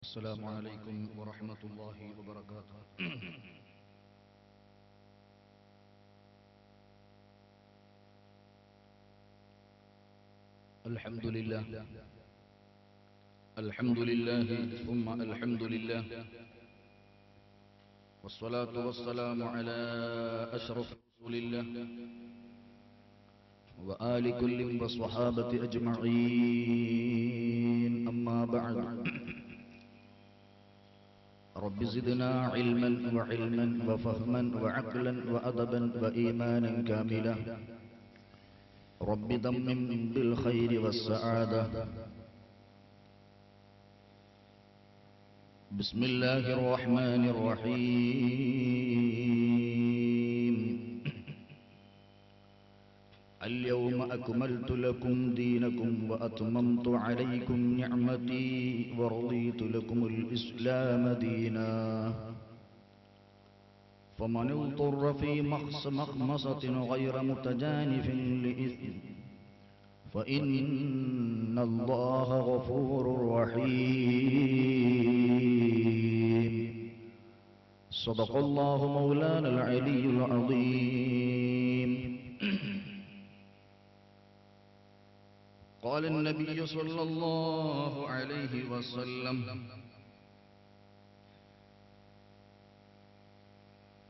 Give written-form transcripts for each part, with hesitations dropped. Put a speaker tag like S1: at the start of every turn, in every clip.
S1: السلام عليكم ورحمة الله وبركاته. الحمد لله الحمد لله ثم الحمد لله، والصلاة والسلام على أشرف رسول الله وآل كل وصحابة أجمعين، أما بعد. رب زدنا علما وعلما وفهما وعقلا وأدبا وإيمانا كاملا. رب دمم بالخير والسعادة. بسم الله الرحمن الرحيم. اليوم أكملت لكم دينكم وأتممت عليكم نعمتي ورضيت لكم الإسلام دينا. فمن اضطر في مخمصة غير متجانف لإثم فإن الله غفور رحيم. صدق الله مولانا العلي العظيم. قال النبي صلى الله عليه وسلم: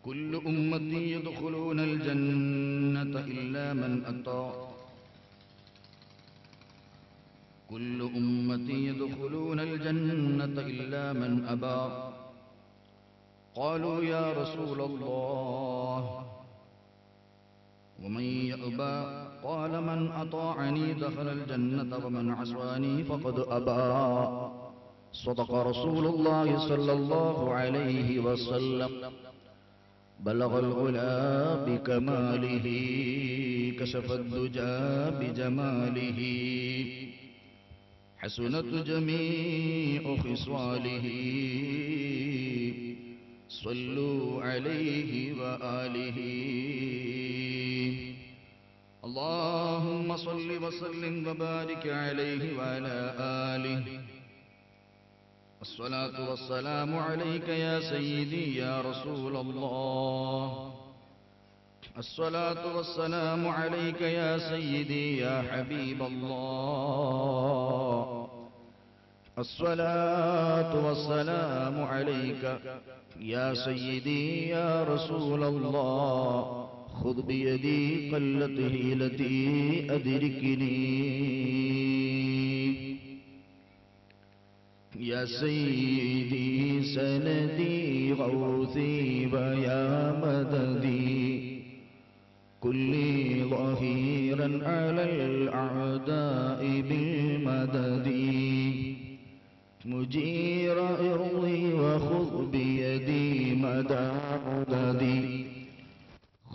S1: كل أمتي يدخلون الجنة إلا من أتى. كل أمتي يدخلون الجنة إلا من أبى. قالوا يا رسول الله ومن يأبى؟ قال من أطاعني دخل الجنة ومن عصاني فقد أبى. صدق رسول الله صلى الله عليه وسلم. بلغ العلا بكماله كشف الدجى بجماله حسنت جميع خصاله. صلوا عليه وآله. اللهم صل وسلم وبارك عليه وعلى آله. الصلاة والسلام عليك يا سيدي يا رسول الله. الصلاة والسلام عليك يا سيدي يا حبيب الله. الصلاة والسلام عليك يا سيدي يا رسول الله. خذ بيدي قلت هيلتي أدركني. يا سيدي سندي غوثي ويا مددي كلي ظهيرا على الأعداء بالمدد. مجير إرضي وخذ بيدي مدى مددي.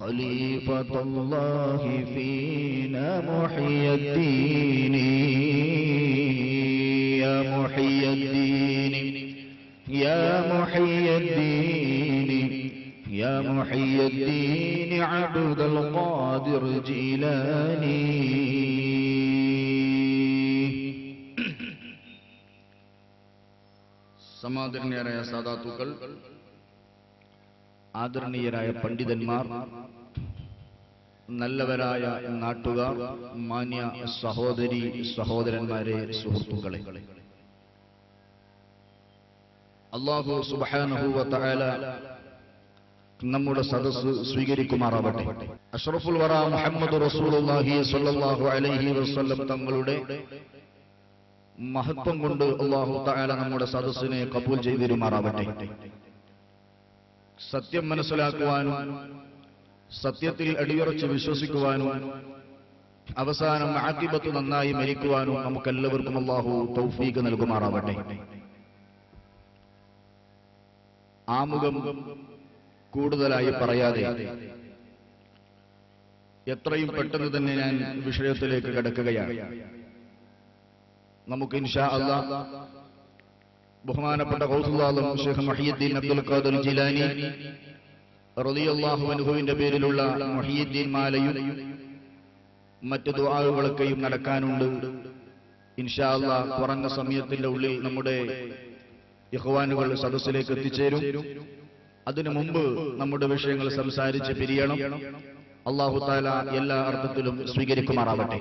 S1: خليفة الله فينا محيي الدين. يا محيي الدين يا محيي الدين يا محيي الدين عبد القادر جيلاني. സമാദരണീയരായ സാദാത്തുക്കൾ, ആദരണീയരായ പണ്ഡിതന്മാർ, നല്ലവരായ നാട്ടുകാർ, മാന്യ സഹോദരി സഹോദരന്മാരെ, സുഹൃത്തുക്കളെ, അല്ലാഹു സുബ്ഹാനഹു വ തആല നമ്മുടെ സദസ്സ് സ്വീകരിക്കുമാറാവട്ടെ. അഷ്റഫുൽ വറ മുഹമ്മദ് റസൂലുള്ളാഹി സ്വല്ലല്ലാഹു അലൈഹി വസല്ലം തങ്ങളുടെ മഹത്വം കൊണ്ട് അല്ലാഹു തആല നമ്മുടെ സദസ്സിനെ കബൂൽ ചെയ്തിരുമാറാവട്ടെ. സത്യം മനസ്സിലാക്കുവാനും സത്യത്തിൽ അടിയുറച്ച് വിശ്വസിക്കുവാനും അവസാനം ആഖിബത്ത് നന്നായി മരിക്കുവാനും നമുക്കെല്ലാവർക്കും അല്ലാഹു തൗഫീഖ് നൽകുമാറാവട്ടെ. ആമുഖം കൂടുതലായി പറയാതെ എത്രയും പെട്ടെന്ന് തന്നെ ഞാൻ വിഷയത്തിലേക്ക് കടക്കുകയാണ്. നമുക്ക് ഇൻഷാ അല്ലാഹ് ബഹുമാനപ്പെട്ട ഗൗസുൽ ആലം ശൈഖ് മുഹയ്യിദ്ദീൻ അബ്ദുൽ ഖാദിർ ജിലാനി റളിയല്ലാഹു അൻഹുവിന്റെ പേരിലുള്ള മുഹയ്യിദ്ദീൻ മാലയും മറ്റു ദുആകളൊക്കെയും നടക്കാനുണ്ട്. ഇൻഷാ അല്ലാഹ് കുറഞ്ഞ സമയത്തിന്റെ ഉള്ളിൽ നമ്മുടെ ഇഖ്വാനുകൾ സദസ്സിലേക്ക് എത്തിച്ചേരും. അതിനു മുമ്പ് നമ്മുടെ വിഷയങ്ങൾ സംസാരിച്ച് പിരിയണം. അല്ലാഹു തആല എല്ലാ അർത്ഥത്തിലും സ്വീകരിക്കുമാറാവട്ടെ.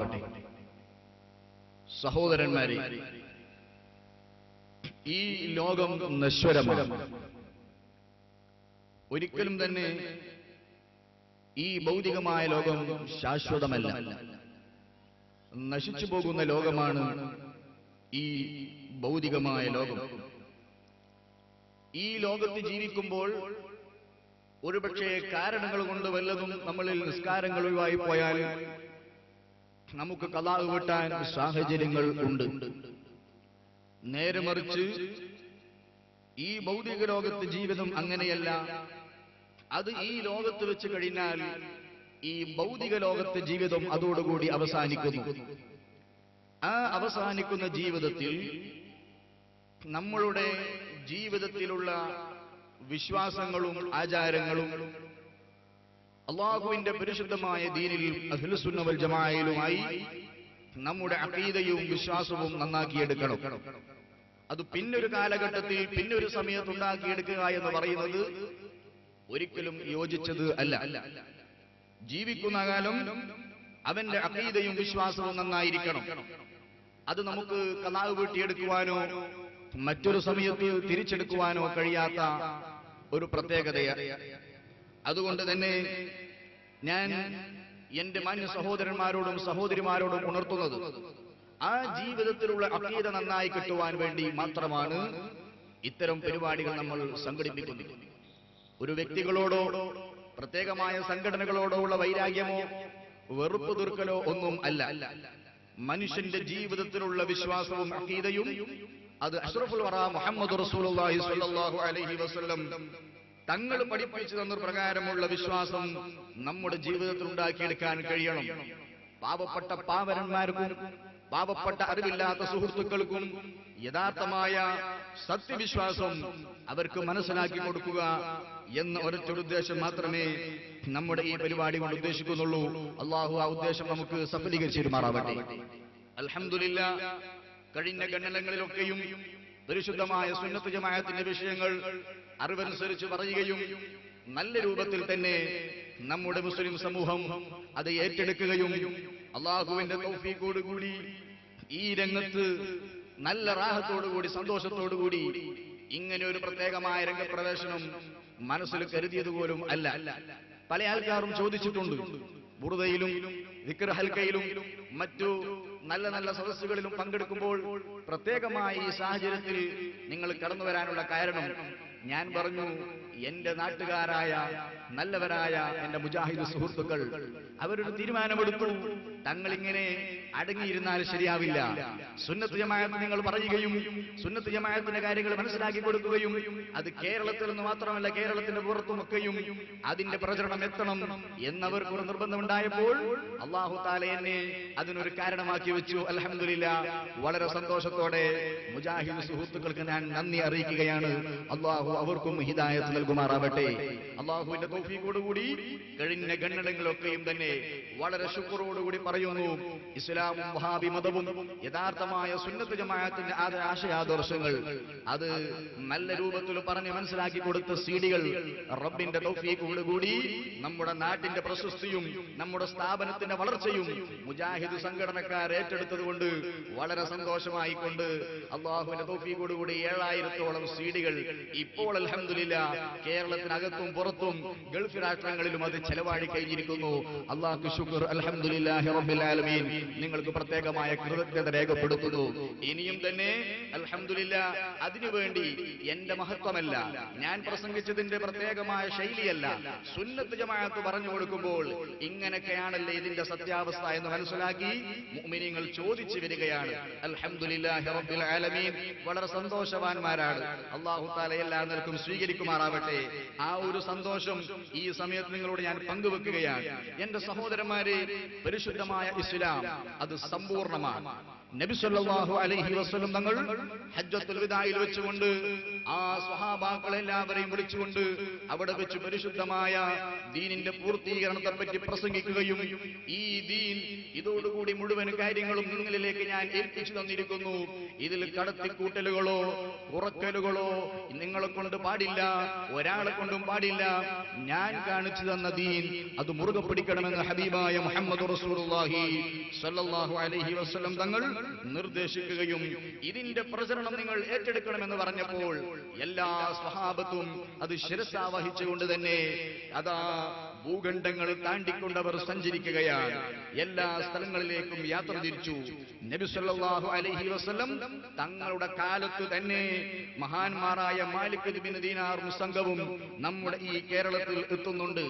S1: സഹോദരന്മാരെ, ഈ ലോകം നശ്വരമാണ്. ഒരിക്കലും തന്നെ ഈ ഭൗതികമായ ലോകം ശാശ്വതമല്ല. നശിച്ചു പോകുന്ന ലോകമാണ് ഈ ഭൗതികമായ ലോകം. ഈ ലോകത്ത് ജീവിക്കുമ്പോൾ ഒരുപക്ഷെ കാരണങ്ങൾ കൊണ്ട് വല്ലതും നമ്മളിൽ നിസ്കാരങ്ങൾ ഒഴിവായി പോയാൽ നമുക്ക് ഖളാ വീട്ടാൻ സാഹചര്യങ്ങൾ ഉണ്ട്. നേരെ മറിച്ച് ഈ ഭൗതിക ലോകത്ത് ജീവിതം അങ്ങനെയല്ല. അത് ഈ ലോകത്ത് വെച്ച് കഴിഞ്ഞാൽ ഈ ഭൗതിക ലോകത്തെ ജീവിതം അതോടുകൂടി അവസാനിക്കുന്നു. ആ അവസാനിക്കുന്ന ജീവിതത്തിൽ നമ്മളുടെ ജീവിതത്തിലുള്ള വിശ്വാസങ്ങളും ആചാരങ്ങളും അല്ലാഹുവിന്റെ പരിശുദ്ധമായ ദീനിൽ അഹ്ലുസുന്ന വൽ ജമാഅയിലുമായി നമ്മുടെ അഖീദയും വിശ്വാസവും നന്നാക്കിയെടുക്കണം. അത് പിന്നൊരു കാലഘട്ടത്തിൽ പിന്നൊരു സമയത്ത് ഉണ്ടാക്കിയെടുക്കുക എന്ന് പറയുന്നത് ഒരിക്കലും യോജിച്ചത് അല്ല. ജീവിക്കുന്ന കാലം അവന്റെ അഖീദയും വിശ്വാസവും നന്നായിരിക്കണം. അത് നമുക്ക് ഖളാ വീട്ടിയെടുക്കുവാനോ മറ്റൊരു സമയത്ത് തിരിച്ചെടുക്കുവാനോ കഴിയാത്ത ഒരു പ്രത്യേകതയാണ്. അതുകൊണ്ട് തന്നെ ഞാൻ എന്റെ മാന്യ സഹോദരന്മാരോടും സഹോദരിമാരോടും ഉണർത്തുന്നത് ആ ജീവിതത്തിലുള്ള അഖീദ നന്നായി കിട്ടുവാൻ വേണ്ടി മാത്രമാണ് ഇത്തരം പരിപാടികൾ നമ്മൾ സംഘടിപ്പിക്കുന്നത്. ഒരു വ്യക്തികളോടോ പ്രത്യേകമായ സംഘടനകളോടോ ഉള്ള വൈരാഗ്യമോ വെറുപ്പ് തീർക്കലോ ഒന്നും അല്ല. മനുഷ്യന്റെ ജീവിതത്തിലുള്ള വിശ്വാസവും അഖീദയും അത് അഷ്റഫുൽ വറ മുഹമ്മദ് റസൂലുള്ളാഹി സ്വല്ലല്ലാഹു അലൈഹി വസല്ലം തങ്ങൾ പഠിപ്പിച്ചു തന്ന പ്രകാരമുള്ള വിശ്വാസം നമ്മുടെ ജീവിതത്തിൽ ഉണ്ടാക്കിയെടുക്കാൻ കഴിയണം. പാവപ്പെട്ട പാവരന്മാർക്കും പാവപ്പെട്ട അറിവില്ലാത്ത സുഹൃത്തുക്കൾക്കും യഥാർത്ഥമായ സത്യവിശ്വാസം അവർക്ക് മനസ്സിലാക്കി കൊടുക്കുക എന്ന ഒരൊറ്റ ഉദ്ദേശം മാത്രമേ നമ്മുടെ ഈ പരിപാടി കൊണ്ട് ഉദ്ദേശിക്കുന്നുള്ളൂ. അള്ളാഹു ആ ഉദ്ദേശം നമുക്ക് സഫലീകരിച്ചിരുമാറാവട്ടെ. അൽഹംദുലില്ലാഹ്, കഴിഞ്ഞ ഗണ്ണലങ്ങളിലൊക്കെയും പരിശുദ്ധമായ സുന്നത്ത് ജമാഅത്തിന്റെ വിഷയങ്ങൾ അറിവനുസരിച്ച് പറയുകയും നല്ല രൂപത്തിൽ തന്നെ നമ്മുടെ മുസ്ലിം സമൂഹം അത് ഏറ്റെടുക്കുകയും അള്ളാഹുവിന്റെ തൗഫീഖോടുകൂടി ഈ രംഗത്ത് നല്ല റാഹത്തോടുകൂടി സന്തോഷത്തോടുകൂടി ഇങ്ങനെ ഒരു പ്രത്യേകമായ രംഗപ്രവേശനം മനസ്സിൽ കരുതിയതുപോലും അല്ല. പല ആൾക്കാരും ചോദിച്ചിട്ടുണ്ട്, ബുറുദയിലും ദിക്ർ ഹൽക്കയിലും മറ്റു നല്ല നല്ല സദസ്സുകളിലും പങ്കെടുക്കുമ്പോൾ പ്രത്യേകമായി ഈ സാഹചര്യത്തിൽ നിങ്ങൾ കടന്നു വരാനുള്ള കാരണം. ഞാൻ പറഞ്ഞു, എന്റെ നാട്ടുകാരായ നല്ലവരായ എന്റെ മുജാഹിദ് സുഹൃത്തുക്കൾ അവരൊരു തീരുമാനമെടുത്തു, തങ്ങളിങ്ങനെ അടങ്ങിയിരുന്നാൽ ശരിയാവില്ല. സുന്നത്ത് ജമാഅത്ത് നിങ്ങൾ പറയുകയും സുന്നത്ത് ജമാഅത്തിന്റെ കാര്യങ്ങൾ മനസ്സിലാക്കി കൊടുക്കുകയും അത് കേരളത്തിൽ നിന്ന് മാത്രമല്ല കേരളത്തിന്റെ പുറത്തുമൊക്കെയും അതിന്റെ പ്രചരണം എത്തണം എന്നവർക്കൊരു നിർബന്ധമുണ്ടായപ്പോൾ അല്ലാഹു തആല എന്നെ അതിനൊരു കാരണമാക്കി വെച്ചു. അൽഹംദുലില്ലാഹ്, വളരെ സന്തോഷത്തോടെ മുജാഹിദ് സുഹൃത്തുക്കൾക്ക് ഞാൻ നന്ദി അറിയിക്കുകയാണ്. അല്ലാഹു അവർക്കും ഹിദായത്ത് നൽകുമാറാവട്ടെ. അല്ലാഹുവിന്റെ തൗഫീഖോടുകൂടി കഴിഞ്ഞ ഗണ്ണങ്ങളൊക്കെയും തന്നെ വളരെ ശുക്രോടുകൂടി പറയുന്നു, ഇസ്ലാമും വഹാബി മതവും യഥാർത്ഥമായ സുന്നത്ത് ജമാഅത്തിന്റെ ആശയാദർശങ്ങൾ അത് നല്ല രൂപത്തിൽ പറഞ്ഞ് മനസ്സിലാക്കി കൊടുത്ത സീഡികൾ റബ്ബിന്റെ തൗഫീഖോടുകൂടി നമ്മുടെ നാട്ടിന്റെ പ്രശസ്തിയും നമ്മുടെ സ്ഥാപനത്തിന്റെ വളർച്ചയും മുജാഹിദ് സംഘടനക്കാർ ഏറ്റെടുത്തതുകൊണ്ട് വളരെ സന്തോഷമായിക്കൊണ്ട് അല്ലാഹുവിന്റെ തൗഫീഖോടുകൂടി 7000-ഓളം സീഡികൾ ഇപ്പോൾ അൽഹംദുലില്ലാഹ് കേരളത്തിനകത്തും പുറത്തും ഗൾഫ് രാഷ്ട്രങ്ങളിലും അത് ചെലവാടി കഴിഞ്ഞിരിക്കുന്നു. അല്ലാഹുക്ക് ശുക്ർ, അൽഹംദുലില്ലാഹി റബ്ബിൽ ആലമീൻ. നിങ്ങൾക്ക് പ്രത്യേകമായ കൃതജ്ഞത രേഖപ്പെടുത്തുന്നു. ഇനിയും തന്നെ അൽഹംദുലില്ലാഹ് അതിനുവേണ്ടി എന്റെ മഹത്വമല്ല, ഞാൻ പ്രസംഗിച്ചതിന്റെ പ്രത്യേകമായ ശൈലിയല്ല, സുന്നത്ത് ജമാഅത്ത് പറഞ്ഞു കൊടുക്കുമ്പോൾ ഇങ്ങനെയൊക്കെയാണല്ലേ ഇതിന്റെ സത്യാവസ്ഥ എന്ന് മനസ്സിലാക്കി മുഅ്മിനീങ്ങൾ ചോദിച്ചു വരികയാണ്. അൽഹംദുലില്ലാഹി റബ്ബിൽ ആലമീൻ. വളരെ സന്തോഷവാന്മാരാണ്. അല്ലാഹു തആല എല്ലാ നിലക്കും സ്വീകരിക്കുമാറാവട്ടെ. ആ ഒരു സന്തോഷം ഈ സമയത്ത് നിങ്ങളോട് ഞാൻ പങ്കുവെക്കുകയാണ്. എന്റെ സഹോദരന്മാരെ, പരിശുദ്ധമായ ഇസ്ലാം അത് സമ്പൂർണ്ണമാണ്. നബി സല്ലല്ലാഹു അലൈഹി വസല്ലം തങ്ങൾ ഹജ്ജത്തുൽ വിദായിൽ വെച്ചുകൊണ്ട് ആ സ്വഹാബാക്കളെല്ലാവരെയും വിളിച്ചുകൊണ്ട് അവിടെ വെച്ച് പരിശുദ്ധമായ ദീനിന്റെ പൂർത്തീകരണത്തെ പറ്റി പ്രസംഗിക്കുകയും ഈ ദീൻ ഇതോടുകൂടി മുഴുവൻ കാര്യങ്ങളും നിങ്ങളിലേക്ക് ഞാൻ ഏൽപ്പിച്ചു തന്നിരിക്കുന്നു, ഇതിൽ കടത്തിക്കൂട്ടലുകളോ കുറക്കലുകളോ നിങ്ങളെ കൊണ്ട് പാടില്ല, ഒരാളെ കൊണ്ടും പാടില്ല, ഞാൻ കാണിച്ചു തന്ന ദീൻ അത് മുറുകെ പിടിക്കണമെന്ന് ഹബീബായ മുഹമ്മദ് റസൂലുള്ളാഹി സ്വല്ലല്ലാഹു അലൈഹി വസല്ലം തങ്ങൾ നിർദ്ദേശിക്കുകയും ഇതിന്റെ പ്രചരണം നിങ്ങൾ ഏറ്റെടുക്കണമെന്ന് പറഞ്ഞപ്പോൾ എല്ലാ സ്വഹാബത്തും അത് ശിരസാ വഹിച്ചുകൊണ്ട് തന്നെ അതാ ഭൂഖണ്ഡങ്ങൾ താണ്ടിക്കൊണ്ടവർ സഞ്ചരിക്കുകയാണ്. എല്ലാ സ്ഥലങ്ങളിലേക്കും യാത്ര തിരിച്ചു. നബി സല്ലല്ലാഹു അലൈഹി വസല്ലം തങ്ങളുടെ കാലത്ത് തന്നെ മഹാന്മാരായ മാലിക് ബിൻ ദീനാറും സംഘവും നമ്മുടെ ഈ കേരളത്തിൽ എത്തുന്നുണ്ട്.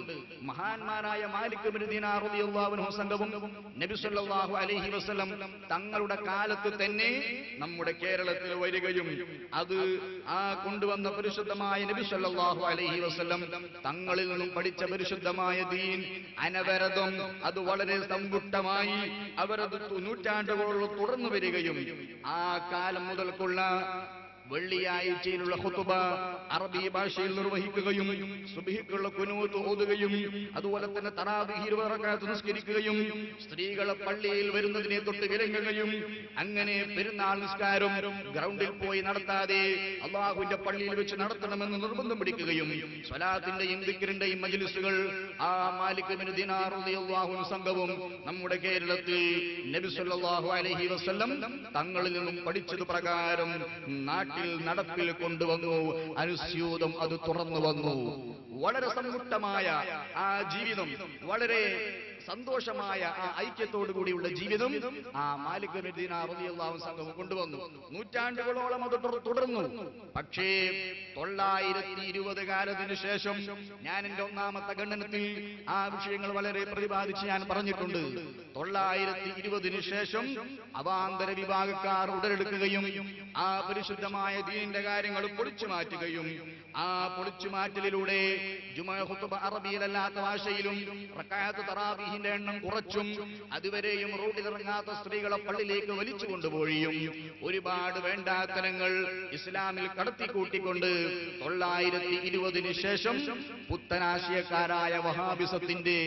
S1: മഹാന്മാരായ മാലിക് ബിൻ ദീനാർ റളിയല്ലാഹു അൻഹു സംഘവും നബി സല്ലല്ലാഹു അലൈഹി വസല്ലം തങ്ങളുടെ കാലത്ത് തന്നെ നമ്മുടെ കേരളത്തിൽ വരികയും അത് ആ കൊണ്ടുവന്ന പരിശുദ്ധമായ നബി സല്ലല്ലാഹു അലൈഹി വസല്ലം തങ്ങളിൽ നിന്നും പഠിച്ച പരിശുദ്ധമായ ദീൻ അനവരതം അത് വളരെ സമ്പുഷ്ടമായി അവരത് നൂറ്റാണ്ടുകളോളം തുടർന്നു വരികയും ആ കാലം മുതൽക്കുള്ള വെള്ളിയാഴ്ചയിലുള്ള ഖുതുബ അറബി ഭാഷയിൽ നിർവഹിക്കുകയും സുബ്ഹിക്കുള്ള ഖുനൂത്ത് ഓതുകയും അതുപോലെ തന്നെ തറാവീഹ് 20 റക്അത്ത് നിസ്കരിക്കുകയും സ്ത്രീകളെ പള്ളിയിൽ വരുന്നതിനെ തൊട്ട് വിലങ്ങുകയും അങ്ങനെ പെരുന്നാൾ നിസ്കാരം ഗ്രൗണ്ടിൽ പോയി നടത്താതെ അല്ലാഹുവിന്റെ പള്ളിയിൽ വെച്ച് നടത്തണമെന്ന് നിർബന്ധം പിടിക്കുകയും സ്വലാത്തിന്റെയും ദിക്റിന്റെയും മജ്ലിസുകൾ ആ മാലിക് ബിൻ ദീനാർ റളിയല്ലാഹു അൻഹു സംഘവും നമ്മുടെ കേരളത്തിൽ നബി സല്ലല്ലാഹു അലൈഹി വസല്ലം തങ്ങളിൽ നിന്നും പഠിച്ചത് പ്രകാരം നടപ്പിൽ കൊണ്ടുവന്നു. അനുസ്യൂതം അത് തുറന്നു വന്നു. വളരെ സമ്പുഷ്ടമായ ആ ജീവിതം, വളരെ സന്തോഷമായ ആ ഐക്യത്തോടുകൂടിയുള്ള ജീവിതം ആ മാലിക് ബിൻ ദീനാർ റളിയല്ലാഹു അൻഹു സംഘം കൊണ്ടുവന്നു. നൂറ്റാണ്ടുകളോളം അത് തുടർന്നു. പക്ഷേ 920 കാലത്തിന് ശേഷം ഞാൻ എന്റെ ഒന്നാമത്തെ ഖണ്ഡനത്തിൽ ആ വിഷയങ്ങൾ വളരെ പ്രതിപാദിച്ച് ഞാൻ പറഞ്ഞിട്ടുണ്ട്. 920 ശേഷം അവാന്തര വിഭാഗക്കാർ ഉടലെടുക്കുകയും ആ പരിശുദ്ധമായ ദീനിന്റെ കാര്യങ്ങൾ പൊളിച്ചു മാറ്റുകയും ആ പൊളിച്ചു മാറ്റലിലൂടെ ജുമുഅ ഖുതുബ അറബിയിലല്ലാത്ത ഭാഷയിലും റക്അത്ത് തറാവീഹിന്റെ എണ്ണം കുറച്ചും അതുവരെയും റോഡിലിറങ്ങാത്ത സ്ത്രീകളെ പള്ളിയിലേക്ക് വലിച്ചു കൊണ്ടുപോയും ഒരുപാട് വേണ്ടാത്തനങ്ങൾ ഇസ്ലാമിൽ കടത്തിക്കൂട്ടിക്കൊണ്ട് 920 ശേഷം പുത്തനാശയക്കാരായ വഹാബിസത്തിന്റെ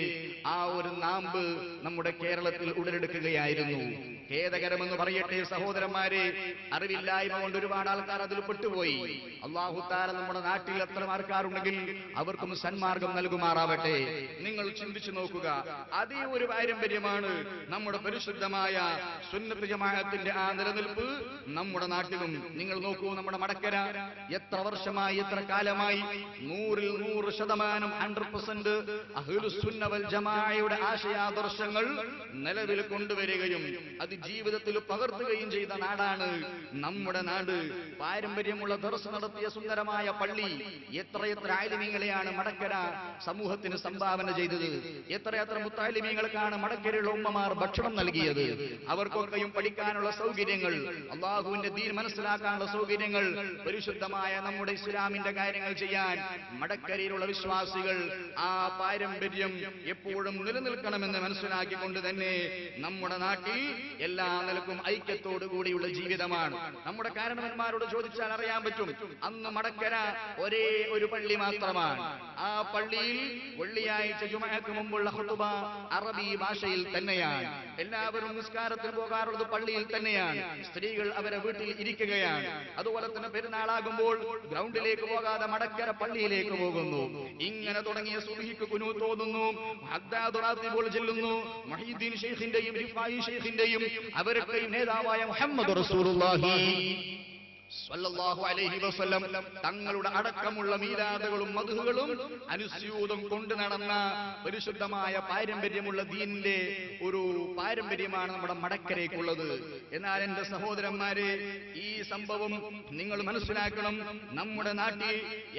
S1: ആ ഒരു നാമ്പ് നമ്മുടെ കേരളത്തിൽ ഉടലെടുക്കുകയായിരുന്നു. ഖേദകരമെന്ന് പറയട്ടെ സഹോദരന്മാരെ, അറിവില്ലായ്മ കൊണ്ട് ഒരുപാട് ആൾക്കാർ അതിൽ പെട്ടുപോയി. അല്ലാഹു തആല നമ്മുടെ നാട്ടിൽ എത്ര ആൾക്കാരുണ്ടെങ്കിൽ അവർക്കും സന്മാർഗം നൽകുമാറാവട്ടെ. നിങ്ങൾ ചിന്തിച്ചു നോക്കുക, അതേ ഒരു പാരമ്പര്യമാണ് നമ്മുടെ പരിശുദ്ധമായ സുന്നത്ത് ജമാഅത്തിന്റെ ആ നിലനിൽപ്പ് നമ്മുടെ നാട്ടിലും. നിങ്ങൾ നോക്കൂ, നമ്മുടെ മടക്കര എത്ര വർഷമായി, എത്ര കാലമായി 100% 100% അഹ്ലുസ് സുന്ന വൽ ജമാഅയുടെ ആശയാദർശങ്ങൾ നിലവിൽ കൊണ്ടുവരികയും അത് ജീവിതത്തിൽ പകർത്തുകയും ചെയ്ത നാടാണ് നമ്മുടെ നാട്. പാരമ്പര്യമുള്ള ദർസ് നടത്തിയ സുന്ദരമായ പള്ളി. എത്രയെത്ര ആലിമീങ്ങളെയാണ് മടക്കര സമൂഹത്തിന് സംഭാവന ചെയ്തത്. എത്രയെത്ര മുത്താലിമീങ്ങൾക്കാണ് മടക്കരയുള്ള ഉമ്മമാർ ഭക്ഷണം നൽകിയത്. അവർക്കൊക്കെയും പഠിക്കാനുള്ള സൗകര്യങ്ങൾ, അള്ളാഹുവിന്റെ ദീൻ മനസ്സിലാക്കാനുള്ള സൗകര്യങ്ങൾ, പരിശുദ്ധമായ നമ്മുടെ ഇസ്ലാമിന്റെ കാര്യങ്ങൾ ചെയ്യാൻ മടക്കരയിലുള്ള വിശ്വാസികൾ ആ പാരമ്പര്യം എപ്പോഴും നിലനിൽക്കണമെന്ന് മനസ്സിലാക്കിക്കൊണ്ട് തന്നെ നമ്മുടെ നാട്ടിൽ എല്ലാ നിലക്കും ഐക്യത്തോടു കൂടിയുള്ള ജീവിതമാണ്. നമ്മുടെ കാരണവന്മാരോട് ചോദിച്ചാൽ അറിയാൻ പറ്റും, അന്ന് മടക്കര ഒരേ ഒരു പള്ളി മാത്രമാണ്. ആ പള്ളിയിൽ വെള്ളിയാഴ്ച ജുമുഅക്ക് മുമ്പുള്ള ഖുതുബ അറബി ഭാഷയിൽ തന്നെയാണ്. എല്ലാവരും നിസ്കാരത്തിൽ പോകാറുള്ളത് പള്ളിയിൽ തന്നെയാണ്. സ്ത്രീകൾ അവരെ വീട്ടിൽ ഇരിക്കുകയാണ്. അതുപോലെ തന്നെ പെരുന്നാളാകുമ്പോൾ ഗ്രൗണ്ടിലേക്ക് പോകാതെ മടക്കര പള്ളിയിലേക്ക് പോകുന്നു. ഇങ്ങനെ തുടങ്ങിയ സുബ്ഹിക്ക് ഖുനൂത്ത് ഓതുന്നു, ഹദ്ദാദ് റാത്തിബുൽ ചെല്ലുന്നു. മുഹീദ്ദീൻ ശൈഖിന്റെയും റിഫായി ശൈഖിന്റെയും അവരൊക്കെയും നേതാവായ മുഹമ്മദ് റസൂലുള്ളാഹി സ്വല്ലല്ലാഹു അലൈഹി വസല്ലം തങ്ങളുടെ അടക്കമുള്ള മീലാദുകളും മദ്ഹുകളും അനുസ്യൂതം കൊണ്ടു നടന്ന പരിശുദ്ധമായ പാരമ്പര്യമുള്ള ദീനിന്റെ ഒരു പാരമ്പര്യമാണ് നമ്മുടെ മടക്കരയ്ക്കുള്ളത്. എന്നാൽ എന്റെ സഹോദരന്മാരെ, ഈ സംഭവം നിങ്ങൾ മനസ്സിലാക്കണം. നമ്മുടെ നാട്ടിൽ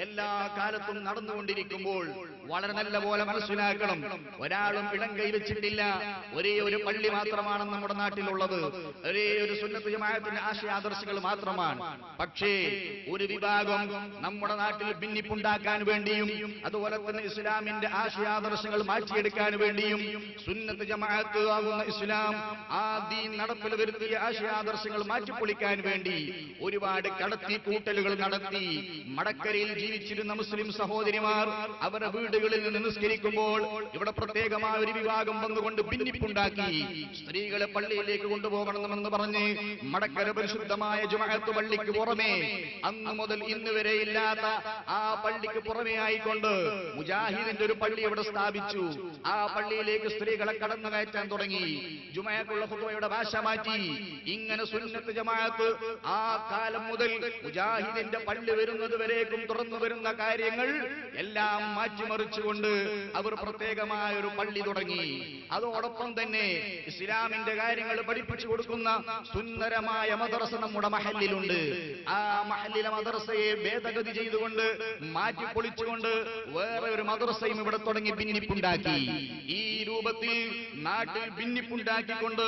S1: എല്ലാ കാലത്തും നടന്നുകൊണ്ടിരിക്കുമ്പോൾ വളരെ നല്ല പോലെ മനസ്സിലാക്കണം, ഒരാളും ഇടം കൈവച്ചിട്ടില്ല. ഒരേ ഒരു പള്ളി മാത്രമാണ് നമ്മുടെ നാട്ടിലുള്ളത്. ഒരേ ഒരു സുന്നത്ത് ജമാഅത്തിന്റെ ആശയാദർശങ്ങൾ മാത്രമാണ്. പക്ഷേ ഒരു വിഭാഗം നമ്മുടെ നാട്ടിൽ ഭിന്നിപ്പുണ്ടാക്കാൻ വേണ്ടിയും അതുപോലെ തന്നെ ഇസ്ലാമിന്റെ ആശയാദർശങ്ങൾ മാറ്റിയെടുക്കാൻ വേണ്ടിയും സുന്നത്ത് ജമാഅത്ത് ആകുന്ന ഇസ്ലാം ആ ദീൻ നടപ്പിൽ വരുത്തിയ ആശയാദർശങ്ങൾ മാറ്റിപ്പൊളിക്കാൻ വേണ്ടി ഒരുപാട് കടത്തിക്കൂട്ടലുകൾ നടത്തി. മടക്കരയിൽ ജീവിച്ചിരുന്ന മുസ്ലിം സഹോദരിമാർ അവരുടെ വീടുകളിൽ നിന്ന് നിസ്കരിക്കുമ്പോൾ ഇവിടെ പ്രത്യേകമായ ഒരു വിഭാഗം വന്നുകൊണ്ട് ഭിന്നിപ്പുണ്ടാക്കി. സ്ത്രീകളെ പള്ളിയിലേക്ക് കൊണ്ടുപോകണമെന്ന് പറഞ്ഞ് മടക്കര പരിശുദ്ധമായ ജുമഅത്ത് പള്ളിക്ക് പുറമെ അന്ന് മുതൽ ഇന്ന് വരെ ഇല്ലാത്ത ആ പള്ളിക്ക് പുറമെ ആയിക്കൊണ്ട് മുജാഹിദിന്റെ ഒരു പള്ളി അവിടെ സ്ഥാപിച്ചു. ആ പള്ളിയിലേക്ക് സ്ത്രീകളെ കടന്നു കയറ്റാൻ തുടങ്ങി. ജുമഅക്കുള്ള ഖുത്ബയുടെ ഭാഷ മാറ്റി. ഇങ്ങനെ സുന്നത്ത് ജമാഅത്ത് ആ കാലം മുതൽ മുജാഹിദിന്റെ പള്ളി വരുന്നത് വരേക്കും തുറന്നു വരുന്ന കാര്യങ്ങൾ എല്ലാം മാറ്റിമറിച്ചുകൊണ്ട് അവർ പ്രത്യേകമായ ഒരു പള്ളി തുടങ്ങി. അതോടൊപ്പം തന്നെ ഇസ്ലാമിന്റെ കാര്യങ്ങൾ പഠിപ്പിച്ചു കൊടുക്കുന്ന സുന്ദരമായ മദ്രസ നമ്മുടെ മഹല്ലിലുണ്ട്. ആ മഹല്ലിലെ മദ്രസയെ ഭേദഗതി ചെയ്തുകൊണ്ട് മാറ്റിപ്പൊളിച്ചുകൊണ്ട് വേറെ ഒരു മദ്രസയും ഇവിടെ തുടങ്ങി ഭിന്നിപ്പുണ്ടാക്കി. ഈ രൂപത്തിൽ നാട്ടിൽ ഭിന്നിപ്പുണ്ടാക്കിക്കൊണ്ട്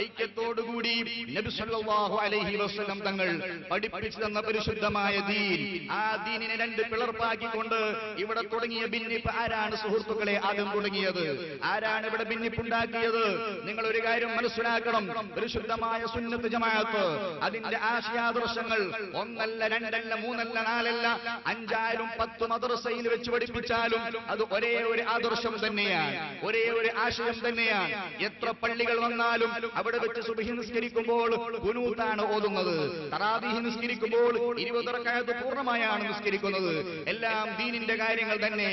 S1: ഐക്യത്തോടുകൂടി നബി സല്ലല്ലാഹു അലൈഹി വസല്ലം തങ്ങൾ പഠിപ്പിച്ചു തന്ന പരിശുദ്ധമായ ദീൻ, ആ ദീനിനെ രണ്ട് പിളർപ്പാക്കിക്കൊണ്ട് ഇവിടെ തുടങ്ങിയ ഭിന്നിപ്പ് ആരാണ് സുഹൃത്തുക്കളെ ആദ്യം തുടങ്ങിയത്? ആരാണ് ഇവിടെ ഭിന്നിപ്പുണ്ടാക്കിയത്? നിങ്ങൾ ഒരു കാര്യം മനസ്സിലാക്കണം. പരിശുദ്ധമായ സുന്നത്ത് ജമാഅത്ത് അതിന്റെ ആശയാദർശങ്ങൾ ഒന്നല്ല, രണ്ടല്ല, മൂന്നല്ല, നാലല്ല, 5 ആയാലും 10 മദ്രസയിൽ വെച്ച് പഠിപ്പിച്ചാലും അത് ഒരേ ഒരു ആദർശം തന്നെയാണ്, ഒരേ ഒരു ആശയം തന്നെയാണ്. എത്ര പള്ളികൾ വന്നാലും അവിടെ വെച്ച് സുബ്ഹി നിസ്കരിക്കുമ്പോൾ ഖുനൂത്താണ് ഓതുന്നത്, തറാവീഹ് നിസ്കരിക്കുമ്പോൾ 20 റക്അത്ത് പൂർണ്ണമായാണ് നിസ്കരിക്കുന്നത്. എല്ലാം ദീനിന്റെ കാര്യങ്ങൾ തന്നെ.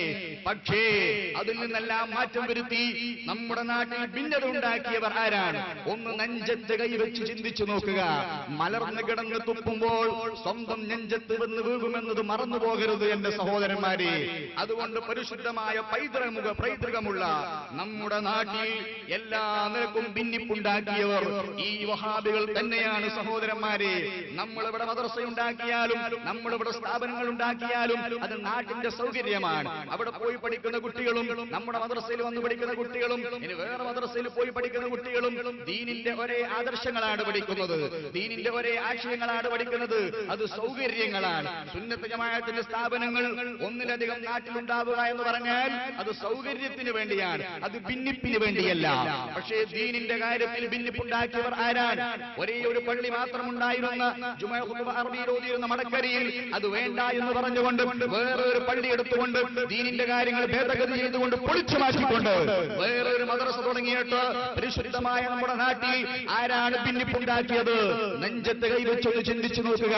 S1: പക്ഷേ അതിൽ നിന്നെല്ലാം മാറ്റം വരുത്തി നമ്മുടെ നാട്ടിൽ ഭിന്നത ഉണ്ടാക്കിയവർ ആരാണ്? ഒന്ന് നെഞ്ചത്ത് കൈവച്ച് ചിന്തിച്ചു നോക്കുക. മലർന്നു കിടന്ന് തുപ്പുമ്പോൾ സ്വന്തം നെഞ്ചത്ത് വന്ന് വീഴുമെന്നത് മറന്നു പോകരുത് എന്റെ സഹോദരന്മാരെ. അതുകൊണ്ട് പരിശുദ്ധമായ പൈതൃകമുള്ള നമ്മുടെ നാട്ടിൽ എല്ലാ നിലക്കും ഭിന്നിപ്പുണ്ടാക്കിയവർ ഈ വഹാബികൾ തന്നെയാണ് സഹോദരന്മാരെ. നമ്മളിവിടെ മദ്രസ ഉണ്ടാക്കിയാലും നമ്മളിവിടെ സ്ഥാപനങ്ങൾ ഉണ്ടാക്കിയാലും അത് നാട്ടിന്റെ സൗകര്യമാണ്. അവിടെ പോയി പഠിക്കുന്ന കുട്ടികളും നമ്മുടെ മദ്രസയിൽ വന്ന് പഠിക്കുന്ന കുട്ടികളും ഇനി വേറെ മദ്രസയിൽ പോയി പഠിക്കുന്ന കുട്ടികളും ദീനിന്റെ ഒരേ ആദർശങ്ങളാണ് പഠിക്കുന്നത്, ദീനിന്റെ ഒരേ ആശയങ്ങളാണ് പഠിക്കുന്നത്. അത് സൗകര്യങ്ങളാണ്. സുന്നത്ത് ജമാഅത്തിന്റെ സ്ഥാപനങ്ങൾ ഒന്നിലധികം നാട്ടിലുണ്ടാവുക എന്ന് പറഞ്ഞാൽ അത് സൗകര്യത്തിന് വേണ്ടിയാണ്, അത് ഭിന്നിപ്പിന് വേണ്ടിയല്ല. പക്ഷേ ദീനിന്റെ കാര്യത്തിൽ ഭിന്നിപ്പുണ്ടാക്കിയവർ ആരാണ്? ഒരേ ഒരു പള്ളി മാത്രമുണ്ടായിരുന്ന ജുമുഅ ഖുത്ബ അറബിയിൽ ഓതിയിരുന്ന മടക്കരയിൽ അത് വേണ്ട എന്ന് പറഞ്ഞുകൊണ്ട് വേറെ ഒരു പള്ളി എടുത്തുകൊണ്ട് ദീനിന്റെ കാര്യങ്ങൾ ഭേദഗതി ചെയ്തുകൊണ്ട് പൊളിച്ചു മാറ്റിക്കൊണ്ട് വേറെ ഒരു മദ്രസ തുടങ്ങിയിട്ട് പരിശുദ്ധമായ നമ്മുടെ നാട്ടിൽ ആരാണ് ഭിന്നിപ്പുണ്ടാക്കിയത്? നെഞ്ചത്ത് കൈവച്ചൊന്ന് ചിന്തിച്ചു നോക്കുക.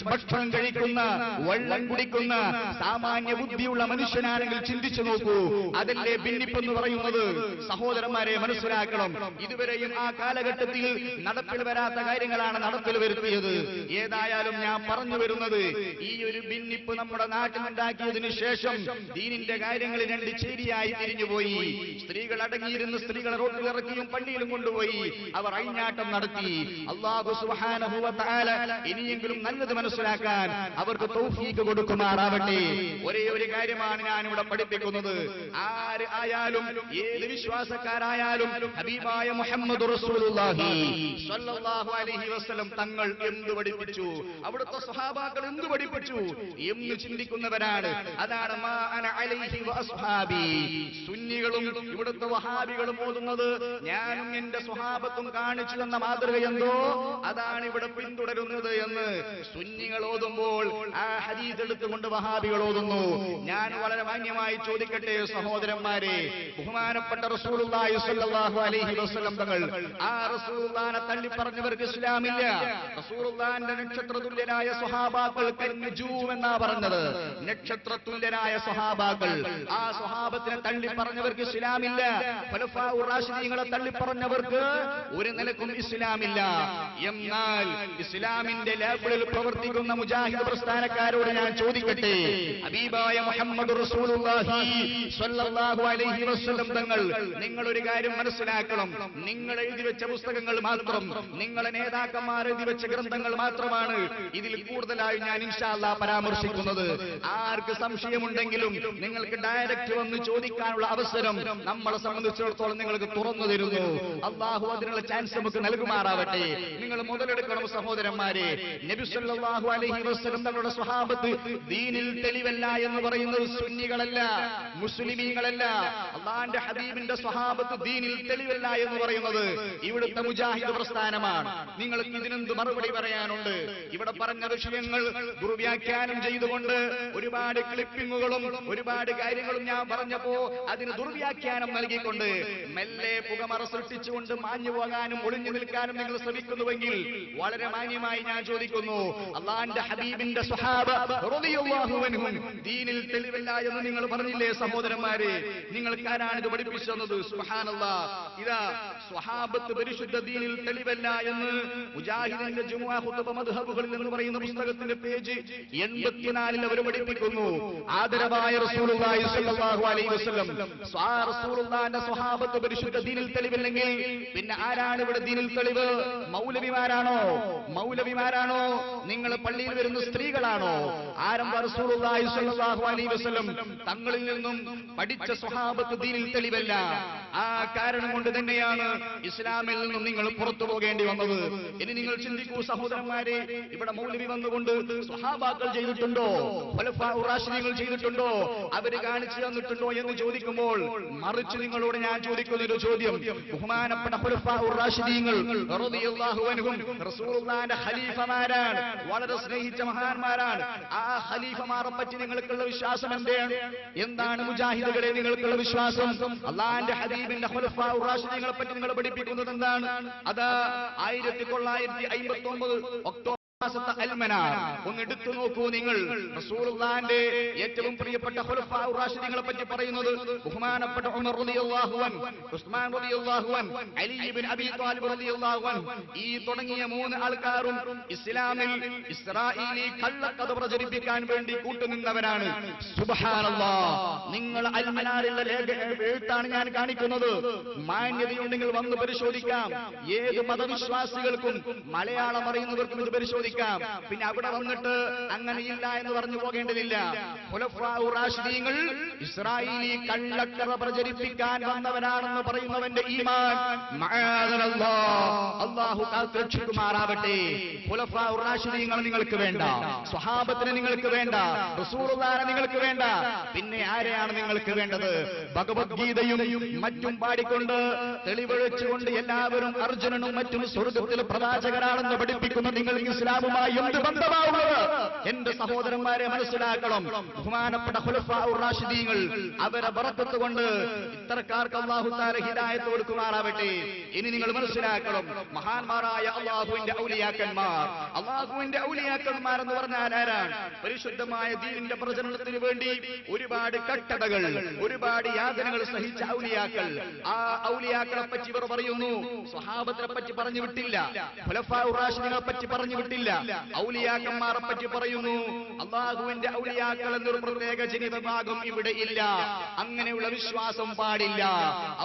S1: ഭക്ഷണം കഴിക്കുന്ന, വെള്ളം കുടിക്കുന്ന സാമാന്യ ബുദ്ധിയുള്ള മനുഷ്യനാണെങ്കിൽ ചിന്തിച്ചു നോക്കൂ. അതല്ലേ ഭിന്നിപ്പെന്ന് പറയുന്നത്? സഹോദരന്മാരെ മനസ്സിലാക്കണം. ഇതുവരെയും ആ കാലഘട്ടത്തിൽ നടപ്പിൽ വരാത്ത കാര്യങ്ങളാണ് നടപ്പിൽ വരുത്തിയത്. ഏതായാലും ഞാൻ പറഞ്ഞു വരുന്നത്, ഈ ഒരു ഭിന്നിപ്പ് നമ്മുടെ നാട്ടിലുണ്ടാക്കിയതിനു ശേഷം ദീനിന്റെ കാര്യങ്ങൾ രണ്ട് ചേരിയായി തിരിഞ്ഞുപോയി. സ്ത്രീകൾ അടങ്ങിയിരുന്ന് സ്ത്രീകളെ റോട്ടിലിറക്കിയും പള്ളിയിലും കൊണ്ടുപോയി അവർ അഴിഞ്ഞാട്ടം നടത്തി. അല്ലാഹു സുബ്ഹാനഹു വ തആല ഇനിയെങ്കിലും നല്ലത് മനസ്സിലാക്കാൻ അവർക്ക് തൗഫീഖ് കൊടുക്കുമാറാവട്ടെ. ഒരേ ഒരു കാര്യമാണ് ഞാനിവിടെ പഠിപ്പിക്കുന്നത്. ആര് ആയാലും ഏത് വിശ്വാസക്കാരായാലും ഹബീബായ മുഹമ്മദ് റസൂലുള്ളാഹി സ്വല്ലല്ലാഹു അലൈഹി വസല്ലം തങ്ങൾ എന്ത് പഠിപ്പിച്ചു, അവിടുത്തെ സ്വഹാബാക്കൾ എന്ത് പഠിപ്പിച്ചു എന്ന് ചിന്തിക്കുന്നവരാണ്. അതാണ് മാ അന അലൈഹി വഅസ്ഹാബി. സുന്നികളും ഇവിടുത്തെ വഹാബികളും ഓതുന്നത് ഞാനും എന്റെ സ്വഹാബത്തും കാണിച്ചു തന്ന മാതൃകയെന്തോ അതാണ് ഇവിടെ പിന്തുടരുന്നത് എന്ന് സുന്നികൾ ഓതുമ്പോൾ ആ ഹദീസ് എടുത്തുകൊണ്ട് വഹാബികൾ ഓതുന്നു. ഞാൻ വളരെ മാന്യമായി ചോദിക്കട്ടെ സഹോദരന്മാരെ, ബഹുമാനപ്പെട്ട റസൂലുള്ളാഹി സ്വല്ലല്ലാഹു അലൈഹി വസല്ലം തങ്ങൾ ആ റസൂലുള്ളാഹിനെ തള്ളി പറഞ്ഞവർക്ക് ഇസ്ലാമില്ല. റസൂലുള്ളാഹിന്റെ നക്ഷത്രതുല്യരായ സ്വഹാബാക്കൾ കന്നജൂം എന്നാ പറഞ്ഞത്. നക്ഷത്രതുല്യരായ സ്വഹാബാക്കൾ, ആ സ്വഹാബത്തിനെ തള്ളി പറഞ്ഞവർക്ക് ഇസ്ലാമില്ല. ഖുലഫാഉർ റാഷിദീങ്ങളെ തള്ളി പറഞ്ഞവർക്ക് ഒരു നിലക്കും ഇസ്ലാമില്ല. എന്നാൽ ഇസ്ലാമിന്റെ ലേബിളിൽ പ്രവർത്തിക്കുന്ന മുജാഹിദ് പ്രസ്ഥാനക്കാർ സഹോദരന്മാരോട് ഞാൻ ചോദിക്കട്ടെ, ഹബീബായ മുഹമ്മദ് റസൂലുള്ളാഹി സ്വല്ലല്ലാഹു അലൈഹി വസല്ലം തങ്ങൾ, നിങ്ങൾ ഒരു കാര്യം മനസ്സിലാക്കണം, നിങ്ങൾ എഴുതി വെച്ച പുസ്തകങ്ങൾ മാത്രം, നിങ്ങളെ നേതാക്കന്മാർ എഴുതി വെച്ച ഗ്രന്ഥങ്ങൾ മാത്രമാണ് ഇതിൽ കൂടുതലായി ഞാൻ ഇൻഷാ അല്ലാഹ് പരാമർശിക്കുന്നത്. ആർക്ക് സംശയമുണ്ടെങ്കിലും നിങ്ങൾക്ക് ഡയറക്റ്റ് വന്ന് ചോദിക്കാനുള്ള അവസരം നമ്മളെ സംബന്ധിച്ചിടത്തോളം നിങ്ങൾക്ക് തുറന്നു തരുന്നു. അള്ളാഹു അതിനുള്ള ചാൻസ് നമുക്ക് നൽകുമാറാവട്ടെ. നിങ്ങൾ മുതലെടുക്കണം സഹോദരന്മാരെ. നബി സല്ലല്ലാഹു അലൈഹി വസല്ലം തങ്ങളുടെ സ്വഹാബത്ത് ദീനിൽ തെളിവല്ല എന്ന് പറയുന്നത് സുന്നികളല്ല, മുസ്ലിമീങ്ങളല്ല. അള്ളാന്റെ ഹബീബിന്റെ സ്വഹാബത്ത് ദീനിൽ തെളിവല്ല എന്ന് പറയുന്നത് ഇവിടുത്തെ മുജാഹിദ് പ്രസ്ഥാനമാണ്. നിങ്ങൾക്ക് ഇതിനെന്ത് മറുപടി പറയാനുണ്ട്? ഇവിടെ പറഞ്ഞ വിഷയങ്ങൾ ദുർവ്യാഖ്യാനം ചെയ്തുകൊണ്ട് ഒരുപാട് ക്ലിപ്പിങ്ങുകളും ഒരുപാട് കാര്യങ്ങളും ഞാൻ പറഞ്ഞപ്പോ അതിന് ദുർവ്യാഖ്യാനം നൽകിക്കൊണ്ട് മെല്ലെ പുകമറ സൃഷ്ടിച്ചുകൊണ്ട് മാഞ്ഞു പോകാനും ഒളിഞ്ഞു നിൽക്കാനും നിങ്ങൾ ശ്രമിക്കുന്നുവെങ്കിൽ വളരെ മാന്യമായി ഞാൻ ചോദിക്കുന്നു, അള്ളാന്റെ ഹബീബിന്റെ സ്വഹാബ റളിയല്ലാഹു അൻഹും ദീനിൽ തെളിവില്ല എന്ന് നിങ്ങൾ പറഞ്ഞില്ലേ സഹോദരന്മാരെ? നിങ്ങൾക്കാരാണ് ഇത് പഠിപ്പിച്ചു തന്നത്? സുബ്ഹാനല്ലാഹ്. ഇതാ സ്വഹാബത്ത് പരിശുദ്ധ ദീനിൽ തെളിവല്ല എന്ന് മുജാഹിദിന്റെ ജുമുഅ ഖുതുബ മദ്ഹബുകളിൽ എന്ന് പറയുന്ന പുസ്തകത്തിന്റെ പേജ് 84 അവർ പഠിപ്പിക്കുന്നു. ആദരവായ റസൂലുള്ളാഹി സ്വല്ലല്ലാഹു അലൈഹി വസല്ലം റസൂലുള്ളാഹിന്റെ സ്വഹാബത്ത് പരിശുദ്ധ ദീനിൽ തെളിവില്ലെങ്കിൽ പിന്നെ ആരാണ് ഇവിടെ ദീനിൽ തെളിവ്? മൗലവിമാരാണോ? നിങ്ങൾ പള്ളിയിൽ വരുന്ന സ്ത്രീകളാണോ? ആരംഭ റസൂലുള്ളാഹി സ്വല്ലല്ലാഹു അലൈഹി വസല്ലം തങ്ങളിൽ നിന്നും പഠിച്ച സ്വഹാബത്ത് ദീനിൽ തെളിവല്ല. ആ കാരണം കൊണ്ട് തന്നെയാണ് ഇസ്ലാമിൽ നിന്നും നിങ്ങൾ പുറത്തു പോകേണ്ടി വന്നത്. ഇനി നിങ്ങൾ ചിന്തിക്കൂ സഹോദരന്മാരെ, ഇവിടെ മൗലവി വന്നുകൊണ്ട് സ്വഹാബാക്കൾ ചെയ്തിട്ടുണ്ടോ, ഖുലഫാഉർ റാഷിദീങ്ങൾ ചെയ്തിട്ടുണ്ടോ, അവര് കാണിച്ചു തന്നിട്ടുണ്ടോ എന്ന് ചോദിക്കുമ്പോൾ മറിച്ച് നിങ്ങളോട് ഞാൻ ചോദിക്കുന്ന ഒരു ചോദ്യം, ബഹുമാനപ്പെട്ട ഖുലഫാഉർ റാഷിദീങ്ങൾ റളിയല്ലാഹു അൻഹും റസൂലുള്ളാഹിന്റെ ഖലീഫമാരാണ്, വളരെ സ്നേഹിച്ച മഹാന്മാരാണ്. ആ ഖലീഫമാരെ പറ്റി നിങ്ങൾക്കുള്ള വിശ്വാസം എന്താണ്? മുജാഹിദുകളെ നിങ്ങൾക്കുള്ള വിശ്വാസം? അല്ലാഹുവിന്റെ ഹബീബിന്റെ ഖുലഫാഉർ റാഷിദീങ്ങളെ പറ്റി നിങ്ങൾ പഠിപ്പിക്കുന്നത് എന്താണ്? അതാ 1959 ഒക്ടോബർ ഒന്ന് എടുത്തു നോക്കൂ നിങ്ങൾ. റസൂലുള്ളാഹിന്റെ ഏറ്റവും പ്രിയപ്പെട്ട ഖുലഫാഉർ റാഷിദീങ്ങളെ പറ്റി പറയുന്നത് ബഹുമാനപ്പെട്ട ഉമർ റളിയല്ലാഹു അൻഹു, ഉസ്മാൻ റളിയല്ലാഹു അൻഹു, അലി ഇബ്നു അബീ ത്വാലിബ് റളിയല്ലാഹു അൻഹു, ഈ തുടങ്ങിയ 3 ആൾക്കാരും ഇസ്ലാമിൽ ഇസ്രായേലി കള്ളക്കഥ പ്രചരിപ്പിക്കാൻ വേണ്ടി കൂട്ടുനിന്നവരാണ്. സുബ്ഹാനല്ലാഹ്. നിങ്ങൾ അൽമനാറിലെ എഴുത്താണ് ഞാൻ കാണിക്കുന്നത്. മാന്യതയുണ്ടെങ്കിൽ വന്ന് പരിശോധിക്കാം. ഏത് മതവിശ്വാസികൾക്കും മലയാളം അറിയുന്നവർക്കും ഇത് പരിശോധിക്കാം. പിന്നെ അവിടെ വന്നിട്ട് അങ്ങനെയില്ല എന്ന് പറഞ്ഞു പോകേണ്ടതില്ല. ഖുലഫാഉർ റാഷിദീങ്ങൾ ഇസ്രായേലി കള്ളക്കഥ പ്രചരിപ്പിക്കാൻ വന്നവരാണെന്ന് പറയുന്നവന്റെ ഈമാൻ അല്ലാഹു കാത്തുരക്ഷിക്കുമാറാവട്ടെ. ഖുലഫാഉർ റാഷിദീങ്ങൾ നിങ്ങൾക്ക് വേണ്ട, സ്വഹാബത്തിനെ നിങ്ങൾക്ക് വേണ്ട, റസൂലുള്ളാഹിനെ നിങ്ങൾക്ക് വേണ്ട. പിന്നെ ആരെയാണ് നിങ്ങൾക്ക് വേണ്ടത്? ഭഗവത്ഗീതയും മറ്റും പാടിക്കൊണ്ട് തെളിവെളിച്ചുകൊണ്ട് എല്ലാവരും അർജുനനും മറ്റും സ്വർഗത്തിലെ പ്രവാചകരാണെന്ന് പഠിപ്പിക്കുന്ന നിങ്ങൾക്ക് ഇസ്ലാമുമായി എന്ത് ബന്ധമാവുന്നത്? എന്റെ സഹോദരന്മാരെ മനസ്സിലാക്കണം. ബഹുമാനപ്പെട്ട ഖുലഫാഉർ റാഷിദീങ്ങൾ അവരെ ബറക്കത്ത് കൊണ്ട് ഇത്തരക്കാർക്ക് അല്ലാഹു തആല ഹിദായത്ത് കൊടുക്കുമാറാവട്ടെ. ഇനി നിങ്ങൾ മനസ്സിലാക്കണം, മഹാന്മാരായ അല്ലാഹുവിന്റെ ഔലിയാക്കന്മാർ എന്ന് പറഞ്ഞാൽ ആരാണ്? പരിശുദ്ധമായ ദീനിന്റെ പ്രചരണത്തിന് വേണ്ടി ഒരുപാട് കട്ടടകൾ, ഒരുപാട് യാതനകൾ സഹിച്ച ഔലിയാക്കൾ. ആ ഔലിയാക്കളെ പറ്റി ഇവർ പറയുന്നു, സ്വഹാബത്തിനെ പറ്റി പറഞ്ഞു വിട്ടില്ല, ഖുലഫാഉർ റാഷിദീങ്ങളെ പറ്റി പറഞ്ഞു വിട്ടില്ല, ഔലിയാക്കന്മാരെ പറ്റി പറയുന്നു. അല്ലാഹുവിന്റെ ഔലിയാക്കൾ എന്നൊരു പ്രത്യേക ജനവിഭാഗം ഇവിടെ ഇല്ല. അങ്ങനെയുള്ള വിശ്വാസം പാടില്ല.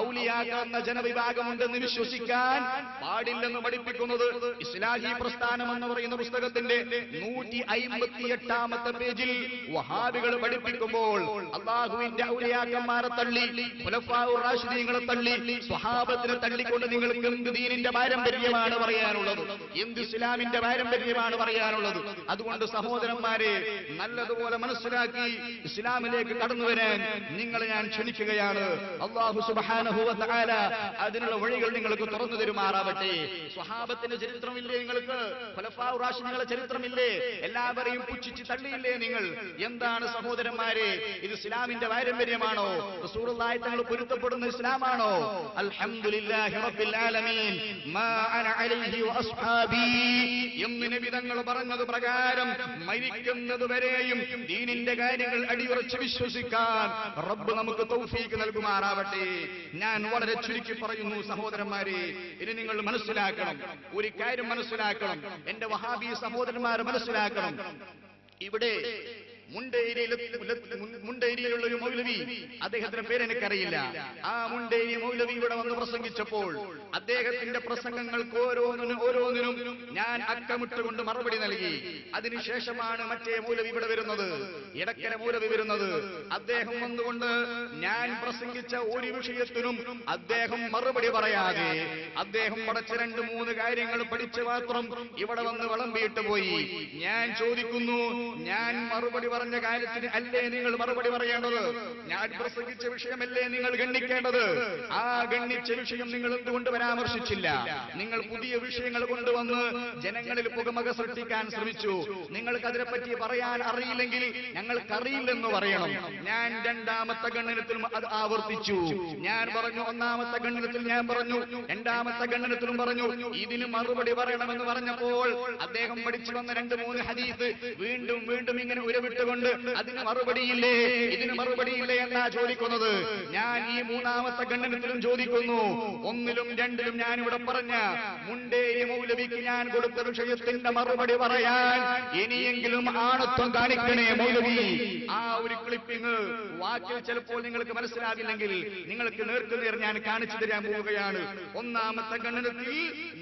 S1: ഔലിയാക്കൾ എന്ന ജനവിഭാഗമുണ്ടെന്ന് വിശ്വസിക്കാൻ പാടില്ലെന്ന് പഠിപ്പിക്കുന്നത് ഇസ്ലാഹി പ്രസ്ഥാനം എന്ന് പറയുന്ന പുസ്തകത്തിന്റെ 158-ാമത്തെ പേജിൽ വഹാബികൾ പഠിപ്പിക്കുമ്പോൾ അല്ലാഹുവിന്റെ ഔലിയാക്കന്മാരെ തള്ളി, ഖുലഫാഉർ റാഷിദീങ്ങളെ തള്ളി, സ്വഹാബത്തിനെ തള്ളിക്കൊണ്ട് നിങ്ങൾക്ക് എന്ത് ദീനിന്റെ പാരമ്പര്യമാണ് പറയാനുള്ളത്? എന്ത് ഇസ്ലാമിന്റെ പാരമ്പര്യമാണ് പറയാനുള്ളത്? അതുകൊണ്ട് സഹോദരന്മാരെ, നല്ലതുപോലെ മനസ്സിലാക്കി ഇസ്ലാമിലേക്ക് കടന്നു വരാൻ നിങ്ങളെ ഞാൻ ക്ഷണിക്കുകയാണ്. അല്ലാഹു സുബ്ഹാനഹു വ തആല അതിനുള്ള വഴികൾ നിങ്ങൾക്ക് തുറന്നു തരുമാറാവട്ടെ. സ്വഹാബത്തിന്റെ ചരിത്രമില്ലേ നിങ്ങൾക്ക്? ഖുലഫാഉർ റാഷിദീങ്ങളുടെ ചരിത്രമില്ലേ? എല്ലാവരെയും പുച്ഛിച്ച് തള്ളിയില്ലേ നിങ്ങൾ? എന്താണ് സഹോദരന്മാരെ, ഇത് ഇസ്ലാമിന്റെ പാരമ്പര്യമാണോ? റസൂലുള്ളാഹി തങ്ങൾ പൊരുത്തപ്പെടുന്ന ഇസ്ലാമാണോ? അൽഹംദുലില്ലാഹി റബ്ബിൽ ആലമീൻ മാ അന അലൈഹി വഅസ്ഹാബി എന്ന് നബി തങ്ങൾ പറഞ്ഞത് പ്രകാരം മരിക്കുന്നത് വരെയും ദീനിന്റെ കാര്യങ്ങൾ അടിയുറച്ച് വിശ്വസിക്കാൻ റബ്ബ് നമുക്ക് തൗഫീഖ് നൽകുമാറാവട്ടെ. ഞാൻ വളരെ ചുരുക്കി പറയുന്നു സഹോദരന്മാരെ, ഇനി നിങ്ങൾ മനസ്സിലാക്കണം, ഒരു കാര്യം മനസ്സിലാക്കണം, എന്റെ വഹാബി സഹോദരന്മാരെ മനസ്സിലാക്കണം. ഇവിടെ മുണ്ടേരിയിലുള്ള ഒരു മൗലവി, അദ്ദേഹത്തിന്റെ പേര് എനിക്കറിയില്ല. ആ മുണ്ടേരി മൗലവി ഇവിടെ വന്ന് പ്രസംഗിച്ചപ്പോൾ അദ്ദേഹത്തിന്റെ പ്രസംഗങ്ങൾക്ക് ഓരോന്നിനും ഞാൻ അക്കമിട്ടുകൊണ്ട് മറുപടി നൽകി. അതിനുശേഷമാണ് മറ്റേ മൗലവി ഇവിടെ വരുന്നത്, ഇടക്കര മൗലവി വരുന്നത്. അദ്ദേഹം വന്നുകൊണ്ട് ഞാൻ പ്രസംഗിച്ച ഒരു വിഷയത്തിനും അദ്ദേഹം മറുപടി പറയാതെ അദ്ദേഹം പഠിച്ച 2-3 കാര്യങ്ങൾ പഠിച്ച് മാത്രം ഇവിടെ വന്ന് വിളമ്പിയിട്ട് പോയി. ഞാൻ ചോദിക്കുന്നു, ഞാൻ മറുപടി പറഞ്ഞ കാര്യത്തിന് അല്ലേ നിങ്ങൾ മറുപടി പറയേണ്ടത്? ഞാൻ പ്രസംഗിച്ച വിഷയമല്ലേ നിങ്ങൾ ഗണ്ണിക്കേണ്ടത്? ആ ഗണ്ണിച്ച വിഷയം നിങ്ങൾ എന്തുകൊണ്ട് പരാമർശിച്ചില്ല? നിങ്ങൾ പുതിയ വിഷയങ്ങൾ കൊണ്ടുവന്ന് ജനങ്ങളിൽ പുകമക സൃഷ്ടിക്കാൻ ശ്രമിച്ചു. നിങ്ങൾക്ക് അതിനെപ്പറ്റി പറയാൻ അറിയില്ലെങ്കിൽ ഞങ്ങൾക്കറിയില്ലെന്ന് പറയണം. ഞാൻ 2ാമത്തെ ഖണ്ഡനത്തിലും അത് ആവർത്തിച്ചു. ഞാൻ പറഞ്ഞു, 1ാമത്തെ ഖണ്ഡനത്തിൽ ഞാൻ പറഞ്ഞു, 2ാമത്തെ ഖണ്ഡനത്തിലും പറഞ്ഞു, ഇതിന് മറുപടി പറയണമെന്ന് പറഞ്ഞപ്പോൾ അദ്ദേഹം പഠിച്ചു വന്ന 2-3 ഹദീസ് വീണ്ടും വീണ്ടും ഇങ്ങനെ ഉരവിട്ടുകൊണ്ട് അതിന് മറുപടിയില്ലേ, ഇതിന് മറുപടിയില്ലേ എന്നാ ചോദിക്കുന്നത്. ഞാൻ ഈ 3ാമത്തെ ഖണ്ഡനത്തിലും ചോദിക്കുന്നു. 1-ലും 2-ലും ഞാനിവിടെ പറഞ്ഞ മുണ്ടേരി മൗലവിക്ക് ഞാൻ കൊടുത്ത വിഷയത്തിന്റെ മറുപടി പറയാൻ ഇനിയെങ്കിലും ആണത്വം കാണിക്കണേ മൗലവി. ആ ഒരു ക്ലിപ്പിംഗ് വാക്കിൽ ചിലപ്പോൾ നിങ്ങൾക്ക് മനസ്സിലാകില്ലെങ്കിൽ നിങ്ങൾക്ക് നേർക്കുനേർ ഞാൻ കാണിച്ചു തരാൻ പോവുകയാണ്. 1ാമത്തെ ഖണ്ഡനത്തിൽ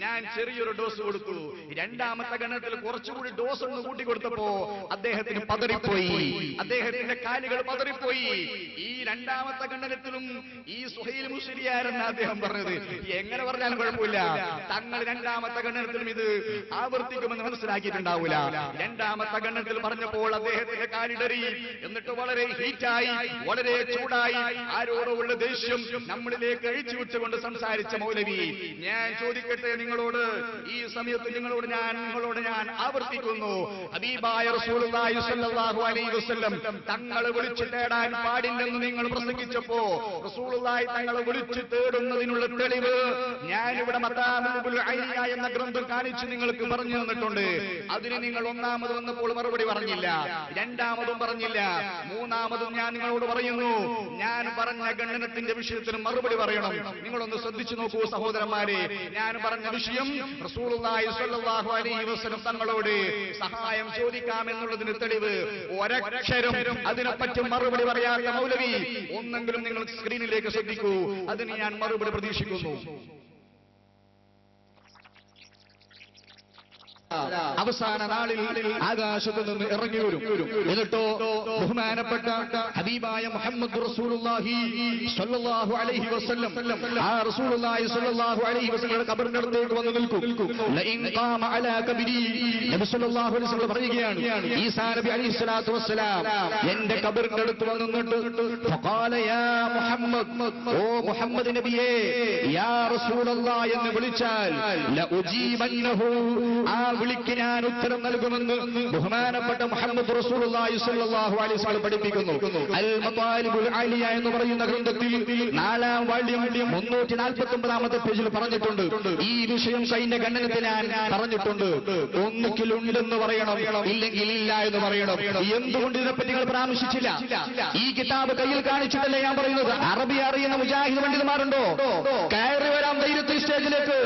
S1: ഞാൻ ചെറിയൊരു ഡോസ് കൊടുത്തു. 2ാമത്തെ ഖണ്ഡനത്തിൽ കുറച്ചുകൂടി ഡോസ് ഒന്ന് കൂട്ടി കൊടുത്തപ്പോ അദ്ദേഹത്തിന് പതറിപ്പോയി, അദ്ദേഹത്തിന്റെ കാലുകൾ പതറിപ്പോയി. ഈ 2ാമത്തെ ഖണ്ഡനത്തിലും ഈ സുഹൈൽ മുസ്ലിയാരെന്ന് അദ്ദേഹം പറഞ്ഞത്. എങ്ങനെ പറഞ്ഞാലും കുഴപ്പമില്ല, തങ്ങൾ 2ാമത്തെ ഖണ്ഡനത്തിലും ഇത് ആവർത്തിക്കുമെന്ന് മനസ്സിലാക്കിയിട്ടുണ്ടാവൂല. 2ാമത്തെ ഖണ്ഡനത്തിൽ പറഞ്ഞപ്പോൾ അദ്ദേഹത്തിന്റെ കാലിടറി. എന്നിട്ട് വളരെ ഹീറ്റായി, വളരെ ചൂടായി, ആരോടുള്ള ദേഷ്യം നമ്മളിലേക്ക് അഴിച്ചുവിട്ടുകൊണ്ട് സംസാരിച്ച മൗലവി. ഞാൻ ചോദിക്കട്ടെ നിങ്ങളോട്, ഈ സമയത്ത് നിങ്ങളോട് ഞാൻ ആവർത്തിക്കുന്നു, ഹബീബായ റസൂലുള്ളാഹി സ്വല്ലല്ലാഹു അലൈഹി വസല്ലം തങ്ങളെ വിളിച്ചു തേടാൻ പാടില്ലെന്ന് നിങ്ങൾ പ്രസംഗിച്ചപ്പോ റസൂലുള്ളാഹി തങ്ങളെ വിളിച്ചു തേടുന്നതിനുള്ള തെളിവ് ഞാനിവിടെ മതാമുൽ അലിയ എന്ന ഗ്രന്ഥം കാണിച്ച് നിങ്ങൾക്ക് പറഞ്ഞു തന്നിട്ടുണ്ട്. അതിന് നിങ്ങൾ 1ാമത് വന്നപ്പോൾ മറുപടി പറഞ്ഞില്ല, 2ാമതും പറഞ്ഞില്ല, 3ാമതും ഞാൻ നിങ്ങളോട് പറയുന്നു, ഞാൻ പറഞ്ഞ ഖണ്ഡനത്തിന്റെ വിഷയത്തിന് മറുപടി പറയണം. നിങ്ങളൊന്ന് ശ്രദ്ധിച്ചു നോക്കൂ സഹോദരന്മാരെ. ഞാൻ പറഞ്ഞ വിഷയം റസൂലുള്ളാഹി സ്വല്ലല്ലാഹു അലൈഹി വസല്ലം തങ്ങളോട് സഹായം ചോദിക്കാമെന്നുള്ളതിന് തെളിവ് ഒരക്ഷരം അതിനെപ്പറ്റി മറുപടി പറയാത്ത മൗലവി ഒന്നെങ്കിലും നിങ്ങൾ സ്ക്രീനിലേക്ക് ശ്രദ്ധിക്കൂ. അതിന് ഞാൻ മറുപടി പ്രതീക്ഷിക്കുന്നു. അവസാന നാളിൽ ആകാശത്ത് നിന്ന് ഇറങ്ങി വരും. എന്നിട്ടോ ബഹുമാനപ്പെട്ട ഹബീബായ മുഹമ്മദ് റസൂലുള്ളാഹി സ്വല്ലല്ലാഹു അലൈഹി വസല്ലം ആ റസൂലുള്ളാഹി സ്വല്ലല്ലാഹു അലൈഹി വസല്ലം ഖബറിന്റെ അടുത്തേക്ക് വന്ന് നിൽക്കും. ലഇൻ ഖാമ അലാ ഖബരി, നബി സ്വല്ലല്ലാഹു അലൈഹി വസല്ലം പറയുകയാണ്, ഈസാ നബി അലൈഹി സ്വലാത്തു വസ്സലാം എന്റെ ഖബറിന്റെ അടുത്ത് വന്ന് നിന്നിട്ട് ഫഖാല യാ മുഹമ്മദ്, ഓ മുഹമ്മദ് നബിയേ, യാ റസൂലല്ലാഹ് എന്ന് വിളിച്ചാൽ ലഉജീബന്നഹു, ആ വിളിക്ക് ഞാൻ ഉത്തരം നൽകുമെന്ന് ബഹുമാനപ്പെട്ട മുഹമ്മദ് റസൂലുള്ളാഹി സ്വല്ലല്ലാഹു അലൈഹി വസല്ലം പഠിപ്പിക്കുന്നു. അൽ മതാലിബുൽ ആലിയ എന്ന് പറയുന്ന ഗ്രന്ഥത്തിൽ 4ാം വാള്യം 349ാമത്തെ പേജിൽ പറഞ്ഞിട്ടുണ്ട്. ഈ വിഷയം കഴിഞ്ഞ ഖണ്ഡനത്തിൽ ഞാൻ പറഞ്ഞിട്ടുണ്ട്. ഒന്നുകിൽ ഉണ്ടെന്ന് പറയണം, ഇല്ലെങ്കിൽ ഇല്ല എന്ന് പറയണം. എന്തുകൊണ്ട് ഇതിനെപ്പറ്റി നിങ്ങൾ പരാമർശിച്ചില്ല? ഈ കിതാബ് കയ്യിൽ കാണിച്ചിട്ടല്ലേ ഞാൻ പറയുന്നത്. അറബി അറിയുന്ന മുജാഹിദ് പണ്ഡിതന്മാരുണ്ടോ? കയറി വരാൻ ധൈര്യത്തിൽ സ്റ്റേജിലേക്ക്.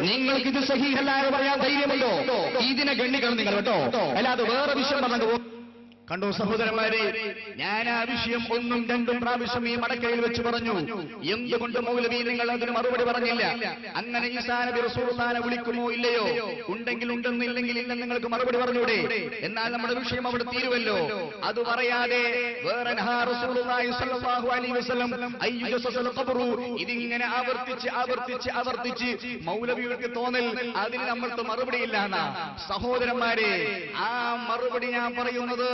S1: നിങ്ങൾക്ക് ഇത് സഹീഹല്ല എന്ന് പറയാൻ ധൈര്യമുണ്ടോ? ഇതിനെ ഗണ്ണിക്കണം നിങ്ങൾ കേട്ടോ, അല്ലാതെ വേറെ വിഷയം പറഞ്ഞു. കണ്ടോ സഹോദരന്മാരെ, ഞാൻ ആ വിഷയം 1ഉം 2ഉം പ്രാവശ്യം ഈ മടക്കയിൽ വെച്ച് പറഞ്ഞു. എന്തുകൊണ്ട് മൗലവി നിങ്ങൾ അതിന് മറുപടി പറഞ്ഞില്ല? അങ്ങനെ ഈസാ നബി റസൂലുള്ളാഹിനെ വിളിക്കുമോ ഇല്ലയോ? ഉണ്ടെങ്കിൽ ഉണ്ടെന്ന്, ഇല്ലെങ്കിൽ ഇല്ലെന്ന് നിങ്ങൾക്ക് മറുപടി പറഞ്ഞൂടെ? എന്നാൽ നമ്മുടെ വിഷയം അവിടെ തീരുവല്ലോ. അത് പറയാതെ വേറെ റസൂലുള്ളാഹി സ്വല്ലല്ലാഹു അലൈഹി വസല്ലം അയ്യുജസൽ ഖബ്റു, ഇതിങ്ങനെ ആവർത്തിച്ച് മൗലവികൾക്ക് തോന്നൽ അതിന് നമ്മൾക്ക് മറുപടിയില്ല. സഹോദരന്മാരെ, ആ മറുപടി ഞാൻ പറയുന്നത്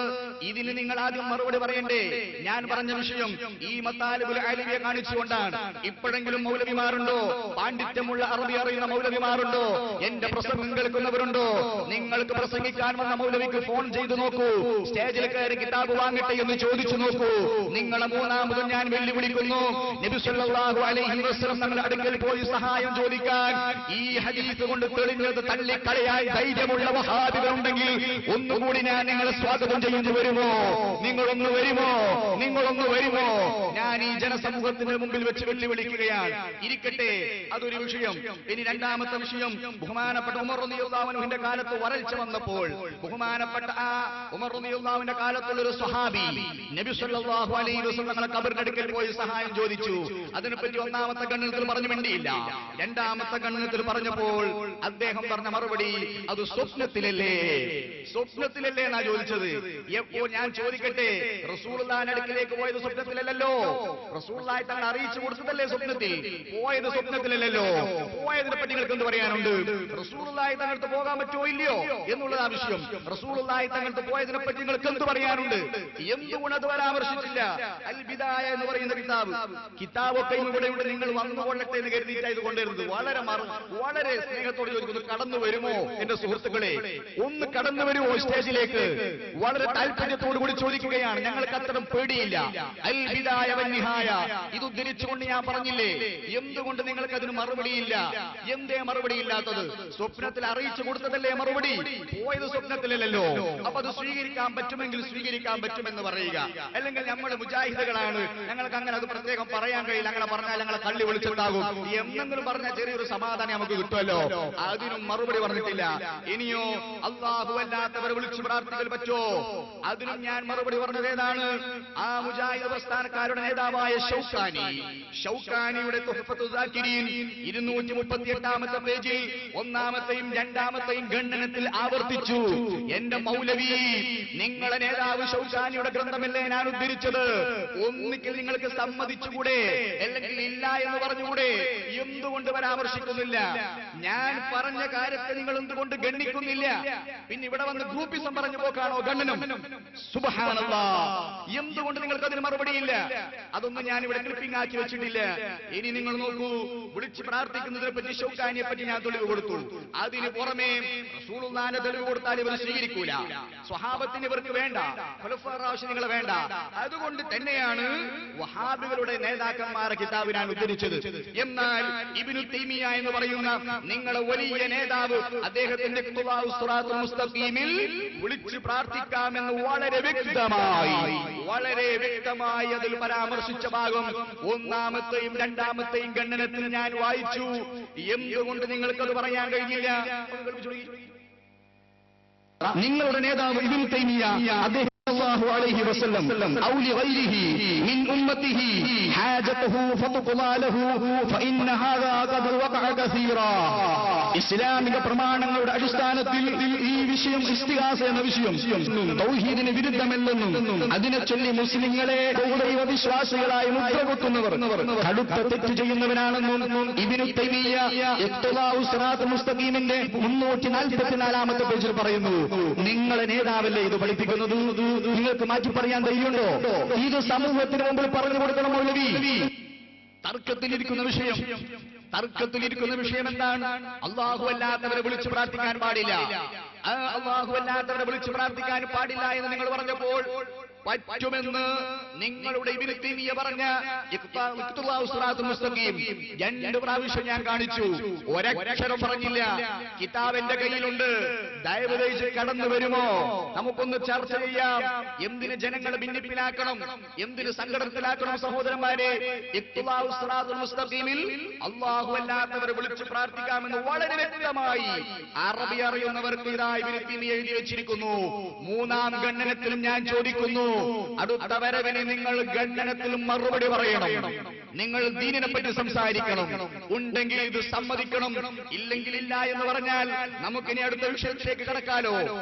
S1: ഇതിന് നിങ്ങൾ ആദ്യം മറുപടി പറയണ്ടേ? ഞാൻ പറഞ്ഞ വിഷയം ഈ മതാലിബുൽ ആലിയെ കാണിച്ചുകൊണ്ടാണ്. ഇപ്പോഴെങ്കിലും മൗലവിമാരുണ്ടോ? പാണ്ഡിത്യമുള്ള അറബി അറിയുന്ന മൗലവിമാരുണ്ടോ? എന്റെ പ്രസംഗം കേൾക്കുന്നവരുണ്ടോ? നിങ്ങൾക്ക് പ്രസംഗിക്കാൻ വന്ന മൗലവിക്ക് ഫോൺ ചെയ്തു നോക്കൂ, സ്റ്റേജിൽ കയറി കിതാബ് വാങ്ങട്ടെ എന്ന് ചോദിച്ചു നോക്കൂ. നിങ്ങളെ 3ാമതും ഞാൻ വെല്ലുവിളിക്കുന്നു. നബി സല്ലല്ലാഹു അലൈഹി വസല്ലം തങ്ങളുടെ അടുക്കൽ പോയി സഹായം ചോദിക്കാൻ ഈ ഹദീസ് കൊണ്ട് തെളിഞ്ഞത് തള്ളിക്കളയാൻ ധൈര്യമുള്ള വഹാബികളുണ്ടെങ്കിൽ ഒന്നുകൂടി ഞാൻ നിങ്ങളെ സ്വാഗതം ചെയ്യുന്നു. വരുമോ, നിങ്ങളൊന്ന് വരുമോ, നിങ്ങളൊന്ന് വരുമോ? ഞാൻ ഈ ജനസമൂഹത്തിന് മുമ്പിൽ വെച്ച് വെല്ലുവിളിക്കുകയാണ്. ഇരിക്കട്ടെ, അതൊരു വിഷയം. ഇനി രണ്ടാമത്തെ വിഷയം, ബഹുമാനപ്പെട്ട ഉമർ റളിയല്ലാഹു അൻഹുവിന്റെ കാലത്ത് വരൾച്ച വന്നപ്പോൾ ബഹുമാനപ്പെട്ട ആ ഉമർ റളിയല്ലാഹു അൻഹുവിന്റെ കാലത്തുള്ളൊരു സ്വഹാബി നബി സല്ലല്ലാഹു അലൈഹി വസല്ലം തങ്ങളുടെ ഖബറിന്റെ അടുക്കൽ പോയി സഹായം ചോദിച്ചു. അതിനെപ്പറ്റി ഒന്നാമത്തെ ഖണ്ഡനത്തിൽ പറഞ്ഞു മിണ്ടിയില്ല. രണ്ടാമത്തെ ഖണ്ഡനത്തിൽ പറഞ്ഞപ്പോൾ അദ്ദേഹം പറഞ്ഞ മറുപടി, അത് സ്വപ്നത്തിലല്ലേ, സ്വപ്നത്തിലല്ലേ എന്നാ ചോദിച്ചത്. എപ്പോൾ ഞാൻ ചോദിക്കട്ടെ, റസൂലുള്ളാഹിന്റെ അടുക്കിലേക്ക് പോയത് സ്വപ്നത്തിലല്ലോ, റസൂലുള്ളാഹി തങ്ങൾ അറിയിച്ചു കൊടുത്തതല്ലേ സ്വപ്നത്തിൽ, പോയത് സ്വപ്നത്തിലല്ലോ. പോയതിനെ പറ്റി നിങ്ങൾക്ക് എന്ത് പറയാനുണ്ട്? റസൂലുള്ളാഹി തങ്ങൾക്ക് പോകാൻ പറ്റുമോ ഇല്ലയോ എന്നുള്ളത് ആവശ്യം. റസൂലുള്ളാഹി തങ്ങൾക്ക് പോയതിനെ പറ്റി നിങ്ങൾക്ക് എന്ത് പറയാനുണ്ട്? എന്തുകൊണ്ട് അത് പരാമർശിച്ചില്ല? അൽ ബിദായ എന്ന് പറയുന്ന കിതാബൊക്കെ ഇവിടെയുണ്ട്, നിങ്ങൾ വന്നുകൊള്ളട്ടെ എന്ന് കരുതിയിട്ടാണ് ഇത് കൊണ്ടുവരുന്നത്. വളരെ സ്നേഹത്തോടെ ചോദിക്കുന്നു, കടന്നു വരുമോ എന്റെ സുഹൃത്തുക്കളെ, ഒന്ന് കടന്നു വരുമോ സ്റ്റേജിലേക്ക്? വളരെ താല്പര്യത്തോടു കൂടി ചോദിക്കുകയാണ്. ഞങ്ങൾക്ക് അത്തരം പേടിയില്ല. അൽ ബിദായ വൻ നിഹായ ഇത് ഉദ്ധരിച്ചുകൊണ്ട് ഞാൻ പറഞ്ഞില്ലേ, എന്തുകൊണ്ട് നിങ്ങൾക്ക് അതിന് മറുപടിയില്ല? എന്തേ മറുപടിയില്ലാത്തത്? സ്വപ്നത്തിൽ അറിയിച്ചു കൊടുത്തതല്ലേ മറുപടി, പോയത് സ്വപ്നത്തിലല്ലോ. അപ്പൊ അത് സ്വീകരിക്കാൻ പറ്റുമെങ്കിൽ സ്വീകരിക്കാൻ പറ്റുമെന്ന് പറയുക. അല്ലെങ്കിൽ നമ്മൾ മുജാഹിദുകളാണ്, ഞങ്ങൾക്ക് അങ്ങനെ അത് പ്രത്യേകം പറയാൻ കഴിയില്ല, അങ്ങനെ പറഞ്ഞാൽ ഞങ്ങളെ തള്ളി വിളിച്ചിട്ടാകും എന്നെങ്കിലും പറഞ്ഞാൽ ചെറിയൊരു സമാധാനം നമുക്ക് കിട്ടുമല്ലോ. അതിനും മറുപടി പറഞ്ഞിട്ടില്ല. ഇനിയോ അല്ലാഹു അല്ലാത്തവരെ വിളിച്ചു പ്രാർത്ഥിക്കൽ പറ്റോ? അതിനും ഞാൻ മറുപടി പറഞ്ഞത് ഏതാണ്? ആ മുജാഹിദ് പ്രസ്ഥാനക്കാരുടെ നേതാവായ ഷൗക്കാനിയുടെ തുഹ്ഫത്തുൽ സാക്കിരീൻ 238 പേജിൽ ഒന്നാമത്തെയും രണ്ടാമത്തെയും ഖണ്ഡനത്തിൽ ആവർത്തിച്ചു, എന്റെ മൗലവി, നിങ്ങളെ നേതാവ് ഷൗക്കാനിയുടെ ഗ്രന്ഥമല്ലേ ഞാൻ ഉദ്ധരിച്ചത്? ഒന്നിക്കൽ നിങ്ങൾക്ക് സമ്മതിച്ചുകൂടെ, അല്ലെങ്കിൽ ഇല്ല എന്ന് പറഞ്ഞുകൂടെ? എന്തുകൊണ്ട് പരാമർശിക്കുന്നില്ല? ഞാൻ പറഞ്ഞ കാര്യത്തെ നിങ്ങൾ എന്തുകൊണ്ട് ഗണ്ണിക്കുന്നില്ല? പിന്നെ ഇവിടെ വന്ന് ഗ്രൂപ്പിസം പറഞ്ഞു പോക്കാണോ ഖണ്ഡനം? സുബ്ഹാനല്ലാഹ്, എന്തുകൊണ്ട് നിങ്ങൾക്ക് അതിന് മറുപടിയില്ല? അതൊന്നും ഞാൻ ഇവിടെ ക്ലിപ്പിംഗ് ആക്കി വെച്ചിട്ടില്ല. ഇനി നിങ്ങൾ നോക്കൂ, വിളിച്ച് പ്രാർത്ഥിക്കുന്നതിനെ പറ്റി ഷൗക്കാനിയെ പറ്റി ഞാൻ തെളിവ് കൊടുത്തു. അതിന് പുറമെ റസൂലുള്ളാഹിന്റെ തെളിവ് കൊടുത്താൽ ഇവർ സ്വീകരിക്കൂല, സ്വഹാബത്തിന് ഇവർക്ക് വേണ്ട, ഖുലഫാ റാഷിദീങ്ങളെ വേണ്ട. അതുകൊണ്ട് തന്നെയാണ് വഹാബികളുടെ നേതാക്കന്മാരെ കിതാബ് ഞാൻ ഉദ്ധരിച്ചത്. എന്നാൽ ഇബ്നു തൈമിയ എന്ന് പറയുന്ന നിങ്ങളെ വലിയ നേതാവ് അദ്ദേഹത്തിന്റെ ഇഖ്തിദാഉ സിറാത്തുൽ മുസ്തഖീമിൽ വിളിച്ച് പ്രാർത്ഥിക്കാമെന്ന് വളരെ വ്യക്തമായി അതിൽ പരാമർശിച്ച ഭാഗം ഒന്നാമത്തെയും രണ്ടാമത്തെയും ഖണ്ഡനത്തിൽ ഞാൻ വായിച്ചു. എന്തുകൊണ്ട് നിങ്ങൾക്കത് പറയാൻ കഴിഞ്ഞില്ല? നിങ്ങളുടെ നേതാവ് ഇബ്നു തൈമിയ അദ്ദേഹം الله عليه وسلم أو لغيره من أمته حاجته فطقضى له فإن هذا قد وقع كثيرا. ഇസ്ലാമിക പ്രമാണങ്ങളുടെ അടിസ്ഥാനത്തിൽ ഈ വിഷയം, ഇസ്തിഗാസ എന്ന വിഷയം തൗഹീദിന് വിരുദ്ധമല്ലെന്നും അതിനെ ചൊല്ലി മുസ്ലിങ്ങളെ ദൈവ വിശ്വാസികളായി മുദ്രകുത്തുന്നവർ കടുത്ത തെറ്റ് ചെയ്യുന്നവരാണെന്നും ഇബ്നു തൈമിയ ഇഖ്തിദാഉ സിറാത്തുൽ മുസ്തഖീമിന്റെ 344 പേജിൽ പറയുന്നു. നിങ്ങളെ നേതാവല്ലേ ഇത് പഠിപ്പിക്കുന്നത്? നിങ്ങൾക്ക് മാറ്റി പറയാൻ ധൈര്യമുണ്ടോ? ഇത് സമൂഹത്തിന് മുമ്പിൽ പറഞ്ഞു കൊടുക്കണം മൗലവി. തർക്കത്തിലിരിക്കുന്ന വിഷയം എന്താണ്? അല്ലാഹു അല്ലാത്തവരെ വിളിച്ചു പ്രാർത്ഥിക്കാൻ പാടില്ല, അല്ലാഹു അല്ലാത്തവരെ വിളിച്ചു പ്രാർത്ഥിക്കാൻ പാടില്ല എന്ന് നിങ്ങൾ പറഞ്ഞപ്പോൾ പറ്റുമെന്ന് നിങ്ങളുടെ ഇബ്നു തൈമിയ പറഞ്ഞ ഇഖ്തിദാഉ സിറാത്തുൽ മുസ്തഖീം 2 പ്രാവശ്യം ഞാൻ കാണിച്ചു. ഒരക്ഷരം പറഞ്ഞില്ല. കിതാബ് എന്റെ കയ്യിലുണ്ട്, ദയവ് ചെയ്ത് കടന്നു വരുമോ? നമുക്കൊന്ന് ചർച്ച ചെയ്യാം. എന്തിന് ജനങ്ങളെ ഭിന്നിപ്പിലാക്കണം, എന്തിന് സങ്കടത്തിലാക്കണം? സഹോദരന്മാരെ, ഇഖ്തിദാഉ സിറാത്തുൽ മുസ്തഖീമിൽ അല്ലാഹു അല്ലാത്തവരെ വിളിച്ചു പ്രാർത്ഥിക്കാമെന്ന് വളരെ വ്യക്തമായി അറബി അറിയുന്നവർക്ക് ഇതാ ഇബ്നു തൈമിയ എഴുതി വെച്ചിരിക്കുന്നു. 3-ാം ഖണ്ഡനത്തിലും ഞാൻ ചോദിക്കുന്നു, അടുത്ത വരവിന് നിങ്ങൾ ഖണ്ഡനത്തിലും മറുപടി പറയണം. നിങ്ങൾ ദീനിനെ പറ്റി സംസാരിക്കണം. ഉണ്ടെങ്കിൽ ഇത് സമ്മതിക്കണം, ഇല്ലെങ്കിൽ ഇല്ല എന്ന് പറഞ്ഞാൽ നമുക്കിനി അടുത്ത വിഷയത്തിലേക്ക് കടക്കാലോ.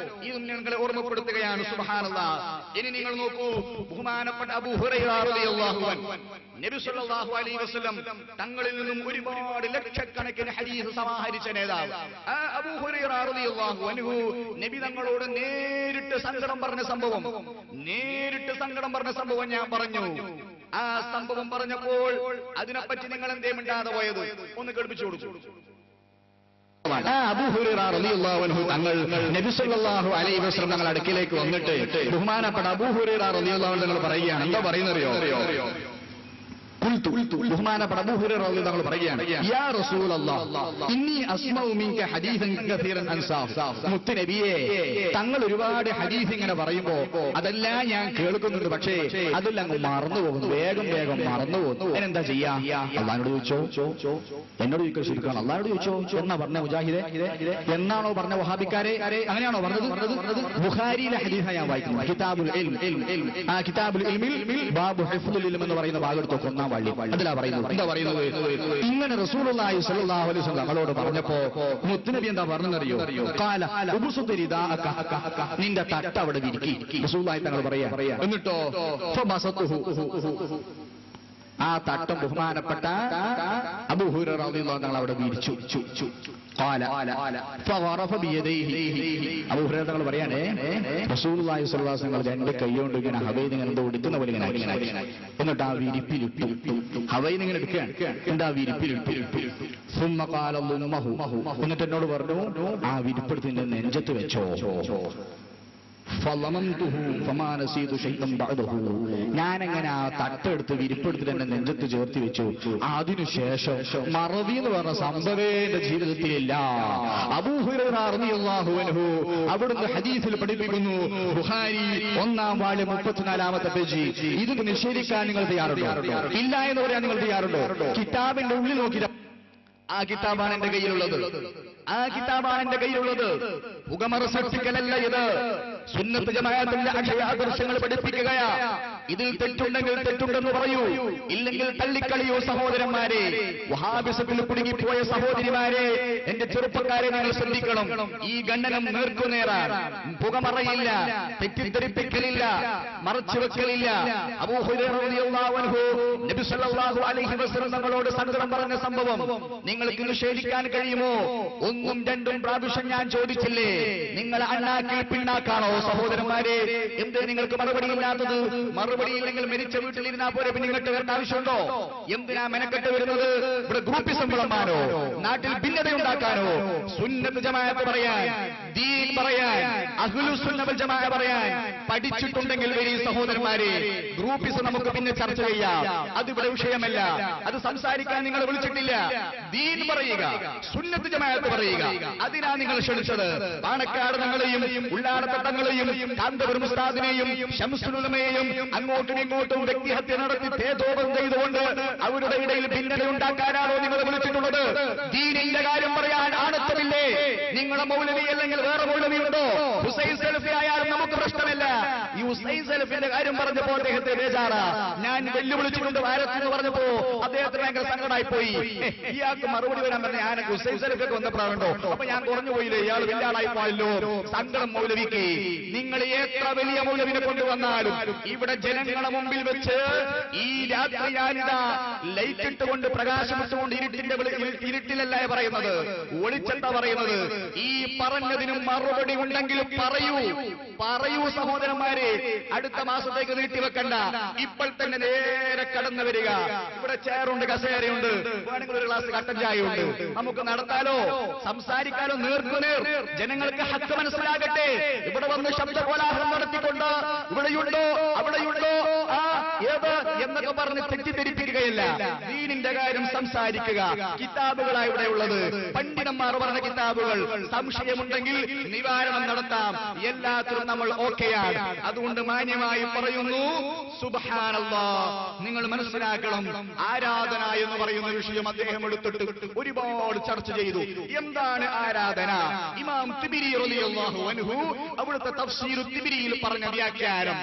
S1: ഇതും ഞങ്ങളെ ഓർമ്മപ്പെടുത്തുകയാണ്. സുബ്ഹാനല്ലാഹ്. ഇനി നിങ്ങൾ നോക്കൂ, ബഹുമാനപ്പെട്ട അബൂ ഹുറൈറ റളിയല്ലാഹു അൻഹു നബി സല്ലല്ലാഹു അലൈഹി വസല്ലം തങ്ങളിൽ നിന്നും ഒരുപാട് ലക്ഷക്കണക്കിന് ഹദീസ് സമാഹരിച്ച നേതാവ് ആ അബൂ ഹുറൈറ റളിയല്ലാഹു അൻഹു നബി തങ്ങളോട് നേരിട്ട് സങ്കടം പറഞ്ഞ സംഭവം ഞാൻ പറഞ്ഞു. ആ സംഭവം പറഞ്ഞപ്പോൾ അതിനെപ്പറ്റി നിങ്ങൾ എന്തേ മിണ്ടാതെ പോയത്? ഒന്ന് കേൾപ്പിച്ചു കൊടുത്തു. അബൂ ഹുറൈറ റളിയല്ലാഹു അൻഹു തങ്ങൾ നബി സല്ലല്ലാഹു അലൈഹി വസല്ലം തങ്ങളുടെ അടുക്കിലേക്ക് വന്നിട്ട് ബഹുമാനപ്പെട്ട അബൂ ഹുറൈറ റളിയല്ലാഹു അൻഹു തങ്ങൾ പറയുകയാണ്. എന്താ പറയുന്നറിയോ? ബഹുമാനപ്പെട്ട അബൂ ഹുറൈറ റളിയല്ലാഹു അൻഹു പറയുകയാണ്, യാ റസൂലല്ലാഹ് ഇന്നി അസ്മഉ മിൻക ഹദീസൻ കസീറൻ അൻസാഫ്. മുത്തുനബിയേ, തങ്ങൾ ഒരുപാട് ഹദീസ് ഇങ്ങനെ പറയുമ്പോ അതെല്ലാം ഞാൻ കേൾക്കുന്നുണ്ട്, പക്ഷേ അതെല്ലാം അങ്ങ് മറന്നു പോകുന്നു, വേഗം വേഗം മറന്നു പോകുന്നു. അതിനെന്താ ചെയ്യാ? അള്ളാഹിനോട് ചോദിച്ചോ. എന്നോട് ചോദിക്കോ? ശരിക്കാണ് അള്ളാഹിനോട് ചോദിച്ചോ എന്നാ പറഞ്ഞ മുജാഹിദെ? എന്നാണോ പറഞ്ഞ വഹാബിക്കാരെ? അങ്ങനെയാണോ പറഞ്ഞത്? ബുഖാരിയിലെ ഹദീസാ ഞാൻ വായിക്കുന്നു, കിതാബുൽ ഇൽം. ആ കിതാബുൽ ഇൽമിൽ ബാബു ഹിഫ്ദുൽ ഇൽം എന്ന് പറയുന്ന ഭാഗം എടുത്തോ, ഒന്നാം വള്ളി. അതിലാ പറയുന്നത്, എന്താ പറയുന്നത്? ഇങ്ങനെ റസൂലുള്ളാഹി സ്വല്ലല്ലാഹു അലൈഹി വസല്ലം നമ്മളോട് പറഞ്ഞപ്പോ മുത്തുനബി എന്താ പറഞ്ഞറിയോ? ഖാല ഉബ്സുത് റിദാഅക, നിന്റെ തട്ട് അവിടെ വിരിക്കി. റസൂലുള്ളാഹി തങ്ങൾ പറയാ. എന്നിട്ടോ ഫബസതുഹു, ആ തട്ടം ബഹുമാനപ്പെട്ട അബൂ ഹുറൈറ റളിയല്ലാഹു അൻഹു അവിടെ വിരിച്ചു. ഖാല ഫവറഫ ബിയദൈഹി, അബൂ ഹുറൈറ തങ്ങൾ പറയാനേ, റസൂലുള്ളാഹി സ്വല്ലല്ലാഹു അലൈഹി വസല്ലം രണ്ട് കൈകൊണ്ട് ഇങ്ങനെ ഹവയിൽ ഇങ്ങനെ എന്തോ എടുക്കുന്ന പോലെ ഇങ്ങനെ, എന്നിട്ട് ആ വിരിപ്പിലിട്ടു. ഹവയിൽ ഇങ്ങനെ എടുക്കുകയാണ്, എന്നിട്ട് ആ വിരിപ്പിലിട്ടു. സുമ്മ ഖാല ളുമ്മഹു, എന്നിട്ട് എന്നോട് പറഞ്ഞു, ആ വിരിപ്പെടുത്ത് നിന്റെ നെഞ്ചത്ത് വെച്ചോ. ഞാനങ്ങനെ ആ തട്ടെടുത്ത് വിരിപ്പെടുത്തിട്ട് എന്റെ നെഞ്ചത്ത് ചേർത്തി വെച്ചു. അതിനുശേഷം മറവി എന്ന് പറഞ്ഞ സംഭവേ എന്റെ ജീവിതത്തിലില്ല. അബൂ ഹുറൈറ റളിയല്ലാഹു അൻഹു അവിടുന്ന് ഹദീസിൽ പഠിപ്പിക്കുന്നു, ബുഖാരി 1-ാം വാള്യം 34-ാമത്തെ പേജ്. ഇത് നിഷേധിക്കാൻ നിങ്ങൾ തയ്യാറുണ്ടോ? ഇല്ല എന്ന് പറയാൻ നിങ്ങൾ തയ്യാറുണ്ടോ? കിതാബിന്റെ ഉള്ളിൽ നോക്കി, ആ കിതാബാണ് എന്റെ കയ്യിലുള്ളത്, ആ കിതാബാണ് എന്റെ കയ്യിലുള്ളത്. പുകമറ സൃഷ്ടിക്കലല്ല ഇത്, സുന്നത്ത് ജമാഅത്തിന്റെ അക്ഷയാദർശങ്ങൾ പഠിപ്പിക്കുകയാ. ഇതിൽ തെറ്റുണ്ടെങ്കിൽ തെറ്റുണ്ടെന്ന് പറയൂ, ഇല്ലെങ്കിൽ തള്ളിക്കളിയോ. സഹോദരന്മാരെ, വഹാബിസത്തിൽ കുടുങ്ങിപ്പോയ സഹോദരിമാരെ, എന്റെ ചെറുപ്പക്കാരെ നിങ്ങൾ ശ്രദ്ധിക്കണം. ഈ ഖണ്ഡനം നേർക്കുനേറാൻ, പുകമറയില്ല, തെറ്റിദ്ധരിപ്പിക്കലില്ല, മറച്ചുവെക്കലില്ല. അബൂ ഹുറൈറ റളിയല്ലാഹു അൻഹു നബി സല്ലല്ലാഹു അലൈഹി വസല്ലം തങ്ങളോട് സങ്കടം പറഞ്ഞ സംഭവം നിങ്ങൾക്ക് നിഷേധിക്കാൻ കഴിയുമോ? 1ഉം 2ഉം പ്രാവശ്യം ഞാൻ ചോദിച്ചില്ലേ, നിങ്ങൾ അണ്ണാക്കിൽ പിണ്ണാക്കാണോ? സഹോദരന്മാരെ, എന്തേ നിങ്ങൾക്ക് മറുപടിയില്ലാത്തത്? മറുപടിയില്ലെങ്കിൽ മരിച്ച വീട്ടിലിരുന്നാ പോലെ പിന്നെ ഇങ്ങോട്ട് വരേണ്ട ആവശ്യമുണ്ടോ? എന്തിനാ മെനക്കെട്ട് വരുന്നത്? ഇവിടെ ഗ്രൂപ്പിസം വിളമ്പാനോ, നാട്ടിൽ ഭിന്നതയുണ്ടാക്കാനോ? സുന്നത്ത് ജമാഅത്ത് പറയാൻ, ദീൻ പറയാൻ, അഹ്ലുസ് സുന്ന വൽ ജമാഅ പറയാൻ പഠിച്ചിട്ടുണ്ടെങ്കിൽ വരി സഹോദരന്മാരെ. ഗ്രൂപ്പിസം നമുക്ക് പിന്നെ ചർച്ച ചെയ്യാം, അതിവിടെ വിഷയമല്ല, അത് സംസാരിക്കാൻ നിങ്ങൾ വിളിച്ചിട്ടില്ല. ദീൻ പറയുക, സുന്നത്ത് ജമാഅത്ത് പറയുക, അതിനാ നിങ്ങൾ ക്ഷണിച്ചത്. പാണക്കാട് തങ്ങളെയും ഉള്ളാടത്തെ തങ്ങളെയും കാന്തപുരം ഉസ്താദിനെയും ശംസുൽ ഉലമയെയും അങ്ങോട്ടും ഇങ്ങോട്ടും വ്യക്തിഹത്യ നടത്തി തേജോപം ചെയ്തുകൊണ്ട് അവരുടെ ഇടയിൽ ഭിന്നത ഉണ്ടാക്കാനാണോ നിങ്ങൾ വിളിച്ചിട്ടുള്ളത്? ദീനിന്റെ കാര്യം പറയാൻ ആണത്തമില്ലേ? നിങ്ങളെ മൗലവി അല്ലെങ്കിൽ വേറെ മൗലവി ഉണ്ടോ? ഹുസൈൻ സലഫി ആയാലും നമുക്ക് പ്രശ്നമില്ല. ഈ ഹുസൈൻ സലഫിന്റെ കാര്യം പറഞ്ഞപ്പോ അദ്ദേഹത്തെ ബേജാറാ. ഞാൻ വെല്ലുവിളിച്ചിട്ടുണ്ട് ഭാരതെന്ന് പറഞ്ഞപ്പോ അദ്ദേഹത്തിന് ഭയങ്കര സങ്കടമായി പോയി. ഇയാൾക്ക് മറുപടി വരാൻ പറഞ്ഞ ഞാൻ ഹുസൈൻ സലഫിയൊക്കെ വന്നപ്പോഴുണ്ടോ, അപ്പൊ ഞാൻ കുറഞ്ഞു പോയില്ലേ, ഇയാൾ വലിയ ആളായി പോയല്ലോ. സങ്കടം മൗലവിക്ക്. നിങ്ങൾ എത്ര വലിയ മൗലവിനെ കൊണ്ടുവന്നാലും ഇവിടെ ജനങ്ങളെ മുമ്പിൽ വെച്ച് ഈ രാത്രി ഞാനിതാ ലൈറ്റ് ഇട്ടുകൊണ്ട് പ്രകാശമിട്ടുകൊണ്ട് ഇരുട്ടിലല്ല പറയുന്നത്, ഒളിച്ചെന്താ പറയുന്നത്? ഈ പറഞ്ഞതിനും മറുപടി ഉണ്ടെങ്കിലും പറയൂ സഹോദരന്മാരെ. അടുത്ത മാസത്തേക്ക് നീട്ടിവെക്കണ്ട, ഇപ്പോൾ തന്നെ നേരെ കടന്നു വരിക. ഇവിടെ ചെയറുണ്ട്, കസേരയുണ്ട്, വേണമെങ്കിൽ ഒരു ഗ്ലാസ് കട്ടൻ ചായയുണ്ട്, നമുക്ക് നടത്താലോ, സംസാരിക്കാലോ, നേർക്കുനേർ. ജനങ്ങൾക്ക് ഹക്ക് മനസ്സിലാകട്ടെ. ഇവിടെ വന്ന് ശബ്ദകോലാഹലം നടത്തിക്കൊണ്ട് ഇവിടെയുണ്ടോ അവിടെയുണ്ടോ ഏത് എന്നൊക്കെ പറഞ്ഞ് തെറ്റിദ്ധരിപ്പിക്കുകയില്ല. ദീനിന്റെ കാര്യം സംസാരിക്കുക. കിതാബുകളാണ് ഇവിടെ ഉള്ളത്, പണ്ഡിതന്മാർ പറഞ്ഞ കിതാബുകൾ. സംശയമുണ്ടെങ്കിൽ നിവാരണം നടത്താം. എല്ലാത്തിനും നമ്മൾ ഓക്കെയാണ്. അതുകൊണ്ട് മാന്യമായി പറയുന്നു, സുബ്ഹാനല്ലാഹ്. നിങ്ങൾ മനസ്സിലാക്കണം, ആരാധന എന്ന് പറയുന്ന വിഷയം അദ്ദേഹം എടുത്തിട്ട് ഒരുപാട് ചർച്ച ചെയ്തു. എന്താണ് ആരാധന? ഇമാം തിബിരി റളിയല്ലാഹു അൻഹു അവിടുത്തെ തഫ്സീർ തിബിരിയിൽ പറഞ്ഞ വ്യാഖ്യാനം,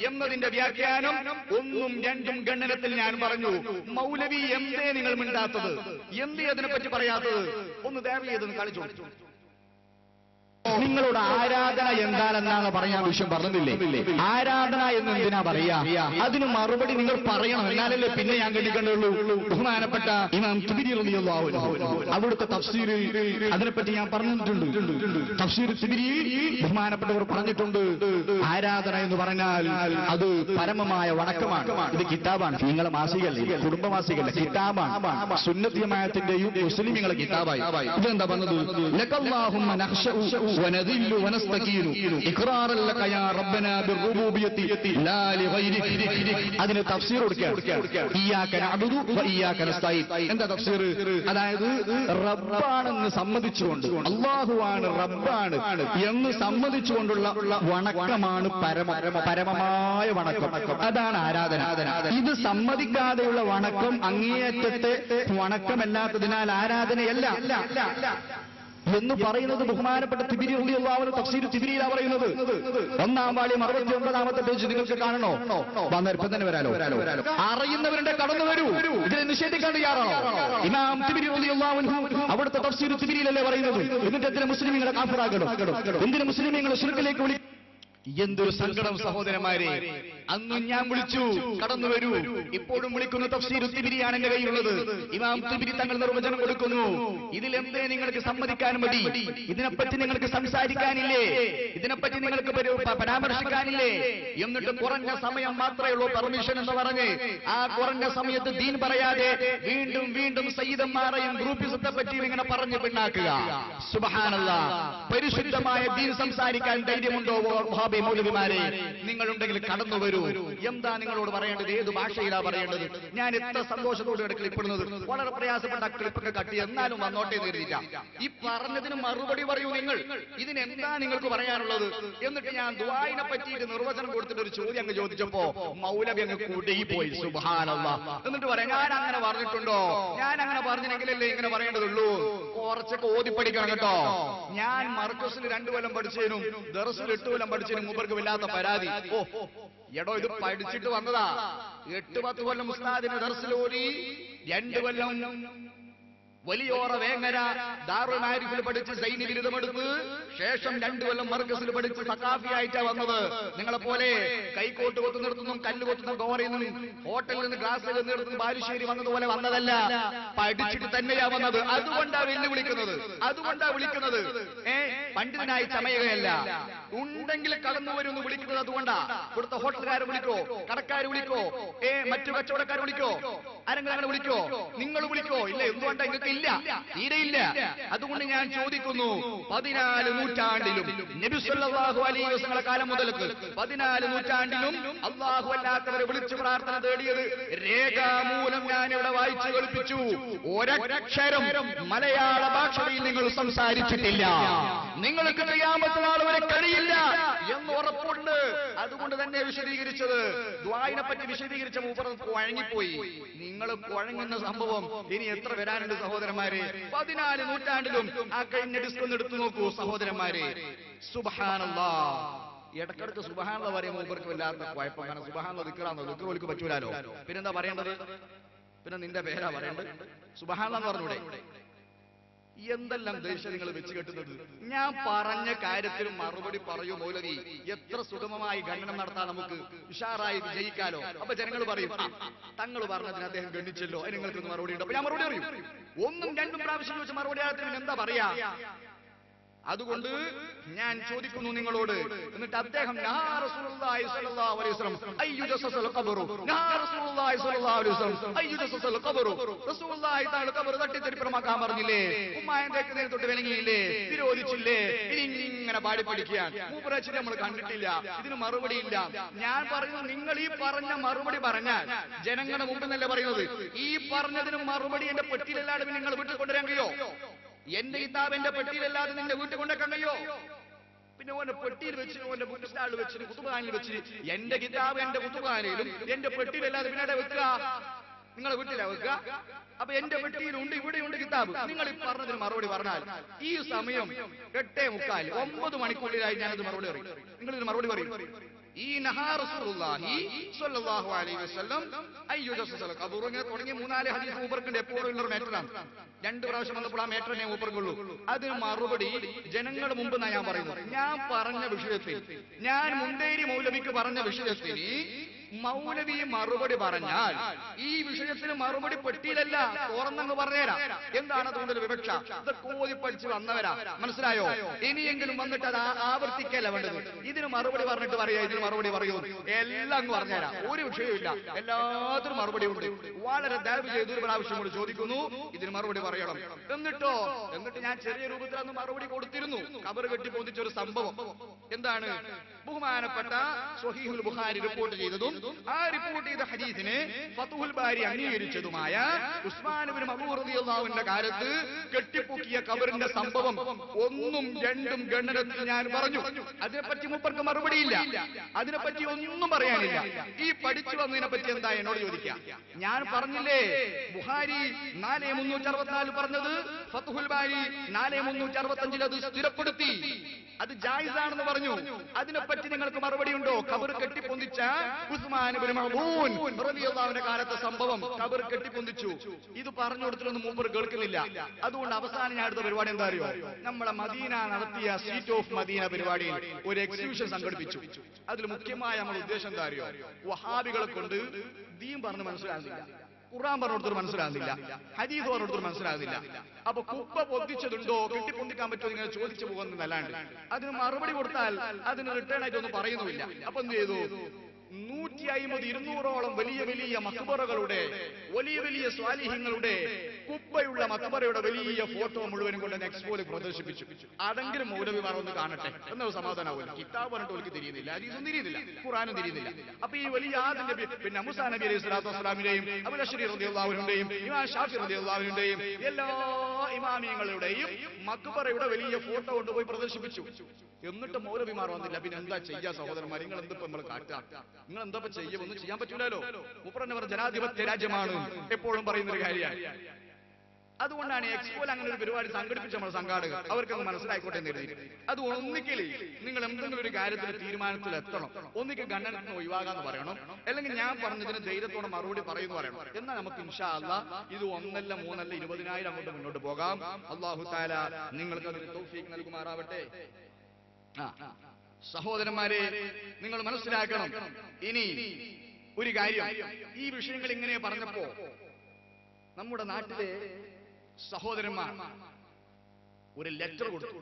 S1: എന്നതിന്റെ വ്യാഖ്യാനം 1ഉം 2ഉം ഖണ്ഡനത്തിൽ ഞാൻ പറഞ്ഞു. മൗലവി എന്തേ നിങ്ങൾ മിണ്ടാത്തത്? എന്തേ അതിനെപ്പറ്റി പറയാത്തത്? ഒന്ന് ദയവ് ചെയ്തൊന്ന് കളിച്ചു. നിങ്ങളോട് ആരാധന എന്താണെന്നാണ് പറയാൻ വിഷയം പറഞ്ഞില്ലേ? ആരാധന എന്ന് എന്തിനാ പറയാ? അതിന് മറുപടി നിങ്ങൾ പറയണം, എന്നാലല്ലേ പിന്നെ ഞാൻ കണ്ടിട്ടുള്ളൂ. ബഹുമാനപ്പെട്ട ഇമാം തിബിരി റളിയല്ലാഹു അൻഹു അവിടുത്തെ തഫ്സീറിൽ അതിനെപ്പറ്റി ഞാൻ പറഞ്ഞിട്ടുണ്ട്. തഫ്സീർ തിബിരിയിൽ ബഹുമാനപ്പെട്ടവർ പറഞ്ഞിട്ടുണ്ട്, ആരാധന എന്ന് പറഞ്ഞാൽ അത് പരമമായ വണക്കമാണ്. ഇത് കിതാബാണ്, നിങ്ങളെ മാസികല്ല, കുടുംബ മാസികല്ല, കിതാബാണ്. സുന്നത്ത് ജമാഅത്തിന്റെയും മുസ്ലിമീങ്ങളെ കിതാബായി. ഇതെന്താ പറഞ്ഞത്? ലകല്ലാഹുമ്മ നഖ്ശഉ വനദില്ലു വനസ്തഖീനു ഇഖ്റാറൻ ലക യാ റബ്ബനാ ബിർറുബൂബിയത്തി ലാ ലിഗൈരിക്. അതിന് തഫ്സീർ കൊടുക്കുക. ഇയ്യാക നഅബുദു വ ഇയ്യാക നസ്തഈൻ. എന്താ തഫ്സീർ? അതായത് റബ്ബാണെന്ന് സമ്മതിച്ചുകൊണ്ട്, അല്ലാഹുവാണ് റബ്ബാണ് എന്ന് സമ്മതിച്ചുകൊണ്ടുള്ള വണക്കമാണ് പരമമായ വണക്കം. അതാണ് ആരാധന. ഇത് സമ്മതിക്കാതെയുള്ള വണക്കം അങ്ങേയറ്റത്തെ വണക്കമല്ലാത്തതിനാൽ ആരാധനയല്ല എന്ന് പറയുന്നത് ബഹുമാനപ്പെട്ട തിബിരി റളിയല്ലാഹു അൻഹു തഫ്സീർ തിബിരിയിലാ പറയുന്നത്. 1-ാം വാള്യം 69-ാമത്തെ പേജ് നിങ്ങൾക്ക് കാണണോ? വന്നേരം തന്നെ വരാലോ. അറിയുന്നവരുടെ കടന്നു വരൂ. ഇതിനെ നിഷേധിക്കാൻ തയ്യാറാണോ? ഇമാം തിബിരി റളിയല്ലാഹു അൻഹു അവിടുത്തെ തഫ്സീർ തിബിരിയിലല്ലേ പറയുന്നത്. എന്നിട്ട് എന്തിനാ മുസ്ലിമീങ്ങളെ കാഫിറാകണം? എന്തിനാ മുസ്ലിമീങ്ങളെ ശിർക്കിലേക്ക് വിളി? എന്തൊരു സങ്കടം സഹോദരന്മാരെ. അന്നും ഞാൻ വിളിച്ചു, കടന്നു വരൂ. ഇപ്പോഴും വിളിക്കുന്ന തഫ്സീർ തിബിരിയാണ് എന്റെ കയ്യിലുള്ളത്. ഇമാം തിബിരി തങ്ങൾ നിർവചനം കൊടുക്കുന്നു. ഇതിലെന്തേ നിങ്ങൾക്ക് സമ്മതിക്കാൻ മതി? ഇതിനെപ്പറ്റി നിങ്ങൾക്ക് സംസാരിക്കാനില്ലേ? ഇതിനെപ്പറ്റി നിങ്ങൾക്ക് പരാമർശിക്കാനില്ലേ? എന്നിട്ട് കുറഞ്ഞ സമയം മാത്രമേ ഉള്ളൂ പെർമിഷൻ എന്ന് പറഞ്ഞ് ആ കുറഞ്ഞ സമയത്ത് ദീൻ പറയാതെ വീണ്ടും വീണ്ടും സയ്യിദന്മാരെയും ഗ്രൂപ്പിസത്തെ പറ്റി ഇങ്ങനെ പറഞ്ഞു പിന്നാക്കുക. സുബ്ഹാനല്ലാഹ്. പരിശുദ്ധമായ ദീൻ സംസാരിക്കാൻ ധൈര്യമുണ്ടോ വഹാബി മൗലവിമാരെ? നിങ്ങളുണ്ടെങ്കിൽ കടന്നു വരൂ. എന്താ നിങ്ങളോട് പറയേണ്ടത്? ഏത് ഭാഷയിലാ പറയേണ്ടത്? ഞാൻ എത്ര സന്തോഷത്തോടെ ക്ലിപ്പെടുന്നത്. വളരെ പ്രയാസപ്പെട്ട ക്ലിപ്പൊക്കെ കട്ടി, എന്നാലും വന്നോട്ടെ എന്ന് കരുതിയിട്ടാ. ഈ പറഞ്ഞതിന് മറുപടി പറയൂ നിങ്ങൾ. ഇതിനെന്താ നിങ്ങൾക്ക് പറയാനുള്ളത്? എന്നിട്ട് ഞാൻ ദുആഇനെ പറ്റിയിട്ട് നിർവചനം കൊടുത്തിട്ട് ഒരു ചോദ്യം അങ്ങ് ചോദിച്ചപ്പോ മൗലവി അങ്ങ് കുടുങ്ങിപ്പോയി. സുബ്ഹാനല്ലാഹ്. എന്നിട്ട് പറയാം, ഞാൻ അങ്ങനെ പറഞ്ഞിട്ടുണ്ടോ? ഞാൻ അങ്ങനെ പറഞ്ഞെങ്കിലല്ലേ ഇങ്ങനെ പറയേണ്ടതുള്ളൂ. കുറച്ചൊക്കെ ഓതിപ്പടിക്കണം കേട്ടോ. ഞാൻ മർക്കസിൽ 2 കൊല്ലം പഠിച്ചതിനും ദർസിൽ 8 കൊല്ലം പഠിച്ചതിനും മൂപ്പർക്ക് വല്ലാത്ത പരാതി. എടോ, ഇത് പഠിച്ചിട്ട് വന്നതാ. 8-10 കൊല്ലം ഉസ്താദിന് ദർസിൽ ഓതി, 2 കൊല്ലം വലിയോറ വേങ്ങര ദാറുൽ മാരിഫിൽ പഠിച്ച് സൈനി ബിരുദമെടുത്ത് ശേഷം 2 കൊല്ലം മർക്കസിൽ പഠിച്ച് സഖാഫിയായിട്ടാ വന്നത്. നിങ്ങളെ പോലെ കൈക്കോട്ട് കൊത്തു നിർത്തുന്നു, കല്ല് കൊത്തുന്ന ഗോറയിൽ നിന്നും ഹോട്ടലിൽ നിന്ന് ഗ്ലാസ് നിർത്തുന്ന ബാലുശ്ശേരി വന്നതുപോലെ വന്നതല്ല. പഠിച്ചിട്ട് തന്നെയാ വന്നത്. അതുകൊണ്ടാ വെല്ലുവിളിക്കുന്നത്. പണ്ഡിതനായി ചമയുകയല്ല. ഉണ്ടെങ്കിൽ കടന്നു വരുമെന്ന് വിളിക്കുന്നത് അതുകൊണ്ടാ. ഇവിടുത്തെ ഹോട്ടലുകാരെ വിളിക്കോ, കടക്കാര് വിളിക്കോ, മറ്റു കച്ചവടക്കാർ വിളിക്കോ, ആരെങ്കിലും അങ്ങനെ വിളിക്കോ? നിങ്ങൾ വിളിക്കോ? ഇല്ല. എന്തുകൊണ്ടാ? നിങ്ങൾക്ക് ഇല്ല, തീരെയില്ല. അതുകൊണ്ട് ഞാൻ ചോദിക്കുന്നു, 14 നൂറ്റാണ്ടിലും നബി സല്ലല്ലാഹു അലൈഹി വസല്ലമയുടെ കാലം മുതൽക്ക് 14 നൂറ്റാണ്ടിലും അല്ലാഹു അല്ലാത്തവരെ വിളിച്ചു പ്രാർത്ഥന തേടിയത് രേഖാമൂലം ഞാൻ ഇവിടെ വായിച്ചു കേൾപ്പിച്ചു. ഒരക്ഷരം മലയാള ഭാഷയിൽ നിങ്ങൾ സംസാരിച്ചിട്ടില്ല. നിങ്ങൾക്ക് ഖിയാമത്ത് നാൾ വരെ കഴിയില്ല എന്ന് ഉറപ്പുണ്ട്. അതുകൊണ്ട് തന്നെ വിശദീകരിച്ചത്. ദുആഇനെ പറ്റി വിശദീകരിച്ച മൂപ്പർ കുഴങ്ങിപ്പോയി. നിങ്ങൾ കുഴങ്ങുന്ന സംഭവം ഇനി എത്ര വരാനുണ്ട് സഹോദരന്മാരെ? 14 നൂറ്റാണ്ടിലും ആ കഴിഞ്ഞ ഡിസ്ക് ഒന്ന് എടുത്തു നോക്കൂ സഹോദരന്മാരെ. സുബ്ഹാനല്ലാഹ്. ഇടക്കിടക്ക് സുബ്ഹാനല്ലാഹ് പറയുമ്പോൾ മൂപ്പർക്ക് വല്ലാത്ത കുഴപ്പം. കാരണം സുബ്ഹാനല്ലാഹ് ദിക്റാണോ, ദിക്റോൽക്ക് പറ്റൂലാലോ. പിന്നെന്താ പറയേണ്ടത്? പിന്നെ നിന്റെ പേരാ പറയേണ്ടത്. സുബ്ഹാനല്ലാഹ് എന്ന് പറഞ്ഞൂടെ? എന്തെല്ലാം ദേഷ്യം നിങ്ങൾ വെച്ച് കെട്ടുന്നത്. ഞാൻ പറഞ്ഞ കാര്യത്തിന് മറുപടി പറയൂ മൗലവി. എത്ര സുഗമമായി ഖണ്ഡനം നടത്താൻ നമുക്ക് ഉഷാറായി വിജയിക്കാലോ. അപ്പൊ ജനങ്ങൾ പറയും, തങ്ങൾ പറഞ്ഞതിന് അദ്ദേഹം ഗണ്ണിച്ചല്ലോ, അതിന് നിങ്ങൾക്ക് മറുപടി ഉണ്ട്. അപ്പൊ ഞാൻ മറുപടി അറിയും. 1ഉം 2ഉം പ്രാവശ്യം ചോദിച്ച മറുപടി ആയതിന് എന്താ പറയാ? അതുകൊണ്ട് ഞാൻ ചോദിക്കുന്നു നിങ്ങളോട്. എന്നിട്ട് അദ്ദേഹം റസൂലുള്ളാഹി സ്വല്ലല്ലാഹു അലൈഹി വസല്ലം അയ്യു ജസസൽ ഖബറു, റസൂലുള്ളാഹി സ്വല്ലല്ലാഹു അലൈഹി വസല്ലം അയ്യു ജസസൽ ഖബറു, റസൂലുള്ളാഹി തആല ഖബർ തട്ടിത്തെറിപ്പറമാക്കാൻ പറഞ്ഞില്ലേ? ഉമ്മായന്റെക്ക് നേരത്തോട്ട് വിലങ്ങിയില്ലേ? വിരോധിച്ചില്ലേ? ഇങ്ങനെ പാടി പഠിക്കാൻ മൂപ്പരച്ചിട്ട് നമ്മൾ കണ്ടിട്ടില്ല. ഇതിന് മറുപടി ഇല്ല. ഞാൻ പറയുന്നു, നിങ്ങൾ ഈ പറഞ്ഞ മറുപടി പറഞ്ഞാൽ ജനങ്ങളുടെ മുമ്പിൽ നിന്നല്ലേ പറയുന്നത്. ഈ പറഞ്ഞതിന് മറുപടി എന്റെ പെട്ടിയിലല്ലാതെ നിങ്ങൾ വീട്ടിൽ കൊണ്ടുവരാൻ കഴിയോ? എന്റെ കിതാബ് എന്റെ പെട്ടിയിലല്ലാതെ നിന്റെ വീട്ടിൽ കൊണ്ടുവെക്കാൻ കഴിയോ? പിന്നെ ഓന്റെ പെട്ടിയിൽ വെച്ച്, ഓന്റെ ബുക്ക് സ്റ്റാളിൽ വെച്ച്, കുത്തുബാനിൽ വെച്ച്, എന്റെ കിതാബ് എന്റെ കുത്തുബാനയിലും എന്റെ പെട്ടിയിലല്ലാതെ പിന്നെ വെക്കുക? നിങ്ങളെ വീട്ടിലാ വെക്കുക? അപ്പൊ എന്റെ പെട്ടിയിലുണ്ട്, ഇവിടെയുണ്ട് കിതാബ്. നിങ്ങൾ ഈ പറഞ്ഞതിന് മറുപടി പറഞ്ഞാൽ ഈ സമയം 8:45 9 മണിക്കൂറിലായി ഞാനത് മറുപടി പറയും. നിങ്ങൾ ഇതിന് മറുപടി പറയും. ഈ നഹാ റസൂലുള്ളാഹി സ്വല്ലല്ലാഹു അലൈഹി വസല്ലം അയ്യു ജസസൽ ഖബർ ഇങ്ങനെ തുടങ്ങിയ 3-4 ഹദീസ് മൂപ്പർക്കുണ്ട്. എപ്പോഴും ഉള്ള മേറ്ററാണ്. 2 പ്രാവശ്യം വന്നപ്പോൾ ആ മേറ്ററിനെ മൂപ്പർക്കുള്ളൂ. അതിന് മറുപടി ജനങ്ങളുടെ മുമ്പ് ഞാൻ പറയുന്നത്. ഞാൻ പറഞ്ഞ വിഷയത്തിൽ, ഞാൻ മുണ്ടേരി മൗലവിക്ക് പറഞ്ഞ വിഷയത്തിന് മൗലവി മറുപടി പറഞ്ഞാൽ ഈ വിഷയത്തിന് മറുപടി പെട്ടിയിലല്ല, തുറന്നങ്ങ് പറഞ്ഞുതരാം. എന്താണ് അതുകൊണ്ടൊരു വിവക്ഷ? ഇതൊക്കെ ഓതി പഠിച്ച് വന്നവരാ, മനസ്സിലായോ? ഇനിയെങ്കിലും വന്നിട്ട് അത് ആവർത്തിക്കല്ല വേണ്ടത്. ഇതിന് മറുപടി പറഞ്ഞിട്ട് പറയാ, ഇതിന് മറുപടി പറയൂ, എല്ലാം അങ്ങ് പറഞ്ഞുതരാം. ഒരു വിഷയമില്ല, എല്ലാത്തിനും മറുപടി ഉണ്ട്. വളരെ ദയവ് ചെയ്ത് ഒരു പ്രാവശ്യം കൂടി ചോദിക്കുന്നു, ഇതിന് മറുപടി പറയണം. എന്നിട്ട് ഞാൻ ചെറിയ രൂപത്തിൽ അന്ന് മറുപടി കൊടുത്തിരുന്നു. ഖബർ കെട്ടി പൊന്തിച്ച ഒരു സംഭവം എന്താണ്? ബഹുമാനപ്പെട്ട സ്വഹീഹുൽ ബുഖാരി റിപ്പോർട്ട് ചെയ്തതും ആ റിപ്പോർട്ട് ചെയ്ത ഹദീസിനെ ഫത്ഹുൽ ബാരി അംഗീകരിച്ചതുമായ ഉസ്മാൻ ഇബ്നു മഅ്മൂൻ റളിയല്ലാഹു അൻഹുവിന്റെ കാലത്ത് കെട്ടിപ്പൊക്കിയ ഖബറിന്റെ സംഭവം 1ഉം 2ഉം ഗണനത്തിൽ ഞാൻ പറഞ്ഞു. അതിനെപ്പറ്റി മൂപ്പർക്ക് മറുപടിയില്ല, അതിനെപ്പറ്റി ഒന്നും പറയാനില്ല. ഈ പഠിച്ചു വന്നതിനെ പറ്റി എന്താ എന്നോട് ചോദിക്കാം? ഞാൻ പറഞ്ഞില്ലേ ബുഖാരി 4364 പറഞ്ഞത്, ഫത്ഹുൽ ബാരി 4365 അത് സ്ഥിരപ്പെടുത്തി, അത് ജായിസാണെന്ന് പറഞ്ഞു. അതിനെപ്പറ്റി നിങ്ങൾക്ക് മറുപടി ഉണ്ടോ? ഖബർ കെട്ടിപ്പൊന്തിച്ച ഉസ്മാൻ ഇബ്നു മഅ്മൂൻ റളിയല്ലാഹു അൻഹുവിന്റെ കാലത്തെ സംഭവം, ഖബർ കെട്ടിപ്പൊന്തിച്ചു. ഇത് പറഞ്ഞു കൊടുത്തിട്ടൊന്നും മൂപ്പർ കേൾക്കുന്നില്ല. അതുകൊണ്ട് അവസാനം ഞാൻ അടുത്ത പരിപാടി എന്താ അറിയോ? നമ്മളെ മദീന നടത്തിയ സ്ട്രീറ്റ് ഓഫ് മദീന പരിപാടിയിൽ ഒരു എക്സിബിഷൻ സംഘടിപ്പിച്ചു. അതിൽ മുഖ്യമായ നമ്മുടെ ഉദ്ദേശം എന്താ അറിയോ? വഹാബികളെ കൊണ്ട് ദീൻ പറഞ്ഞ് മനസ്സിലാകുന്നില്ല, ഖുർആൻ പറഞ്ഞെടുത്തൊരു മനസ്സിലാകുന്നില്ല, ഹദീസ് പറഞ്ഞെടുത്തൊരു മനസ്സിലാകുന്നില്ല. അപ്പൊ കുപ്പ പൊന്തിച്ചതുണ്ടോ, കെട്ടിപ്പൊന്തിക്കാൻ പറ്റുമോ ഇങ്ങനെ ചോദിച്ചു പോകുന്നതല്ലാണ്ട് അതിന് മറുപടി കൊടുത്താൽ അതിന് റിട്ടേൺ ആയിട്ടൊന്നും പറയുന്നുമില്ല. അപ്പൊ എന്ത് ചെയ്തു? 150, 200ഓളം വലിയ വലിയ മക്ബറകളുടെ, വലിയ വലിയ സ്വാലിഹ്യങ്ങളുടെ കുപ്പയുള്ള മക്ബറയുടെ വലിയ ഫോട്ടോ മുഴുവനും കൊണ്ട് എക്സ്പോയിൽ പ്രദർശിപ്പിച്ചു. അതെങ്കിലും മൗലവിമാർ ഒന്ന് കാണട്ടെ എന്ന സമാധാനമാവില്ല. കിതാബ് പറഞ്ഞിട്ട് അവർക്ക് തിരിയുന്നില്ല, ഹദീസും തിരിയുന്നില്ല, ഖുർആനും തിരിയുന്നില്ല. അപ്പൊ ഈ വലിയ ആദ്യ നബി, പിന്നെ മൂസാ നബി അലൈഹി സ്വലാത്തു വസ്സലാമിന്റെയും അബൂ ബക്കർ റളിയല്ലാഹു അൻഹുവിന്റെയും ഇമാം ഷാഫി റളിയല്ലാഹു അൻഹുവിന്റെയും എല്ലാ ഇമാമിയങ്ങളുടെയും മക്ബറയുടെ വലിയ ഫോട്ടോ കൊണ്ടുപോയി പ്രദർശിപ്പിച്ചു. എന്നിട്ട് മൗലവിമാർ വന്നില്ല. പിന്നെ എന്താ ചെയ്യാ സഹോദരന്മാർ? നിങ്ങൾ എന്തിപ്പോ നമ്മൾ കാട്ടാ? നിങ്ങൾ എന്താ ചെയ്യുക? ഒന്നും ചെയ്യാൻ പറ്റൂലോ. മൂപ്പറന്നെ പറഞ്ഞ ജനാധിപത്യ രാജ്യമാണ് എപ്പോഴും പറയുന്ന ഒരു കാര്യമാണ്. അതുകൊണ്ടാണ് എക്സ്പോയിൽ അങ്ങനെ ഒരു പരിപാടി സംഘടിപ്പിച്ച നമ്മുടെ സംഘാടകർ. അവർക്കത് മനസ്സിലായിക്കോട്ടെ എന്ന് എഴുതി. അത് ഒന്നിക്കൽ നിങ്ങൾ എന്തെങ്കിലും ഒരു കാര്യത്തിൽ തീരുമാനത്തിൽ എത്തണം. ഒന്നിക്കൽ ഗണ്ണനത്തിന് ഒഴിവാകാന്ന് പറയണം, അല്ലെങ്കിൽ ഞാൻ പറഞ്ഞതിന് ധൈര്യത്തോടെ മറുപടി പറയുന്നു പറയണം. എന്നാൽ നമുക്ക് ഇൻഷാ അല്ലാഹ് ഇത് 1 അല്ല 3 അല്ല 20,000 അങ്ങോട്ട് മുന്നോട്ട് പോകാം. അല്ലാഹു തആല നിങ്ങൾക്ക് അതിന് തൗഫീഖ് നൽകുമാറാവട്ടെ. സഹോദരന്മാരെ, നിങ്ങൾ മനസ്സിലാക്കണം. ഇനി ഒരു കാര്യം, ഈ വിഷയങ്ങൾ ഇങ്ങനെ പറഞ്ഞപ്പോ നമ്മുടെ നാട്ടിലെ സഹോദരന്മാർ ഒരു ലെറ്റർ കൊടുത്തു.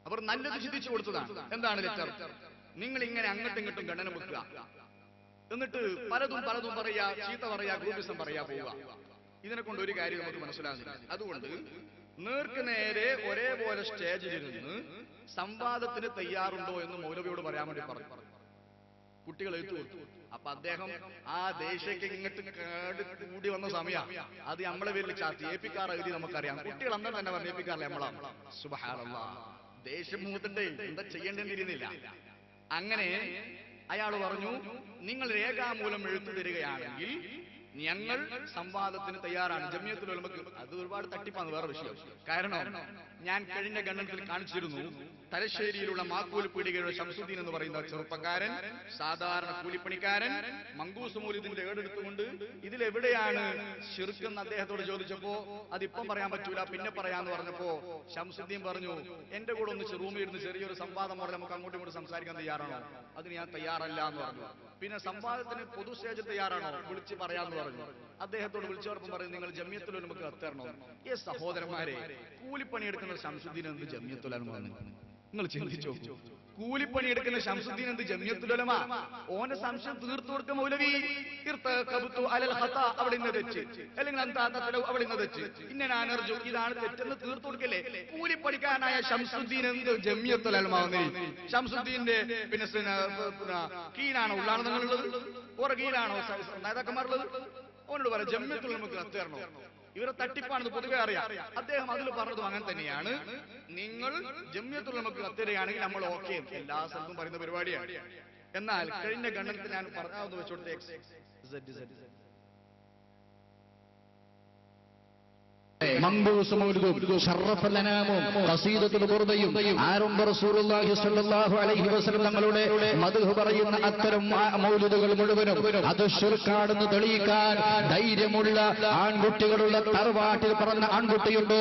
S1: അവർ നല്ലത് ചിന്തിച്ചു കൊടുത്തതാണ്. എന്താണ് ലെറ്റർ? നിങ്ങൾ ഇങ്ങനെ അങ്ങോട്ടും ഇങ്ങോട്ടും ഗണന വെക്കുക, എന്നിട്ട് പലതും പലതും പറയാ, ചീത്ത പറയാ, ഗ്രൂപ്പിസം പറയാ, പോവുക. ഇതിനെ കൊണ്ട് ഒരു കാര്യം നമുക്ക് മനസ്സിലാകുന്നില്ല. അതുകൊണ്ട് നേർക്ക് നേരെ ഒരേപോലെ സ്റ്റേജിലിരുന്ന് സംവാദത്തിന് തയ്യാറുണ്ടോ എന്ന് മൗലവിയോട് പറയാൻ വേണ്ടി പറഞ്ഞു. കുട്ടികൾ എഴുത്തു കൊടുത്തു. അപ്പൊ അദ്ദേഹം ആ ദേശയ്ക്ക് ഇങ്ങോട്ട് കേട് കൂടി വന്ന സമയം അത് നമ്മളെ പേരിൽ ചാത്തി ഏപ്പിക്കാർ എഴുതി നമുക്കറിയാം. കുട്ടികൾ അന്ന് തന്നെ പറഞ്ഞു ഏപ്പിക്കാറില്ല നമ്മളാണ്. സുബ്ഹാനല്ലാഹ്, ദേഷ്യം മൂത്തിട്ട് എന്താ ചെയ്യേണ്ടെന്നിരുന്നില്ല. അങ്ങനെ അയാൾ പറഞ്ഞു, നിങ്ങൾ രേഖാമൂലം എഴുത്തു തരികയാണെങ്കിൽ ഞങ്ങൾ സംവാദത്തിന് തയ്യാറാണ്. ജമിയത്തുൽ ഉലമക്ക് അത് ഒരുപാട് തട്ടിപ്പാണ്, വേറെ വിഷയം. കാരണം ഞാൻ കഴിഞ്ഞ ഗണനത്തിൽ കാണിച്ചിരുന്നു, തലശ്ശേരിയിലുള്ള മാക്കൂൽ പീടികയുടെ ശംസുദ്ദീൻ എന്ന് പറയുന്ന ചെറുപ്പക്കാരൻ, സാധാരണ കൂലിപ്പണിക്കാരൻ, മങ്കൂസ് മൗലിദിന്റെ ഏടെടുത്തുകൊണ്ട് ഇതിലെവിടെയാണ് ശിർക്കെന്ന് അദ്ദേഹത്തോട് ചോദിച്ചപ്പോ അതിപ്പം പറയാൻ പറ്റൂല, പിന്നെ പറയാന്ന് പറഞ്ഞപ്പോ ശംസുദ്ദീൻ പറഞ്ഞു, എന്റെ കൂടെ ഒന്ന് റൂമിൽ ഇരുന്ന് ചെറിയൊരു സംവാദം പോലെ നമുക്ക് അങ്ങോട്ടും ഇങ്ങോട്ടും സംസാരിക്കാൻ തയ്യാറാണോ? അതിന് ഞാൻ തയ്യാറല്ല എന്ന് പറഞ്ഞു. പിന്നെ സംവാദത്തിന് പൊതു സ്റ്റേജിൽ തയ്യാറാണോ? വിളിച്ച് പറയാന്ന് പറഞ്ഞു. അദ്ദേഹത്തോട് വിളിച്ചവർക്കും പറഞ്ഞു, നിങ്ങൾ ജമിയത്തുൽ ഉലമക്ക് കത്തരണോ? ഈ സഹോദരന്മാരെ, കൂലിപ്പണിയെടുക്കുന്ന ശംസുദ്ദീൻ എന്ത് ജമിയത്തുൽ ഉലമ? നിങ്ങൾ ചിന്തിച്ചു നോക്കൂ. കൂലിപ്പണിയെടുക്കുന്ന ശംസുദ്ദീൻ എന്ത് ജമിയത്തുൽ ഉലമ? ഓന്റെ സംശയം തീർത്തു കൊടുക്ക മൗലവി. അവിടെ നിന്ന് തെറ്റ്, അല്ലെങ്കിൽ അവിടെ നിന്ന് തെറ്റ്, ഇന്നർജു ഇതാണ് തെറ്റെന്ന് തീർത്തു കൊടുക്കല്ലേ? കൂലിപ്പണിക്കാരനായ ശംസുദ്ദീൻ എന്ത് ജമിയത്തുൽ ഉലമ? ശംസുദ്ദീന്റെ പിന്നെ കീഴാണോ ഉള്ളാണോ നിങ്ങളുള്ളത്? ഓരോ കീഴാണോ നേതാക്കന്മാരുള്ളത്? അവനോട് പറയാം ജമിയത്തുൽ ഉലമക്ക് കത്തരണോ? ഇവരെ തട്ടിപ്പാണെന്ന് പൊതുവെ അറിയാം. അദ്ദേഹം അതിൽ പറഞ്ഞതും അങ്ങനെ തന്നെയാണ്. നിങ്ങൾ ജമിയത്തുൽ ഉലമക്ക് കത്തരുകയാണെങ്കിൽ നമ്മൾ ഓക്കെ, എല്ലാ സ്ഥലത്തും പറയുന്ന പരിപാടിയാണ്. എന്നാൽ കഴിഞ്ഞ ഗണനത്തിൽ ഞാൻ പറഞ്ഞാന്ന് വെച്ചോട്ടെ,
S2: മങ്കൂസ് മൗലിദും ശറഫൽ അനാമും ഖസീദത്തുൽ ബുർദയും ആരംഭ റസൂലുള്ളാഹി സ്വല്ലല്ലാഹു അലൈഹി വസല്ലം തങ്ങളുടെ മദ്ഹ് പറയുന്ന അത്തരം മൗലിദുകൾ മുഴുവനും അത് ശിർക്കാണെന്ന് തെളിയിക്കാൻ ധൈര്യമുള്ള ആൺകുട്ടികളുള്ള തറവാട്ടിൽ പറഞ്ഞ ആൺകുട്ടിയുണ്ടോ?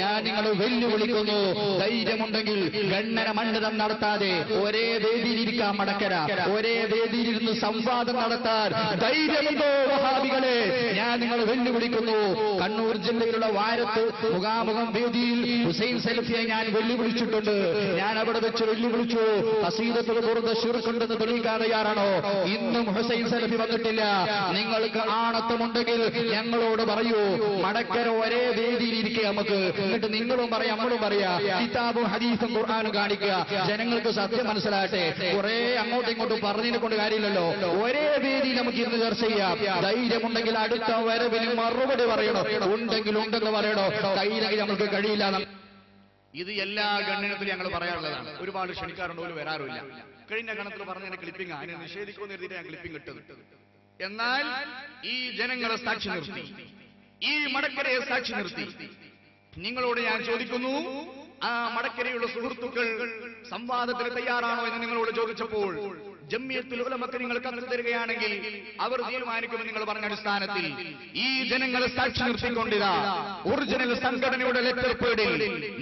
S2: ഞാൻ നിങ്ങളെ വെല്ലുവിളിക്കുന്നു. ധൈര്യമുണ്ടെങ്കിൽ ഗണ്ണന മണ്ഡലം നടത്താതെ ഒരേ വേദിയിലിരിക്കാൻ മടക്കര, ഒരേ വേദിയിലിരുന്ന് സംവാദം നടത്താൻ ധൈര്യമുണ്ടോ വഹാബികളെ? ഞാൻ നിങ്ങളെ വെല്ലുവിളിക്കുന്നു. കണ്ണൂർ ജില്ലയിലുള്ള വാരത്ത് മുഖാമുഖം വേദിയിൽ ഹുസൈൻ സലഫിയെ ഞാൻ വെല്ലുവിളിച്ചിട്ടുണ്ട്. ഞാൻ അവിടെ വെച്ച് വെല്ലുവിളിച്ചു. ഖസീദത്തുൽ ബുർദ ശിർക്കുണ്ടെന്ന് തെളിയിക്കാൻ തയ്യാറാണോ? ഇന്നും ഹുസൈൻ സലഫി വന്നിട്ടില്ല. നിങ്ങൾക്ക് ആണത്തമുണ്ടെങ്കിൽ ഞങ്ങളോട് പറയൂ. മടക്കര ഒരേ വേദിയിൽ ഇരിക്കുക നമുക്ക്. എന്നിട്ട് നിങ്ങളും പറയാം, നമ്മളും പറയാ. കിതാബും ഹദീസും ഖുർആനും കാണിക്കുക. ജനങ്ങൾക്ക് സത്യം മനസ്സിലാകട്ടെ. കുറെ അങ്ങോട്ടും ഇങ്ങോട്ടും പറഞ്ഞതിനെ കൊണ്ട് കാര്യമില്ലല്ലോ. ഒരേ വേദിയിൽ നമുക്ക് ഇന്ന് ചർച്ച ചെയ്യാം. ധൈര്യമുണ്ടെങ്കിൽ അടുത്ത വരവിന് മറുപടി പറയണോ? ഉണ്ടെങ്കിൽ ഉണ്ടെന്ന് പറയണോ? കയ്യിലെങ്കിൽ നമുക്ക് കഴിയില്ല.
S1: ഇത് എല്ലാ ഗണ്ണനത്തിലും ഞങ്ങൾ പറയാനുള്ളതാണ്. ഒരുപാട് ക്ഷണിക്കാറുണ്ട്, ഒരു വരാറില്ല. കഴിഞ്ഞ ഗണത്തിൽ പറഞ്ഞ ക്ലിപ്പിംഗ് അതിനെ നിഷേധിക്കുമെന്ന് എഴുതിയിട്ട് ഞാൻ ക്ലിപ്പിംഗ് ഇട്ടത്. എന്നാൽ ഈ ജനങ്ങളെ സാക്ഷി നിർത്തി, ഈ മടക്കരയെ സാക്ഷി നിർത്തി നിങ്ങളോട് ഞാൻ ചോദിക്കുന്നു, ആ മടക്കരയുള്ള സുഹൃത്തുക്കൾ സംവാദത്തിന് തയ്യാറാണോ എന്ന് നിങ്ങളോട് ചോദിച്ചപ്പോൾ ജംഇയ്യത്തുൽ ഉലമക്ക് നിങ്ങൾ കത്ത് തരികയാണെങ്കിൽ അവർ തീരുമാനിക്കുമെന്ന് നിങ്ങൾ പറഞ്ഞ അടിസ്ഥാനത്തിൽ ഈ ജനങ്ങളെ സാക്ഷി നിർത്തിക്കൊണ്ടിതാ ഒറിജിനൽ സംഘടനയുടെ ലെറ്റർ പേഡിൽ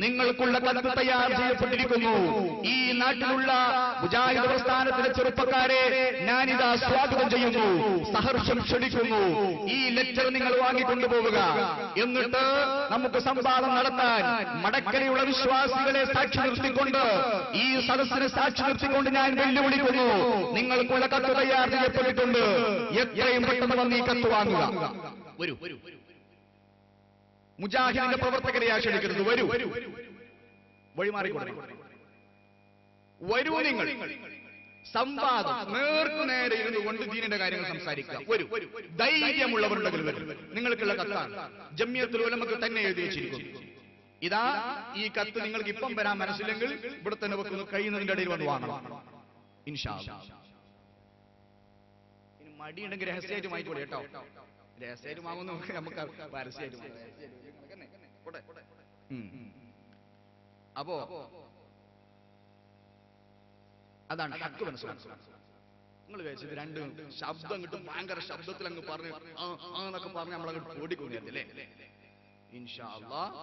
S1: നിങ്ങൾക്കുള്ള കത്ത് തയ്യാർ ചെയ്യപ്പെട്ടിരിക്കുന്നു. ഈ നാട്ടിലുള്ള മുജാഹിദ് പ്രസ്ഥാനത്തിലെ ചെറുപ്പക്കാരെ ഞാനിതാ സ്വാഗതം ചെയ്യുന്നു, സഹർഷം ക്ഷണിക്കുന്നു. ഈ ലെറ്റർ നിങ്ങൾ വാങ്ങിക്കൊണ്ടുപോവുക. എന്നിട്ട് നമുക്ക് സംവാദം നടത്താൻ മടക്കരയുള്ള വിശ്വാസികളെ സാക്ഷി നിർത്തിക്കൊണ്ട്, ഈ സദസ്സിനെ സാക്ഷി നിർത്തിക്കൊണ്ട് ഞാൻ വെല്ലുവിളിക്കുന്നു. നിങ്ങൾക്കുള്ള കത്ത് തയ്യാർ ചെയ്യപ്പെട്ടിട്ടുണ്ട്. എത്രയും പെട്ടെന്ന് വന്ന് ഈ കത്ത് വാങ്ങുക. വരൂ, മുജാഹിദിന്റെ പ്രവർത്തകരെ ക്ഷണിക്കരുത്. വരൂ, വഴിമാറിക്കൊണ്ടു വരൂ. നിങ്ങൾ സംവാദം നേർക്കുനേരെ ഇരുന്നു കൊണ്ട് ദീനിന്റെ കാര്യങ്ങൾ സംസാരിക്കുക. വരൂ, ധൈര്യമുള്ളവരുണ്ടെങ്കിൽ വരും. നിങ്ങൾക്കുള്ള കത്താണ് ജംഇയ്യത്തുൽ ഉലമക്ക് തന്നെ എഴുതി വെച്ചിരിക്കുന്നു. ഇതാ ഈ കത്ത് നിങ്ങൾക്ക് ഇപ്പം വരാൻ മനസ്സില്ലെങ്കിൽ ഇവിടെ തന്നെ വെക്കുന്നു. കഴിയുന്നതിന്റെ ഇടയിൽ വന്ന് വാങ്ങണം. ഇൻഷാ അല്ലാഹ്. ഇനി മടിയുണ്ടെങ്കിൽ രഹസ്യമായിട്ട് വാങ്ങിക്കോളൂ കേട്ടോ. രഹസ്യമായിട്ട് വാങ്ങുന്നു നമുക്ക് പരസ്യമായിട്ട്. അപ്പോ അതാണ് ഹക്ക് മനസ്സിലാക്കുക. നിങ്ങൾ വിചാരിച്ചത് രണ്ട് ശബ്ദം കിട്ടും, ഭയങ്കര ശബ്ദത്തിൽ അങ്ങ് പറഞ്ഞ് എന്നൊക്കെ പറഞ്ഞ് നമ്മളങ്ങോട്ട് ഓടിക്കൊണ്ടില്ലേ? ഇൻഷാ അല്ലാഹ്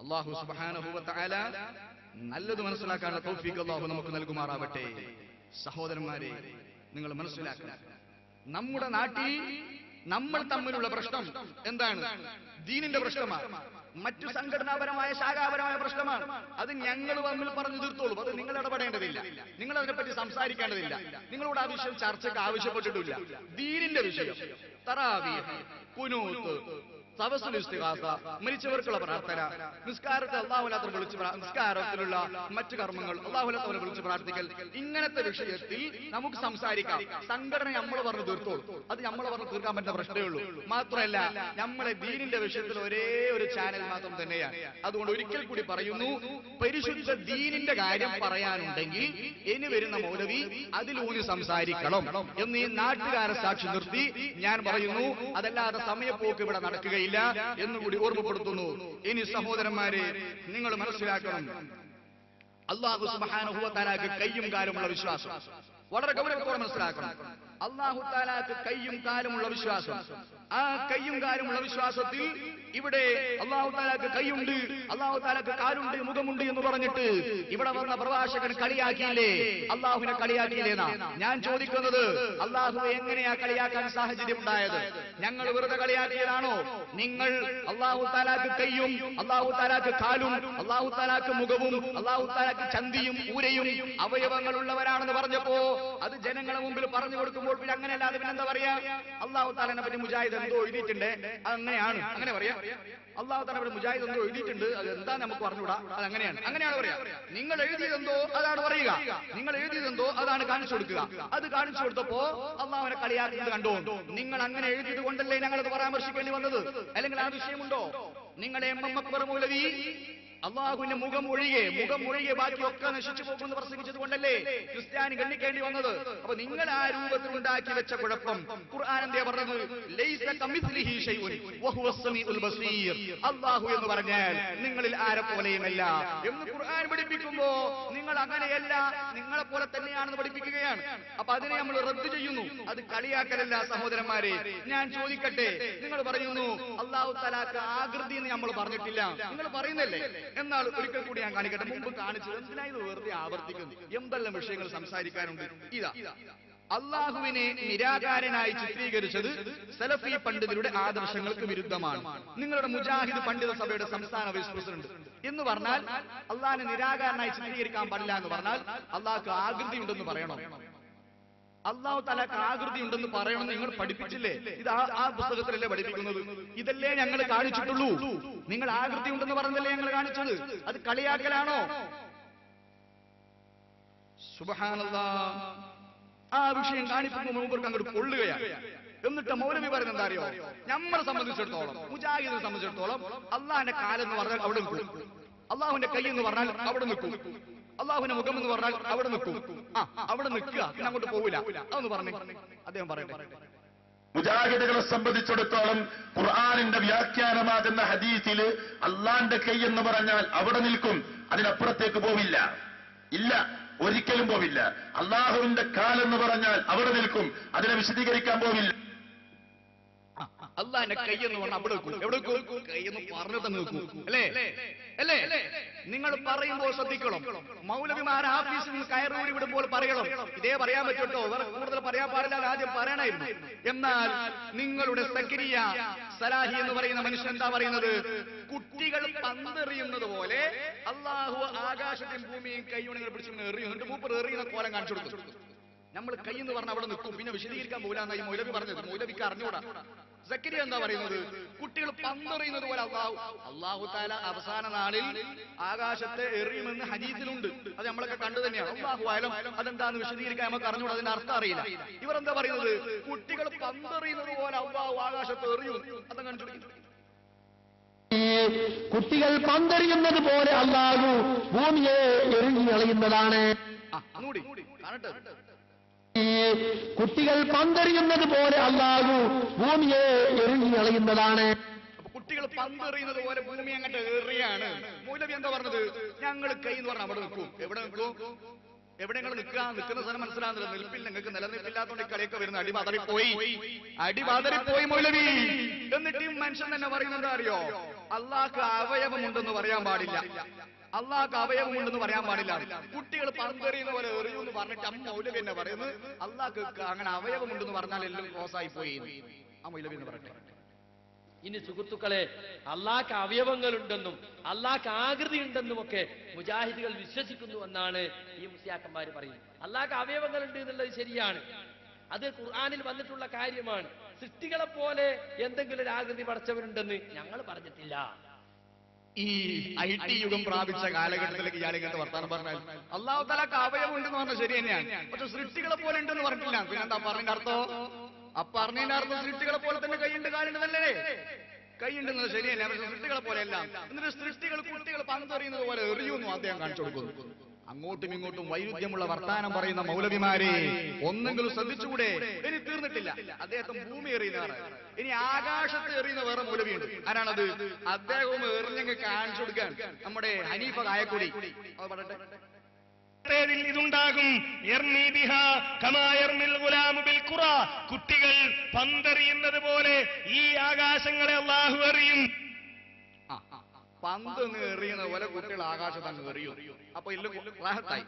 S1: അല്ലാഹു സുബ്ഹാനഹു വ തആല നല്ലത് മനസ്സിലാക്കാനുള്ള തൗഫീഖ് അല്ലാഹു നമുക്ക് നൽകുമാറാവട്ടെ. സഹോദരന്മാരെ, നിങ്ങൾ മനസ്സിലാക്കുക, നമ്മുടെ നാട്ടിൽ നമ്മൾ തമ്മിലുള്ള പ്രശ്നം എന്താണ്? ദീനിന്റെ പ്രശ്നമാണ്. മറ്റു സംഘടനാപരമായ ശാഖാപരമായ പ്രശ്നമാണ്. അത് ഞങ്ങൾ തമ്മിൽ പറഞ്ഞു തീർത്തോളൂ. അത് നിങ്ങൾ ഇടപെടേണ്ടതില്ല, നിങ്ങൾ അതിനെപ്പറ്റി സംസാരിക്കേണ്ടതില്ല. നിങ്ങളോട് ആ വിഷയം ചർച്ചയ്ക്ക് ആവശ്യപ്പെട്ടിട്ടില്ല. ദീനിന്റെ വിഷയം തറാവീഹ്, ഖുനൂത്ത്, തവസ്സുൽ ഇസ്തിഗാസ, മരിച്ചവർക്കുള്ള പ്രാർത്ഥന, നിസ്കാരത്തെ അല്ലാഹുവിനെ വിളിച്ച് നിസ്കാരത്തിലുള്ള മറ്റു കർമ്മങ്ങൾ അല്ലാഹുവിനെ വിളിച്ച് പ്രാർത്ഥിക്കൽ, ഇങ്ങനത്തെ വിഷയത്തിൽ നമുക്ക് സംസാരിക്കാം. സംഘടന നമ്മൾ പറഞ്ഞു തീർത്തോളൂ. അത് നമ്മൾ പറഞ്ഞു തീർക്കാൻ പറ്റുന്ന പ്രശ്നമേ ഉള്ളൂ. മാത്രമല്ല, നമ്മളെ ദീനിന്റെ വിഷയത്തിൽ ഒരേ ഒരു ചാനൽ മാത്രം തന്നെയാണ്. അതുകൊണ്ട് ഒരിക്കൽ കൂടി പറയുന്നു, പരിശുദ്ധ ദീനിന്റെ കാര്യം പറയാനുണ്ടെങ്കിൽ ഇനി വരുന്ന മൗലവി അതിലൂന്നി സംസാരിക്കണം എന്ന് ഈ നാട്ടുകാരെ സാക്ഷി നിർത്തി ഞാൻ പറയുന്നു. അതല്ലാതെ സമയപ്പോക്ക് ഇവിടെ നടക്കുകയില്ല എന്നുകൂടി ഓർമ്മപ്പെടുത്തുന്നു. ഇനി സഹോദരന്മാരെ, നിങ്ങൾ മനസ്സിലാക്കണം, അല്ലാഹു സുബ്ഹാനഹു വ തആലക്ക് കയ്യും കാലുമുള്ള വിശ്വാസം വളരെ ഗൗരവത്തോടെ മനസ്സിലാക്കണം. അല്ലാഹു തആലക്ക് കയ്യും കാലുമുള്ള വിശ്വാസം, ആ കയ്യും കാലുമുള്ള വിശ്വാസത്തിൽ ഇവിടെ അല്ലാഹു തആലക്ക് കൈയുണ്ട്, അല്ലാഹു തആലക്ക് കാലുണ്ട്, മുഖമുണ്ട് എന്ന് പറഞ്ഞിട്ട് ഇവിടെ വന്ന പ്രഭാഷകൻ കളിയാക്കിയില്ലേ? അല്ലാഹുവിനെ കളിയാക്കിയില്ലേന്നാ ഞാൻ ചോദിക്കുന്നത്. അല്ലാഹുവെ എങ്ങനെയാ കളിയാക്കാൻ സാഹചര്യം ഉണ്ടായത്? ഞങ്ങൾ വെറുതെ കളിയാക്കിയതാണോ? നിങ്ങൾ അല്ലാഹു തആലക്ക് കൈയും, അല്ലാഹു തആലക്ക് കാലും, അല്ലാഹു തആലക്ക് മുഖവും, അല്ലാഹു തആലക്ക് ചന്തിയും ഊരയും അവയവങ്ങളുള്ളവരാണെന്ന് പറഞ്ഞപ്പോ അത് ജനങ്ങളെ മുമ്പിൽ പറഞ്ഞു കൊടുക്കുമ്പോൾ പിന്നെ അങ്ങനെയല്ലാതെ പിന്നെന്താ പറയാ? അല്ലാഹു തആലനെ പറ്റി മുജാഹിദ് എന്തോ എഴുതിയിട്ടുണ്ട്, അങ്ങനെയാണ്, അങ്ങനെ പറയാ. അല്ലാഹു തആല പറ്റി മുജാഹിദ് എന്തോ എഴുതിയിട്ടുണ്ട്, അത് എന്താ നമുക്ക് പറഞ്ഞുകൂടാ, അത് അങ്ങനെയാണ് പറയാ. നിങ്ങൾ എഴുതിയതെന്തോ അതാണ് പറയുക, നിങ്ങൾ എഴുതിയതെന്തോ അതാണ് കാണിച്ചു കൊടുക്കുക. അത് കാണിച്ചു കൊടുത്തപ്പോ അല്ലാഹുവിനെ കളിയാക്കുന്നത് കണ്ടോ? നിങ്ങൾ അങ്ങനെ എഴുതിയത് കൊണ്ടല്ലേ ഞങ്ങളത് പരാമർശിക്കേണ്ടി വന്നത്? അല്ലെങ്കിൽ ആ വിഷയമുണ്ടോ? നിങ്ങളെ എം എം അക്ബർ മൗലവി അള്ളാഹുവിന്റെ മുഖം ഒഴികെ ബാക്കിയൊക്കെ നശിച്ചു പോകുമെന്ന് പ്രസംഗിച്ചത് കൊണ്ടല്ലേ ക്രിസ്ത്യാനി ഗണ്ണിക്കേണ്ടി വന്നത്. അപ്പൊ നിങ്ങൾ ആ രൂപത്തിൽ ഉണ്ടാക്കി വെച്ച കുഴപ്പം ഖുർആൻ എന്താ പറഞ്ഞത്? ലൈസ കമിസ്ലിഹി ശൈഉൻ വഹുവ സമീഉൽ ബസീർ. അള്ളാഹു എന്ന് പറഞ്ഞാൽ നിങ്ങളിൽ ആരെ പോലെയുമല്ല എന്ന് ഖുർആൻ പഠിപ്പിക്കുമ്പോ നിങ്ങൾ അങ്ങനെയല്ല, നിങ്ങളെ പോലെ തന്നെയാണെന്ന് പഠിപ്പിക്കുകയാണ്. അപ്പൊ അതിനെ നമ്മൾ റദ്ദ് ചെയ്യുന്നു. അത് കളിയാക്കലല്ല സഹോദരന്മാരെ. ഞാൻ ചോദിക്കട്ടെ, നിങ്ങൾ പറയുന്നു അള്ളാഹു തആലക്ക് ആകൃതി എന്ന് നമ്മൾ പറഞ്ഞിട്ടില്ല, നിങ്ങൾ പറയുന്നല്ലേ? എന്നാൽ ഒരിക്കൽ കൂടി ഞാൻ കാണിക്കട്ടെ. മുമ്പ് കാണിച്ചത് എന്തിനാ ഇത് വെറുതെ ആവർത്തിക്കുന്നു? എന്തെല്ലാം വിഷയങ്ങൾ സംസാരിക്കാനുണ്ട്. ഇതാ അള്ളാഹുവിനെ നിരാകാരനായി ചിത്രീകരിച്ചത് സലഫി പണ്ഡിതരുടെ ആദർശങ്ങൾക്ക് വിരുദ്ധമാണ്. നിങ്ങളുടെ മുജാഹിദ് പണ്ഡിത സഭയുടെ സംസ്ഥാന വൈസ് പ്രസിഡന്റ് എന്ന് പറഞ്ഞാൽ അള്ളാഹിനെ നിരാകാരനായി ചിത്രീകരിക്കാൻ പാടില്ല എന്ന് പറഞ്ഞാൽ അള്ളാഹ്ക്ക് ആകൃതി ഉണ്ടെന്ന് പറയണം. അള്ളാഹു തആലക്ക് ആകൃതി ഉണ്ടെന്ന് പറയണം നിങ്ങൾ പഠിപ്പിച്ചില്ലേ? ഇത് ആ പുസ്തകത്തിലല്ലേ പഠിപ്പിക്കുന്നത്? ഇതല്ലേ ഞങ്ങൾ കാണിച്ചിട്ടുള്ളൂ. നിങ്ങൾ ആകൃതി ഉണ്ടെന്ന് പറഞ്ഞല്ലേ ഞങ്ങൾ കാണിച്ചത്? അത് കളിയാക്കലാണോ? സുബ്ഹാനല്ലാഹ്. ആ വിഷയം കാണിക്കുമ്പോൾ മുമ്പ് അങ്ങോട്ട് കൊള്ളുകയാണ്. എന്നിട്ട് മൗലവി പറയുന്നത് എന്താ അറിയോ? നമ്മളെ സംബന്ധിച്ചിടത്തോളം, മുജാഹിദിനെ സംബന്ധിച്ചിടത്തോളം അള്ളാഹിന്റെ കാലെന്ന് പറഞ്ഞാൽ അവിടെ നിൽക്കും, അള്ളാഹുവിന്റെ കൈ എന്ന് പറഞ്ഞാൽ അവിടെ നിൽക്കും, അള്ളാഹുവിന്റെ മുഖം എന്ന് പറഞ്ഞാൽ അവിടെ നിൽക്കും. അവിടെ നിൽക്കുക, പിന്നെ അങ്ങോട്ട് പോവില്ല. അതൊന്ന് പറഞ്ഞു അദ്ദേഹം പറയട്ടെ.
S3: മുജാഹിദുകളെ സംബന്ധിച്ചിടത്തോളം ഖുർആനിന്റെ വ്യാഖ്യാനമാകുന്ന ഹദീസില് അള്ളാന്റെ കൈ എന്ന് പറഞ്ഞാൽ അവിടെ നിൽക്കും, അതിനപ്പുറത്തേക്ക് പോവില്ല. ഇല്ല, ഒരിക്കലും പോവില്ല. അള്ളാഹുവിന്റെ കാലെന്ന് പറഞ്ഞാൽ അവിടെ നിൽക്കും, അതിനെ വിശദീകരിക്കാൻ പോവില്ല.
S1: അള്ളാഹിന്റെ കൈ എന്ന് പറഞ്ഞാൽ അവിടെ വെക്കും. എവിടെ വെക്കും? കൈ എന്ന് പറഞ്ഞിട്ട് നിൽക്കും. അല്ലേ? നിങ്ങൾ പറയുമ്പോൾ ശ്രദ്ധിക്കണം. മൗലവിമാർ ആഫീസിൽ നിന്ന് കയറൂരി വിടുമ്പോൾ പറയണം, ഇതേ പറയാൻ പറ്റുട്ടോ, വേറെ കൂടുതൽ പറയാൻ പാടില്ല, ആദ്യം പറയണമായിരുന്നു. എന്നാൽ നിങ്ങളുടെ സക്കരിയ സലാഹി എന്ന് പറയുന്ന മനുഷ്യൻ എന്താ പറയുന്നത്? കുട്ടികൾ പന്തെറിയുന്നത് പോലെ അള്ളാഹു ആകാശത്തെയും ഭൂമിയും കൈയുണങ്ങൾ പിടിച്ചു എറിയുന്നുണ്ട്. മൂപ്പർ എറിയുന്ന കോലം കാണിച്ചു കൊടുക്കും. നമ്മൾ കൈ എന്ന് പറഞ്ഞാൽ അവിടെ നിൽക്കും, പിന്നെ വിശദീകരിക്കാൻ പോകില്ല. മൗലവി പറഞ്ഞത് മൗലവിക്ക് അറിഞ്ഞൂടാ. സക്കരിയ എന്താ പറയുന്നത്? കുട്ടികൾ പന്തെറിയുന്നത് പോലെ അള്ളാഹു തആല അവസാന നാളിൽ ആകാശത്തെ എറിയുമെന്ന് ഹദീസിലുണ്ട്. അത് നമ്മളൊക്കെ കണ്ടു തന്നെയാണ്. അള്ളാഹു ആയാലും അതെന്താന്ന് വിശദീകരിക്കാൻ നമുക്ക് അറിഞ്ഞൂടാ, അതിന്റെ അർത്ഥം അറിയില്ല. ഇവർ എന്താ പറയുന്നത്? കുട്ടികൾ പന്തെറിയുന്നത് പോലെ അള്ളാഹു ആകാശത്തെ എറിയും. അതെന്താ കാണിച്ചു?
S2: കുട്ടികൾ പന്തെറിയുന്നത് പോലെ അള്ളാഹു ഭൂമിയെ എറിഞ്ഞു കളയുന്നതാണ്.
S1: കാണട്ടെ.
S2: കുട്ടികൾ പന്തെറിയുന്നത് പോലെ അള്ളാഹു ഭൂമിയെ എറിഞ്ഞു കളയുന്നതാണ്.
S1: കുട്ടികൾ പന്തെറിയുന്നത് പോലെ ഭൂമി അങ്ങോട്ട് എറിയാണ്. മൗലവി എന്താ പറഞ്ഞത്? ഞങ്ങൾ കൈ എന്ന് പറഞ്ഞാൽ അവിടെ നിൽക്കും. എവിടെ നിൽക്കും? എവിടെ നിങ്ങൾ നിൽക്കുന്ന സ്ഥലം മനസ്സിലാകുന്നില്ല. നിൽപ്പിൽ നിങ്ങൾക്ക് നിലനിൽപ്പില്ലാത്തോണ്ട് കളിയൊക്കെ വരുന്ന അടിപാതറിപ്പോയി മൗലവി. എന്നിട്ട് ഈ മനുഷ്യൻ തന്നെ പറയുന്നത് അറിയോ? അള്ളാഹ്ക്ക് അവയവമുണ്ടെന്ന് പറയാൻ പാടില്ല, അള്ളാഹ്ക്ക് അവയവമുണ്ടെന്ന് പറയാൻ പാടില്ല. കുട്ടികൾ പന്തെറിയുന്ന പോലെ എറിയൂന്ന് പറഞ്ഞിട്ട് മൗലവി എന്നെ പറയുന്നത് അള്ളാഹ്ക്ക് അങ്ങനെ അവയവമുണ്ടെന്ന് പറഞ്ഞാൽ എല്ലാം ക്ലോസായി പോയി. ആ മൗലവി എന്ന് പറയട്ടെ.
S4: ഇനി സുഹൃത്തുക്കളെ, അള്ളാഹ്ക്ക് അവയവങ്ങളുണ്ടെന്നും അള്ളാഹ്ക്ക് ആകൃതി ഉണ്ടെന്നും ഒക്കെ മുജാഹിദുകൾ വിശ്വസിക്കുന്നു എന്നാണ് ഈ മുസ്ലിയാക്കന്മാർ പറയുന്നത്. അള്ളാഹ്ക്ക് അവയവങ്ങളുണ്ട് എന്നുള്ളത് ശരിയാണ്, അത് ഖുർആനിൽ വന്നിട്ടുള്ള കാര്യമാണ്. സൃഷ്ടികളെ പോലെ എന്തെങ്കിലും ഒരു ആകൃതി പടച്ചവരുണ്ടെന്ന് ഞങ്ങൾ പറഞ്ഞിട്ടില്ല.
S1: ഈ IT യുഗം പ്രാപിച്ച കാലഘട്ടത്തിലേക്ക് ഇയാളിങ്ങനത്തെ വർത്താനം പറഞ്ഞാൽ അള്ളാഹു തആലക്ക് അവയവമുണ്ടെന്ന് പറഞ്ഞാൽ ശരി തന്നെയാണ്. പക്ഷെ സൃഷ്ടികളെ പോലെ ഉണ്ടെന്ന് പറഞ്ഞിട്ടില്ല. പിന്നെന്താ പറഞ്ഞതിന്റെ അർത്ഥം? പറഞ്ഞതിന്റെ അർത്ഥം സൃഷ്ടികളെ പോലെ തന്നെ കൈയുണ്ട് കാലുണ്ടല്ലേ? കൈയുണ്ടെന്നത് ശരിയല്ല, പക്ഷെ സൃഷ്ടികളെ പോലെയല്ല. എന്നിട്ട് സൃഷ്ടികൾ കുട്ടികൾ പന്തെറിയുന്നത് പോലെ എറിയുന്നു അദ്ദേഹം കാണിച്ചു കൊടുക്കുന്നു. അങ്ങോട്ടും ഇങ്ങോട്ടും വൈരുദ്ധ്യമുള്ള വർത്താനം പറയുന്ന മൗലവിമാരെ ഒന്നെങ്കിലും ശ്രദ്ധിച്ചുകൂടെ? ഇനി തീർന്നിട്ടില്ല. അദ്ദേഹം ഭൂമി എറിയുന്നവർ, ഇനി ആകാശത്ത് എറിയുന്ന വേറെ മൗലവിയുണ്ട്. ആരാണത്? അദ്ദേഹവും എറിഞ്ഞങ്ങ് കാണിച്ചു കൊടുക്കാൻ നമ്മുടെ ഹനീഫ കായക്കൊടി. അത് പറയട്ടെ.
S5: ഇതുണ്ടാകും. കുട്ടികൾ പന്തെറിയുന്നത് പോലെ ഈ ആകാശങ്ങളെ അല്ലാഹു എറിയും.
S1: പന്ത് എറിയുന്ന പോലെ കുട്ടികൾ ആകാശത്ത് അങ്ങ് എറിയും. അപ്പൊ എല്ലാം റാഹത്തായി.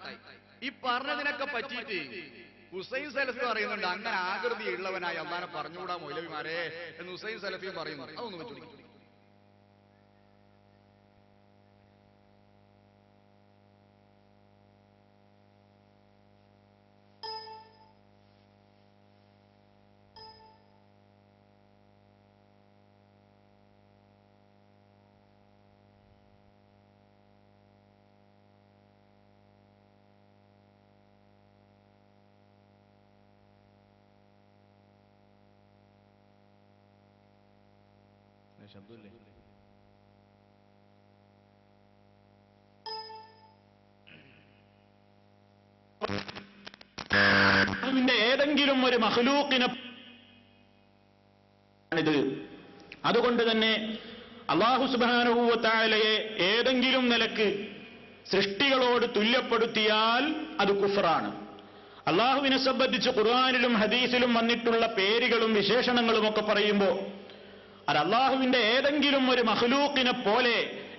S1: ഈ പറഞ്ഞതിനൊക്കെ പറ്റിയിട്ട് ഹുസൈൻ സലഫി പറയുന്നുണ്ട്, അങ്ങനെ ആകൃതി ഉള്ളവനായി അള്ളാനെ പറഞ്ഞുകൂടാ മൗലവിമാരെ എന്ന് ഹുസൈൻ സലഫിയും പറയുന്നു. അതൊന്ന് വെച്ചു. ശബ്ദമില്ലേ?
S6: ഏതെങ്കിലും ഒരു മഖ്ലൂഖിനെ ഇത്. അതുകൊണ്ട് തന്നെ അല്ലാഹു സുബ്ഹാനഹു വ തആലയെ ഏതെങ്കിലും നിലക്ക് സൃഷ്ടികളോട് തുല്യപ്പെടുത്തിയാൽ അത് കുഫ്റാണ്. അള്ളാഹുവിനെ സംബന്ധിച്ച് ഖുർആനിലും ഹദീസിലും വന്നിട്ടുള്ള പേരുകളും വിശേഷണങ്ങളും ഒക്കെ പറയുമ്പോൾ അത് അള്ളാഹുവിന്റെ ഏതെങ്കിലും ഒരു മഖ്ലൂഖിനെ പോലെ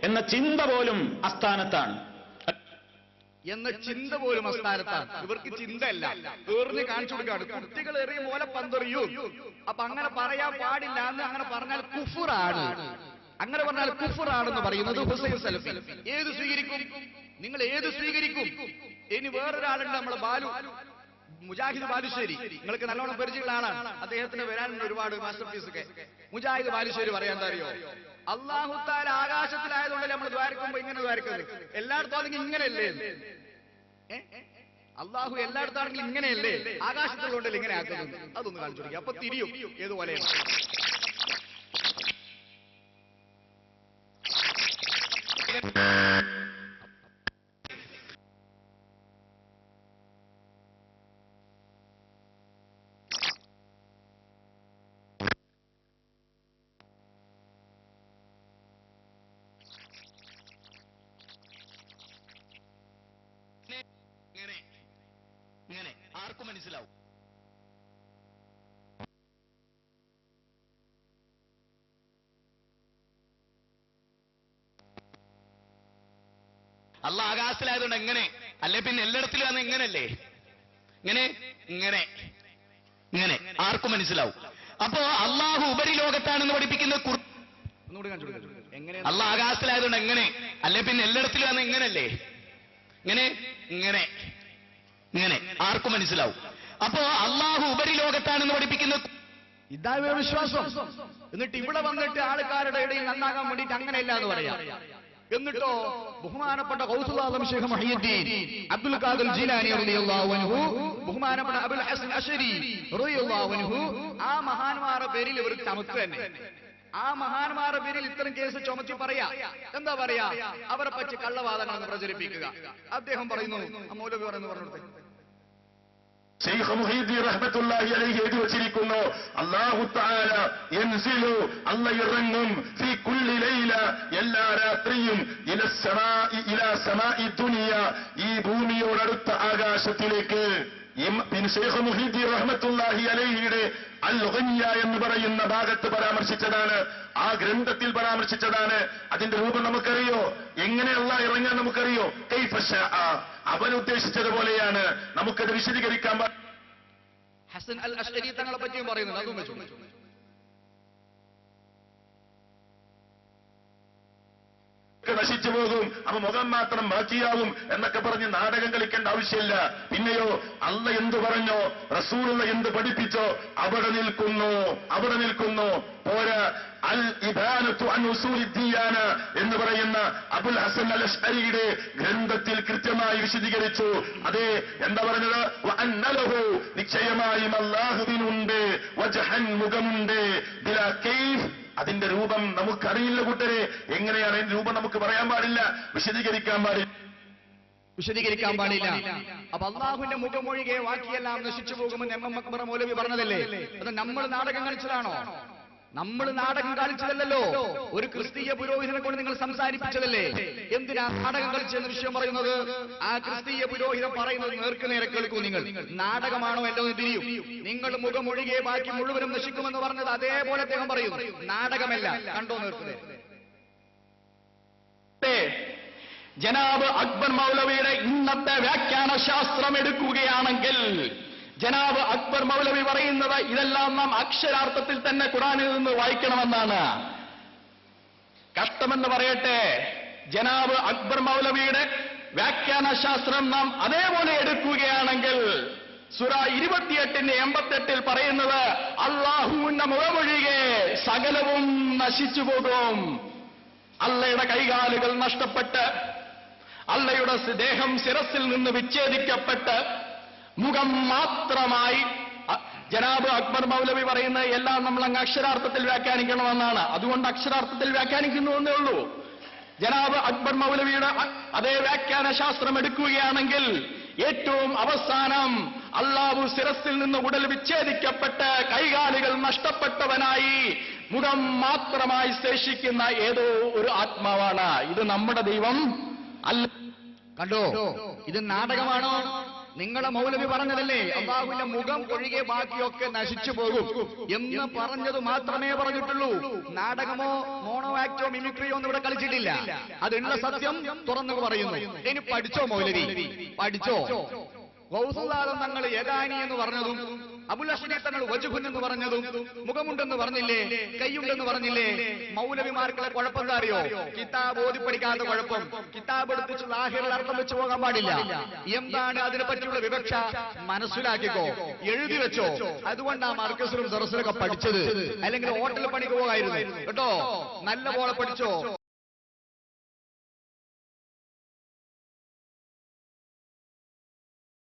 S6: എന്ന ചിന്ത പോലും അസ്ഥാനത്താണ്.
S1: എന്ന ചിന്ത പോലും അസ്ഥാനത്താണ്. ഇവർക്ക് ചിന്തയല്ല, എറിഞ്ഞ് കാണിച്ചു കൊടുക്കാണ്. കുട്ടികൾ എറിയ പോലെ പന്തെറിയൂ. അപ്പൊ അങ്ങനെ പറയാൻ പാടില്ല എന്ന് അങ്ങനെ പറഞ്ഞാൽ കുഫ്റാണ്. അങ്ങനെ പറഞ്ഞാൽ കുഫ്റാണെന്ന് പറയുന്നത് ഹുസൈൻ സലഫി. ഏത് സ്വീകരിക്കും? നിങ്ങൾ ഏത് സ്വീകരിക്കും? ഇനി വേറൊരാളുണ്ട്, നമ്മളെ ബാലു, മുജാഹിദ് ബാലുശ്ശേരി. നിങ്ങൾക്ക് നല്ലോണം പരിചയമുള്ള ആളാണ്. അദ്ദേഹത്തിന് വരാനുണ്ട് ഒരുപാട് മാസ്റ്റർ പീസ് ഒക്കെ. മുജാഹിദ് ബാലുശ്ശേരി പറയാൻ എന്താ അറിയോ? അല്ലാഹു തആല ആകാശത്തിലായതുകൊണ്ടല്ലേ നമ്മൾ ദ്വാരക്കുമ്പോ ഇങ്ങനെ ദ്വാരക്കുന്നത്. എല്ലായിടത്തും ആണെങ്കിൽ ഇങ്ങനെയല്ലേ? അള്ളാഹു എല്ലായിടത്താണെങ്കിൽ ഇങ്ങനെയല്ലേ? ആകാശത്തുള്ളതുകൊണ്ടല്ലേ ഇങ്ങനെ ആക്കുന്നത്? അതൊന്ന് കാണിച്ചു കൊടുക്കുക, അപ്പൊ തിരിയും ഏതുപോലെയാണ്. ഇങ്ങനെ ആർക്കും മനസ്സിലാവും. അല്ല ആകാശത്തിലായതുകൊണ്ട് എങ്ങനെ? അല്ലെ പിന്നെ എല്ലായിടത്തിലും ആണ് ഇങ്ങനല്ലേ? ഇങ്ങനെ ഇങ്ങനെ ഇങ്ങനെ ആർക്കും മനസ്സിലാവും. അപ്പോ അള്ളാഹു ഉപരിലോകത്താണെന്ന് പഠിപ്പിക്കുന്ന അല്ല ആകാശത്തിലായതുകൊണ്ട് എങ്ങനെ? അല്ലെ പിന്നെ എല്ലായിടത്തിലും ആണ് ഇങ്ങനല്ലേ? ഇങ്ങനെ ഇങ്ങനെ ഇങ്ങനെ ആർക്കും മനസ്സിലാവും. അപ്പോ അള്ളാഹു ഉപരിലോകത്താണെന്ന് പഠിപ്പിക്കുന്ന ഇതായ വിശ്വാസം. എന്നിട്ട് ഇവിടെ വന്നിട്ട് ആൾക്കാരുടെ ഇടയിൽ നന്നാകാൻ വേണ്ടിയിട്ട് അങ്ങനെയല്ല എന്ന് പറയാം. എന്നിട്ടോ ബഹുമാനപ്പെട്ട ഗൗസുൽ ആലം ശൈഖ് മുഹയ്യിദ്ദീൻ അബ്ദുൽ ഖാദിർ ജീലാനി റളിയല്ലാഹു അൻഹു, ബഹുമാനപ്പെട്ട അബുൽ ഹസൻ അശരി റളിയല്ലാഹു അൻഹു, ആ മഹാന്മാരുടെ പേരിൽ ഇവർ ചമത്ത് തന്നെ. ആ മഹാന്മാരുടെ പേരിൽ ഇത്തരം കേസ് ചുമത്തി പറയാ. എന്താ പറയാ? അവരെ പറ്റി കള്ളവാദങ്ങളെന്ന് പ്രചരിപ്പിക്കുക. അദ്ദേഹം പറയുന്നു, മൗലവി പറയുന്നു, പറഞ്ഞിട്ട്
S3: ശൈഖ് മുഹീദ്ദീൻ റഹ്മത്തുള്ളാഹി അലൈഹി എഴുതി വച്ചിരിക്കുന്നു, അല്ലാഹു തആല യൻസിലു, അല്ലാഹു ഇറങ്ങും, ഫീ കുല്ലി ലൈല, എല്ലാ രാത്രിയും, ഇലാ സമാഇ ദുനിയ, ഈ ഭൂമിയോടടുത്ത ആകാശത്തിലേക്ക്. പിന്നെ ശൈഖ് മുഹീദ്ദീൻ റഹ്മത്തുള്ളാഹി അലൈഹിയുടെ അൽ ഗനിയ എന്ന് പറയുന്ന ഭാഗത്ത് പരാമർശിച്ചതാണ്, ആ ഗ്രന്ഥത്തിൽ പരാമർശിച്ചതാണ്. അതിന്റെ രൂപം നമുക്കറിയോ? എങ്ങനെ അല്ലാഹു ഇറങ്ങാൻ നമുക്കറിയോ? കൈഫ ശാഅ, അവൻ ഉദ്ദേശിച്ചതുപോലെയാണ്. നമുക്കത് വിശദീകരിക്കാൻ.
S1: ഹസൻ അൽ അശ്അരി തങ്ങളെ പറ്റിയും പറയുന്നുണ്ട്, അതും വെച്ചു.
S3: നശിച്ചു പോകും, അവ മുഖം മാത്രം ബാക്കിയാവും എന്നൊക്കെ പറഞ്ഞ് നാടകം കളിക്കേണ്ട ആവശ്യമില്ല. പിന്നെയോ അല്ല എന്തു പറഞ്ഞോ, റസൂലുള്ള എന്ത് പഠിപ്പിച്ചോ അവിടെ നിൽക്കുന്നു, അവിടെ നിൽക്കുന്നു. പോരാ, അൽ ഇബാനത്തു അൻ ഉസൂലി ദിയാന എന്ന് പറയുന്ന അബുൽ ഹസൻ അൽ അശ്അരിയുടെ ഗ്രന്ഥത്തിൽ കൃത്യമായി വിശദീകരിച്ചു. അതെ, എന്താ പറഞ്ഞത്? വഅന്നലഹു, നിശ്ചയമായും അല്ലാഹുവിനുണ്ട്, വജഹൻ, മുഖമുണ്ട്, ബിലാ കൈഫ്, അതിന്റെ രൂപം നമുക്കറിയില്ല കൂട്ടരെ. എങ്ങനെയാണ് അതിന്റെ രൂപം നമുക്ക് പറയാൻ പാടില്ല, വിശദീകരിക്കാൻ പാടില്ല. അപ്പൊ അള്ളാഹുവിന്റെ മുഖമൊഴികെ ബാക്കിയെല്ലാം നശിച്ചു പോകുമെന്ന് എം അക്ബർ മൗലവി പറഞ്ഞതല്ലേ? അത് നമ്മൾ നാടകം കളിച്ചതാണോ? നമ്മൾ നാടകം കളിച്ചതല്ലോ. ഒരു ക്രിസ്തീയ പുരോഹിതനെ കൊണ്ട് നിങ്ങൾ സംസാരിപ്പിച്ചതല്ലേ? എന്തിനാ നാടകം കളിച്ചെന്ന വിഷയം പറയുന്നത്? ആ ക്രിസ്തീയ പുരോഹിതൻ പറയുന്നത് നേർക്കുനേരെ കേൾക്കൂ. നിങ്ങൾ നാടകമാണോ എല്ലോ എന്ന് തിരിയും. നിങ്ങൾ മുഖമൊഴികെ ബാക്കി മുഴുവനും നശിക്കുമെന്ന് പറഞ്ഞത് അതേപോലെ അദ്ദേഹം പറയും, നാടകമല്ല. കണ്ടോ നേർക്കുനേരെ?
S6: ജനാബ് അക്ബർ മൗലവിയുടെ ഇന്നത്തെ വ്യാഖ്യാന ശാസ്ത്രം എടുക്കുകയാണെങ്കിൽ ജനാബ് അക്ബർ മൗലവി പറയുന്നത് ഇതെല്ലാം നാം അക്ഷരാർത്ഥത്തിൽ തന്നെ ഖുർആനിൽ നിന്ന് വായിക്കണമെന്നാണ്. കഷ്ടമെന്ന് പറയട്ടെ, ജനാബ് അക്ബർ മൗലവിയുടെ വ്യാഖ്യാന ശാസ്ത്രം നാം അതേപോലെ എടുക്കുകയാണെങ്കിൽ സൂറ 28-88 പറയുന്നത് അല്ലാഹുവിന്റെ മുഖമൊഴികെ സകലവും നശിച്ചു പോകും. അള്ളയുടെ കൈകാലുകൾ നഷ്ടപ്പെട്ട്, അള്ളയുടെ ദേഹം ശിരസിൽ നിന്ന് വിച്ഛേദിക്കപ്പെട്ട്, മുഖം മാത്രമായി ജനാബ് അക്ബർ മൗലവി പറയുന്ന എല്ലാം നമ്മൾ അങ്ങ് അക്ഷരാർത്ഥത്തിൽ വ്യാഖ്യാനിക്കണമെന്നാണ്. അതുകൊണ്ട് അക്ഷരാർത്ഥത്തിൽ വ്യാഖ്യാനിക്കുന്നുവെന്നേ ഉള്ളൂ. ജനാബ് അക്ബർ മൗലവിയുടെ അതേ വ്യാഖ്യാന ശാസ്ത്രം എടുക്കുകയാണെങ്കിൽ
S7: ഏറ്റവും അവസാനം അള്ളാഹു ശിരസിൽ നിന്ന് ഉടൽ വിച്ഛേദിക്കപ്പെട്ട് കൈകാലുകൾ നഷ്ടപ്പെട്ടവനായി മുഖം മാത്രമായി ശേഷിക്കുന്ന ഏതോ ഒരു ആത്മാവാണ്. ഇത് നമ്മുടെ ദൈവം അല്ല.
S1: കണ്ടോ, ഇത് നാടകമാണോ? നിങ്ങളെ മൗലവി പറഞ്ഞതല്ലേ അല്ലാഹുവിന്റെ മുഖം ഒഴികെ ബാക്കിയൊക്കെ നശിച്ചു പോകും എന്ന് പറഞ്ഞത് മാത്രമേ പറഞ്ഞിട്ടുള്ളൂ. നാടകമോ മോണോ ആക്ടോ മിമിക്രിയോ ഒന്നും ഇവിടെ കളിച്ചിട്ടില്ല. അതുള്ള സത്യം തുറന്നു പറയുന്നു. ഇനി പഠിച്ചോ മൗലവി, പഠിച്ചോ. ഗൗസുല്ലാദം തങ്ങൾ യദാനി എന്ന് പറഞ്ഞതും അബുൽ അശ്വനി തങ്ങൾ വജുഹുൻ എന്ന് പറഞ്ഞതും മുഖമുണ്ടെന്ന് പറഞ്ഞില്ലേ, കൈയുണ്ടെന്ന് പറഞ്ഞില്ലേ? മൗലവിമാർക്കുള്ള കുഴപ്പം എന്താ അറിയോ? കിതാബ് ഓതി പഠിക്കാത്ത കുഴപ്പം. കിതാബ് എടുപ്പിച്ച് ലാഹിറിൽ അർത്ഥം വെച്ച് പോകാൻ പാടില്ല. എന്താണ് അതിനെ പറ്റിയുള്ള വിവക്ഷ മനസ്സിലാക്കിക്കോ, എഴുതി വെച്ചോ. അതുകൊണ്ടാ മർക്കസിലും ദർസിലൊക്കെ പഠിച്ചത്. അല്ലെങ്കിൽ ഹോട്ടൽ പണിക്ക് പോകായിരുന്നു കേട്ടോ. നല്ല പോലെ പഠിച്ചോ.